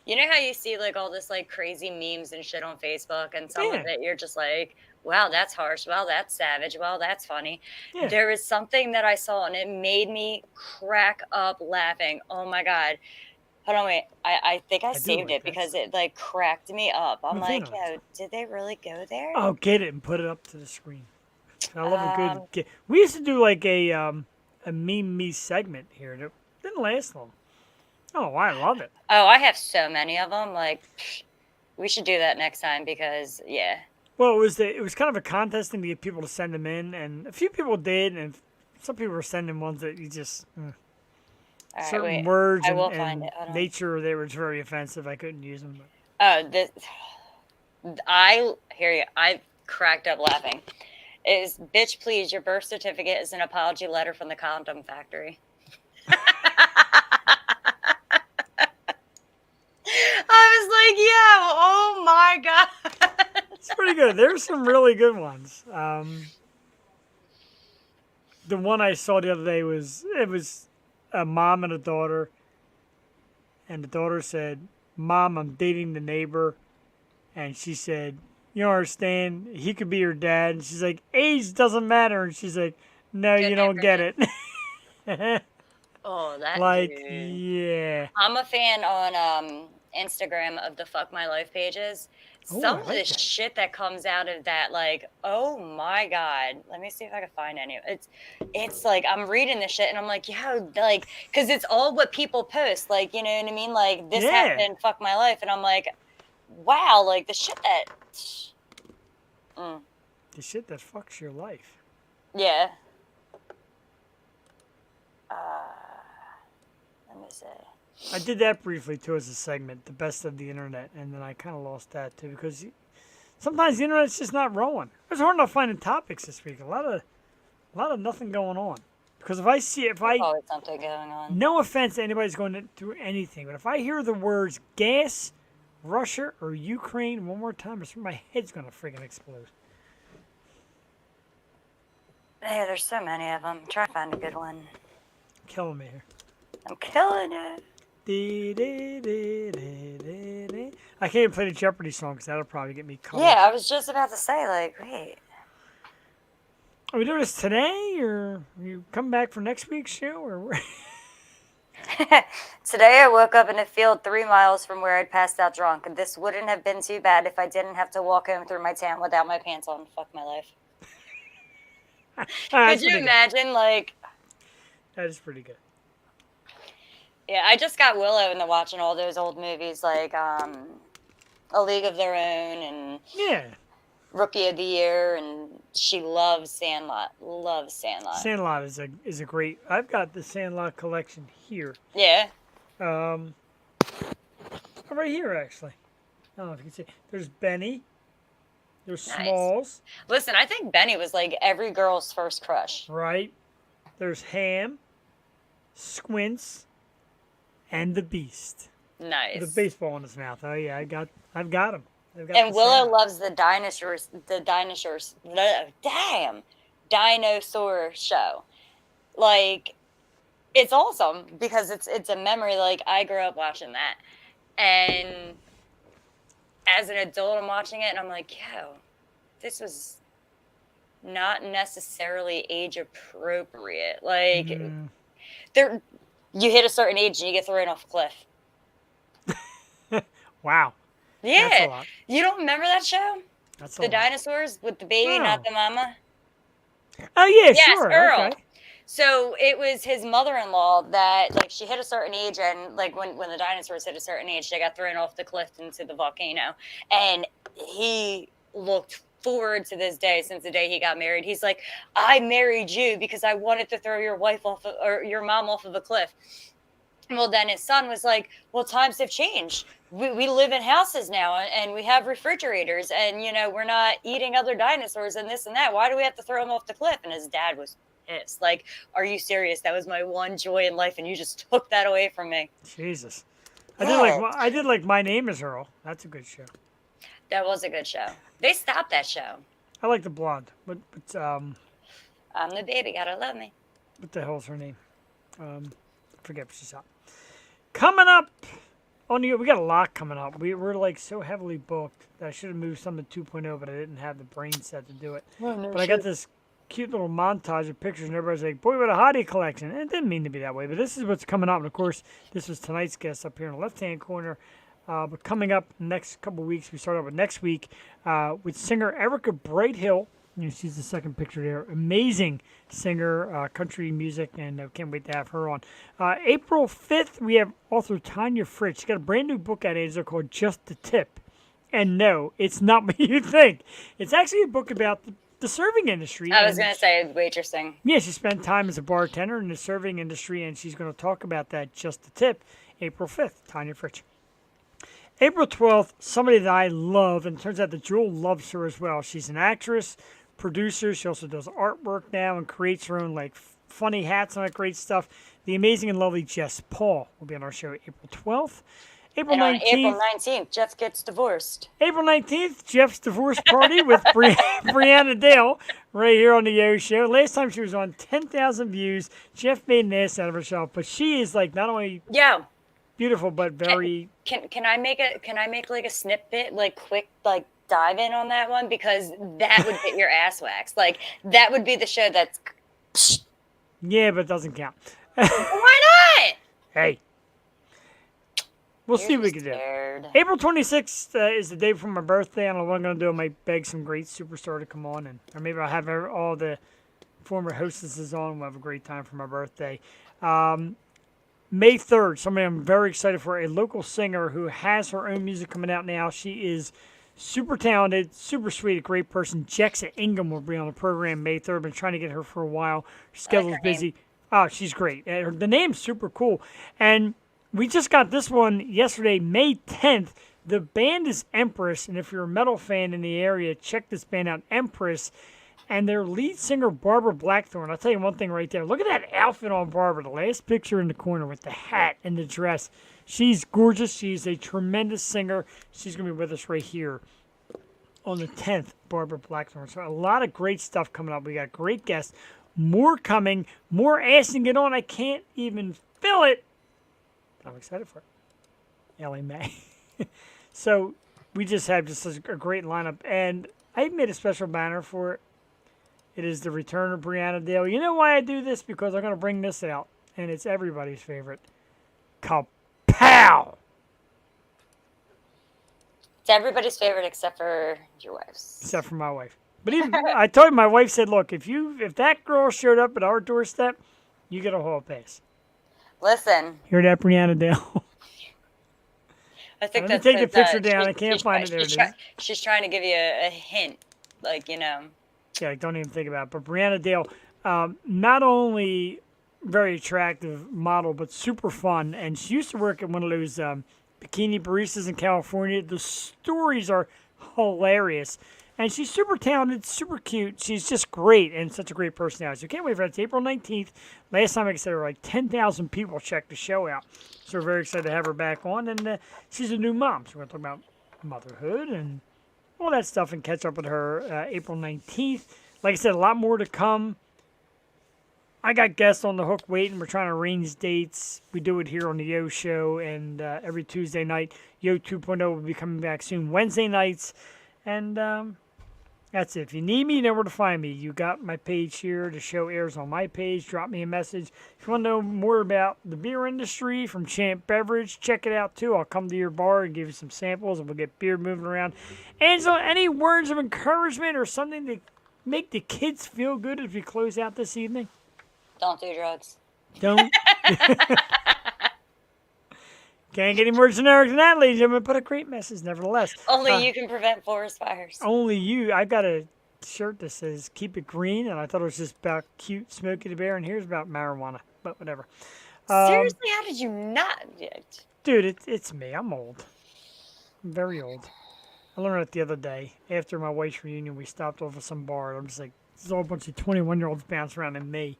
you know how you see like all this like crazy memes and shit on Facebook, and some of it you're just like, wow, that's harsh. Well, that's savage. Well, that's funny. Yeah. There is something that I saw and it made me crack up laughing. Oh my God. Hold on, wait. I think I saved it because it like cracked me up. I'm like, yo, did they really go there? Oh, get it and put it up to the screen. I love a good. We used to do like a meme me segment here. It didn't last long. Oh, I love it. Oh, I have so many of them. Like, we should do that next time because yeah. Well, it was kind of a contest thing to get people to send them in, and a few people did, and some people were sending ones that you just certain words and nature they were very offensive. I couldn't use them. But. I hear you. I cracked up laughing. Is bitch, please, your birth certificate is an apology letter from the condom factory. I was like, yo, oh my God. It's pretty good. There's some really good ones. The one I saw the other day was a mom and a daughter. And the daughter said, Mom, I'm dating the neighbor. And she said, you don't understand. He could be your dad. And she's like, age doesn't matter. And she's like, no, you don't get it. Oh, that like, dude. Yeah. I'm a fan on Instagram of the Fuck My Life pages. Some of the shit that comes out of that, like, oh my God. Let me see if I can find any. It's like, I'm reading this shit and I'm like, yo, like, because it's all what people post. Like, you know what I mean? Like, this happened, fuck my life. And I'm like, wow, like the shit that. The shit that fucks your life. Yeah. Let me see. I did that briefly too as a segment, the best of the internet, and then I kind of lost that too because sometimes the internet's just not rolling. It was hard enough finding topics this week. A lot of nothing going on. Because if I always something going on. No offense to anybody's going through anything, but if I hear the words gas, Russia, or Ukraine one more time, my head's gonna freaking explode. Yeah, there's so many of them. Try to find a good one. Killing me here. I'm killing it. I can't even play the Jeopardy song because that'll probably get me caught. Yeah, I was just about to say, like, wait. Are we doing this today, or you come back for next week's show, or? Today I woke up in a field 3 miles from where I'd passed out drunk, and this wouldn't have been too bad if I didn't have to walk home through my town without my pants on. Fuck my life. Could you imagine, like... That is pretty good. Yeah, I just got Willow into watching all those old movies, like A League of Their Own and Rookie of the Year, and she loves Sandlot. Loves Sandlot. Sandlot is a great... I've got the Sandlot collection here. Yeah. Right here, actually. I don't know if you can see. There's Benny. There's Smalls. Listen, I think Benny was like every girl's first crush. Right. There's Ham, Squints, and the Beast. Nice. With a baseball in his mouth. Oh yeah, I've got him. And Willow loves the dinosaurs. Dinosaur show. Like, it's awesome because it's a memory. Like, I grew up watching that, and as an adult, I'm watching it and I'm like, yo, this was not necessarily age appropriate. Like, there, you hit a certain age and you get thrown off a cliff. Wow. Yeah. That's a lot. You don't remember that show? That's a The lot. dinosaurs with the baby, not the mama? Oh, yeah, Yes, sure. Earl. Okay. So it was his mother-in-law that, like, she hit a certain age, and like when the dinosaurs hit a certain age, they got thrown off the cliff into the volcano. And he looked forward to this day since the day he got married. He's like, I married you because I wanted to throw your wife off or your mom off of a cliff. Well, then his son was like, well, times have changed. We live in houses now and we have refrigerators and, you know, we're not eating other dinosaurs and this and that. Why do we have to throw him off the cliff? And his dad was pissed. Like, are you serious? That was my one joy in life and you just took that away from me. Jesus. I did like My Name is Earl. That's a good show. That was a good show. They stopped that show. I like the blonde. But I'm the baby, gotta love me. what the hell's her name? I forget what she's out. Coming up on we got a lot coming up. We're like so heavily booked that I should have moved some to 2.0, but I didn't have the brain set to do it. But I got this cute little montage of pictures, and everybody's like, boy, what a hottie collection. And it didn't mean to be that way, but this is what's coming up. And of course, this was tonight's guest up here in the left-hand corner. But coming up next couple weeks, we start out with next week with singer Erica Brighthill. You know, she's the second picture there. Amazing singer, country music, and I can't wait to have her on. April 5th, we have author Tanya Fritz. She's got a brand new book out there called Just the Tip. And no, it's not what you think. It's actually a book about the serving industry. I was going to say waitressing. Yeah, she spent time as a bartender in the serving industry, and she's going to talk about that Just the Tip. April 5th, Tanya Fritz. April 12th, somebody that I love, and it turns out that Jewel loves her as well. She's an actress, producer. She also does artwork now and creates her own like funny hats and that great stuff. The amazing and lovely Jess Paul will be on our show April 12th. April 19th. April 19th, Jeff gets divorced. April 19th, Jeff's divorce party with Brianna Dale right here on the Yo Show. Last time she was on, 10,000 views. Jeff made an ass out of herself, but she is like not only beautiful but very. Can I make like a snippet, like quick, like dive in on that one, because that would get your ass waxed. Like that would be the show that's. Yeah, but it doesn't count. Why not? Hey. We'll see what we can do. April 26th is the day before my birthday. I don't know what I'm going to do. I might beg some great superstar to come on, or maybe I'll have all the former hostesses on. We'll have a great time for my birthday. May 3rd, somebody I'm very excited for, a local singer who has her own music coming out now. She is super talented, super sweet, a great person. Jexa Ingham will be on the program May 3rd. Been trying to get her for a while. Her schedule's busy. Oh, she's great. The name's super cool. And we just got this one yesterday, May 10th. The band is Empress, and if you're a metal fan in the area, check this band out, Empress. And their lead singer, Barbara Blackthorne. I'll tell you one thing right there. Look at that outfit on Barbara. The last picture in the corner with the hat and the dress. She's gorgeous. She's a tremendous singer. She's going to be with us right here on the 10th, Barbara Blackthorne. So a lot of great stuff coming up. We got great guests. More coming. More asking it on. I can't even feel it. I'm excited for it. Ellie Mae. So we just have a great lineup. And I made a special banner for it. It is the return of Brianna Dale. You know why I do this? Because I'm going to bring this out. And it's everybody's favorite. Kapow! It's everybody's favorite except for your wife's. Except for my wife. But even I told my wife, said, look, if that girl showed up at our doorstep, you get a hall pass. Listen. Hear that, Brianna Dale? I think Let me take the picture down. I can't find it. There it is. She's trying to give you a hint. Like, you know. Yeah, don't even think about it. But Brianna Dale, not only very attractive model, but super fun. And she used to work at one of those bikini baristas in California. The stories are hilarious. And she's super talented, super cute. She's just great and such a great personality. So can't wait for that. It's April 19th. Last time I said, like 10,000 people checked the show out. So we're very excited to have her back on. And she's a new mom. So we're going to talk about motherhood and all that stuff and catch up with her April 19th. Like I said, a lot more to come. I got guests on the hook waiting. We're trying to arrange dates. We do it here on the Yo Show, and every Tuesday night. Yo 2.0 will be coming back soon, Wednesday nights. And that's it. If you need me, you know where to find me. You got my page here. The show airs on my page. Drop me a message. If you want to know more about the beer industry from Champ Beverage, check it out too. I'll come to your bar and give you some samples, and we'll get beer moving around. Angela, any words of encouragement or something to make the kids feel good as we close out this evening? Don't do drugs. Don't. Can't get any more generic than that, ladies and gentlemen, but a great message nevertheless. Only you can prevent forest fires. Only you. I've got a shirt that says "Keep it green," and I thought it was just about cute Smokey the Bear, and here's about marijuana, but whatever. Seriously, how did you not? Dude, it's me. I'm old. I'm very old. I learned it the other day. After my wife's reunion, we stopped over some bar, and I'm just like, there's all a bunch of 21-year-olds bouncing around and me.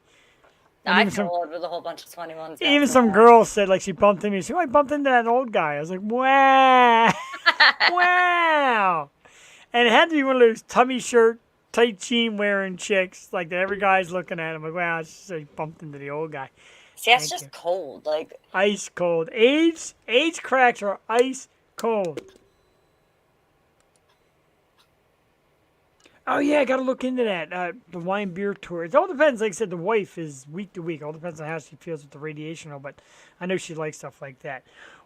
And I fell old with a whole bunch of 21s. Even some girl said, like, she bumped into me. She said, oh, I bumped into that old guy. I was like, wow. Wow. And it had to be one of those tummy shirt, tight jean wearing chicks, like that every guy's looking at. I'm like, wow, I just bumped into the old guy. See, that's just cold. Like ice cold. Age cracks are ice cold. Oh, yeah, I got to look into that, the wine beer tour. It all depends. Like I said, the wife is week to week. It all depends on how she feels with the radiation, but I know she likes stuff like that.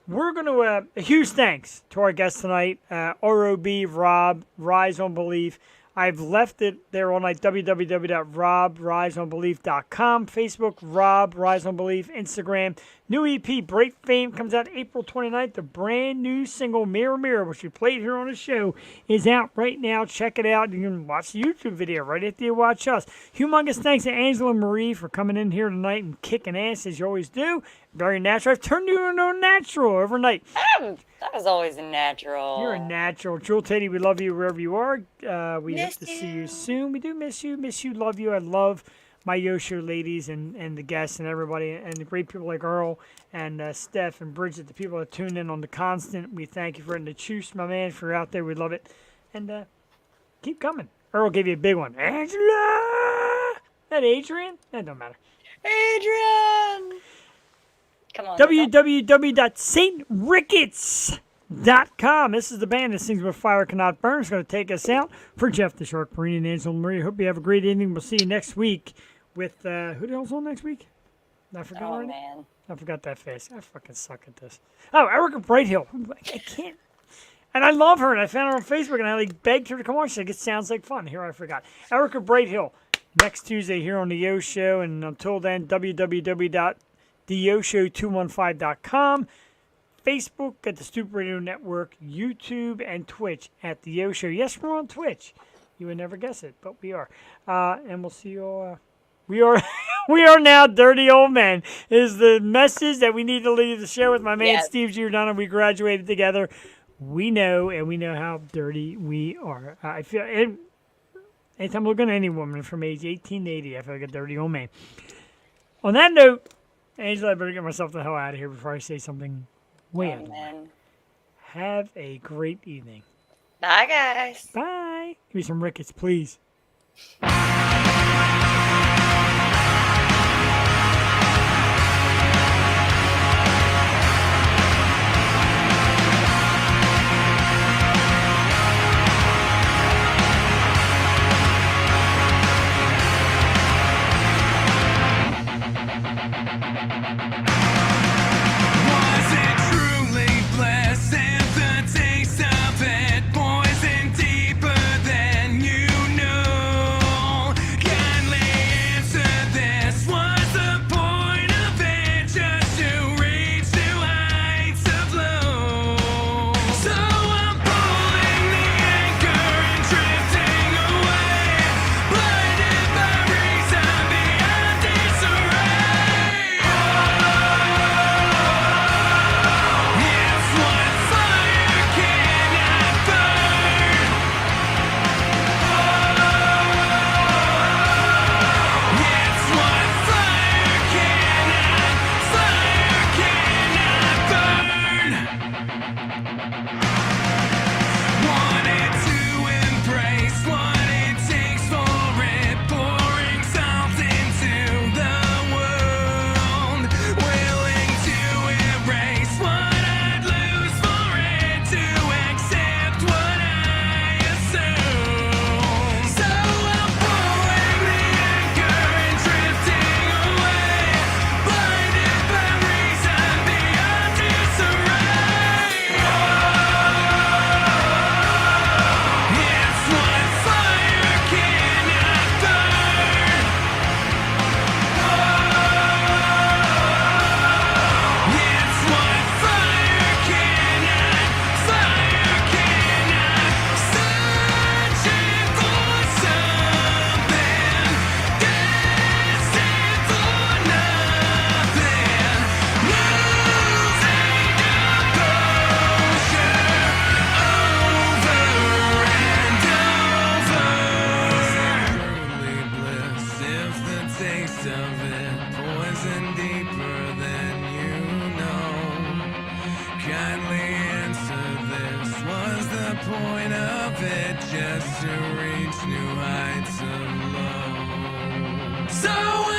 We're going to, a huge thanks to our guest tonight, R.O.B, Rob, Rise on Belief. I've left it there all night, www.robriseonbelief.com, Facebook, Rob, Rise on Belief, Instagram. New EP, Break Fame, comes out April 29th. The brand new single, Mirror Mirror, which we played here on the show, is out right now. Check it out. You can watch the YouTube video right after you watch us. Humongous thanks to Angela Marie for coming in here tonight and kicking ass, as you always do. Very natural. I've turned you into a natural overnight. that was always a natural. You're a natural. Jewel Teddy, we love you wherever you are. We hope to see you soon. We do miss you, love you. I love my Yo Show ladies and the guests and everybody and the great people like Earl and Steph and Bridget, the people that tune in on the constant. We thank you for it. And the Choose, my man, for out there. We love it. And keep coming. Earl gave you a big one. Angela! That Adrian? That don't matter. Adrian! Come on. www.saintricketts.com. This is the band that sings with Fire Cannot Burn. It's going to take us out. For Jeff the Shark Marine and Angela Marie, I hope you have a great evening. We'll see you next week with, who the hell's on next week? I forgot already? Man. I forgot that face. I fucking suck at this. Oh, Erica Brighthill. I can't. And I love her, and I found her on Facebook, and I begged her to come on. She said, it sounds like fun. Here, I forgot. Erica Brighthill, next Tuesday here on the Yo Show. And until then, www.theyoshow215.com, Facebook at the Stoop Radio Network, YouTube, and Twitch at the Yo Show. Yes, we're on Twitch. You would never guess it, but we are. And we'll see you all. We are now dirty old men is the message that we need to leave the show with my man Steve Giordano. We graduated together. We know, and we know how dirty we are. I feel, anytime I look at any woman from age 18 to 80, I feel like a dirty old man. On that note, Angela, I better get myself the hell out of here before I say something way out of line. Have a great evening. Bye, guys. Bye. Give me some Ricketts, please. What it takes for it, pouring salt into the just to reach new heights of love. So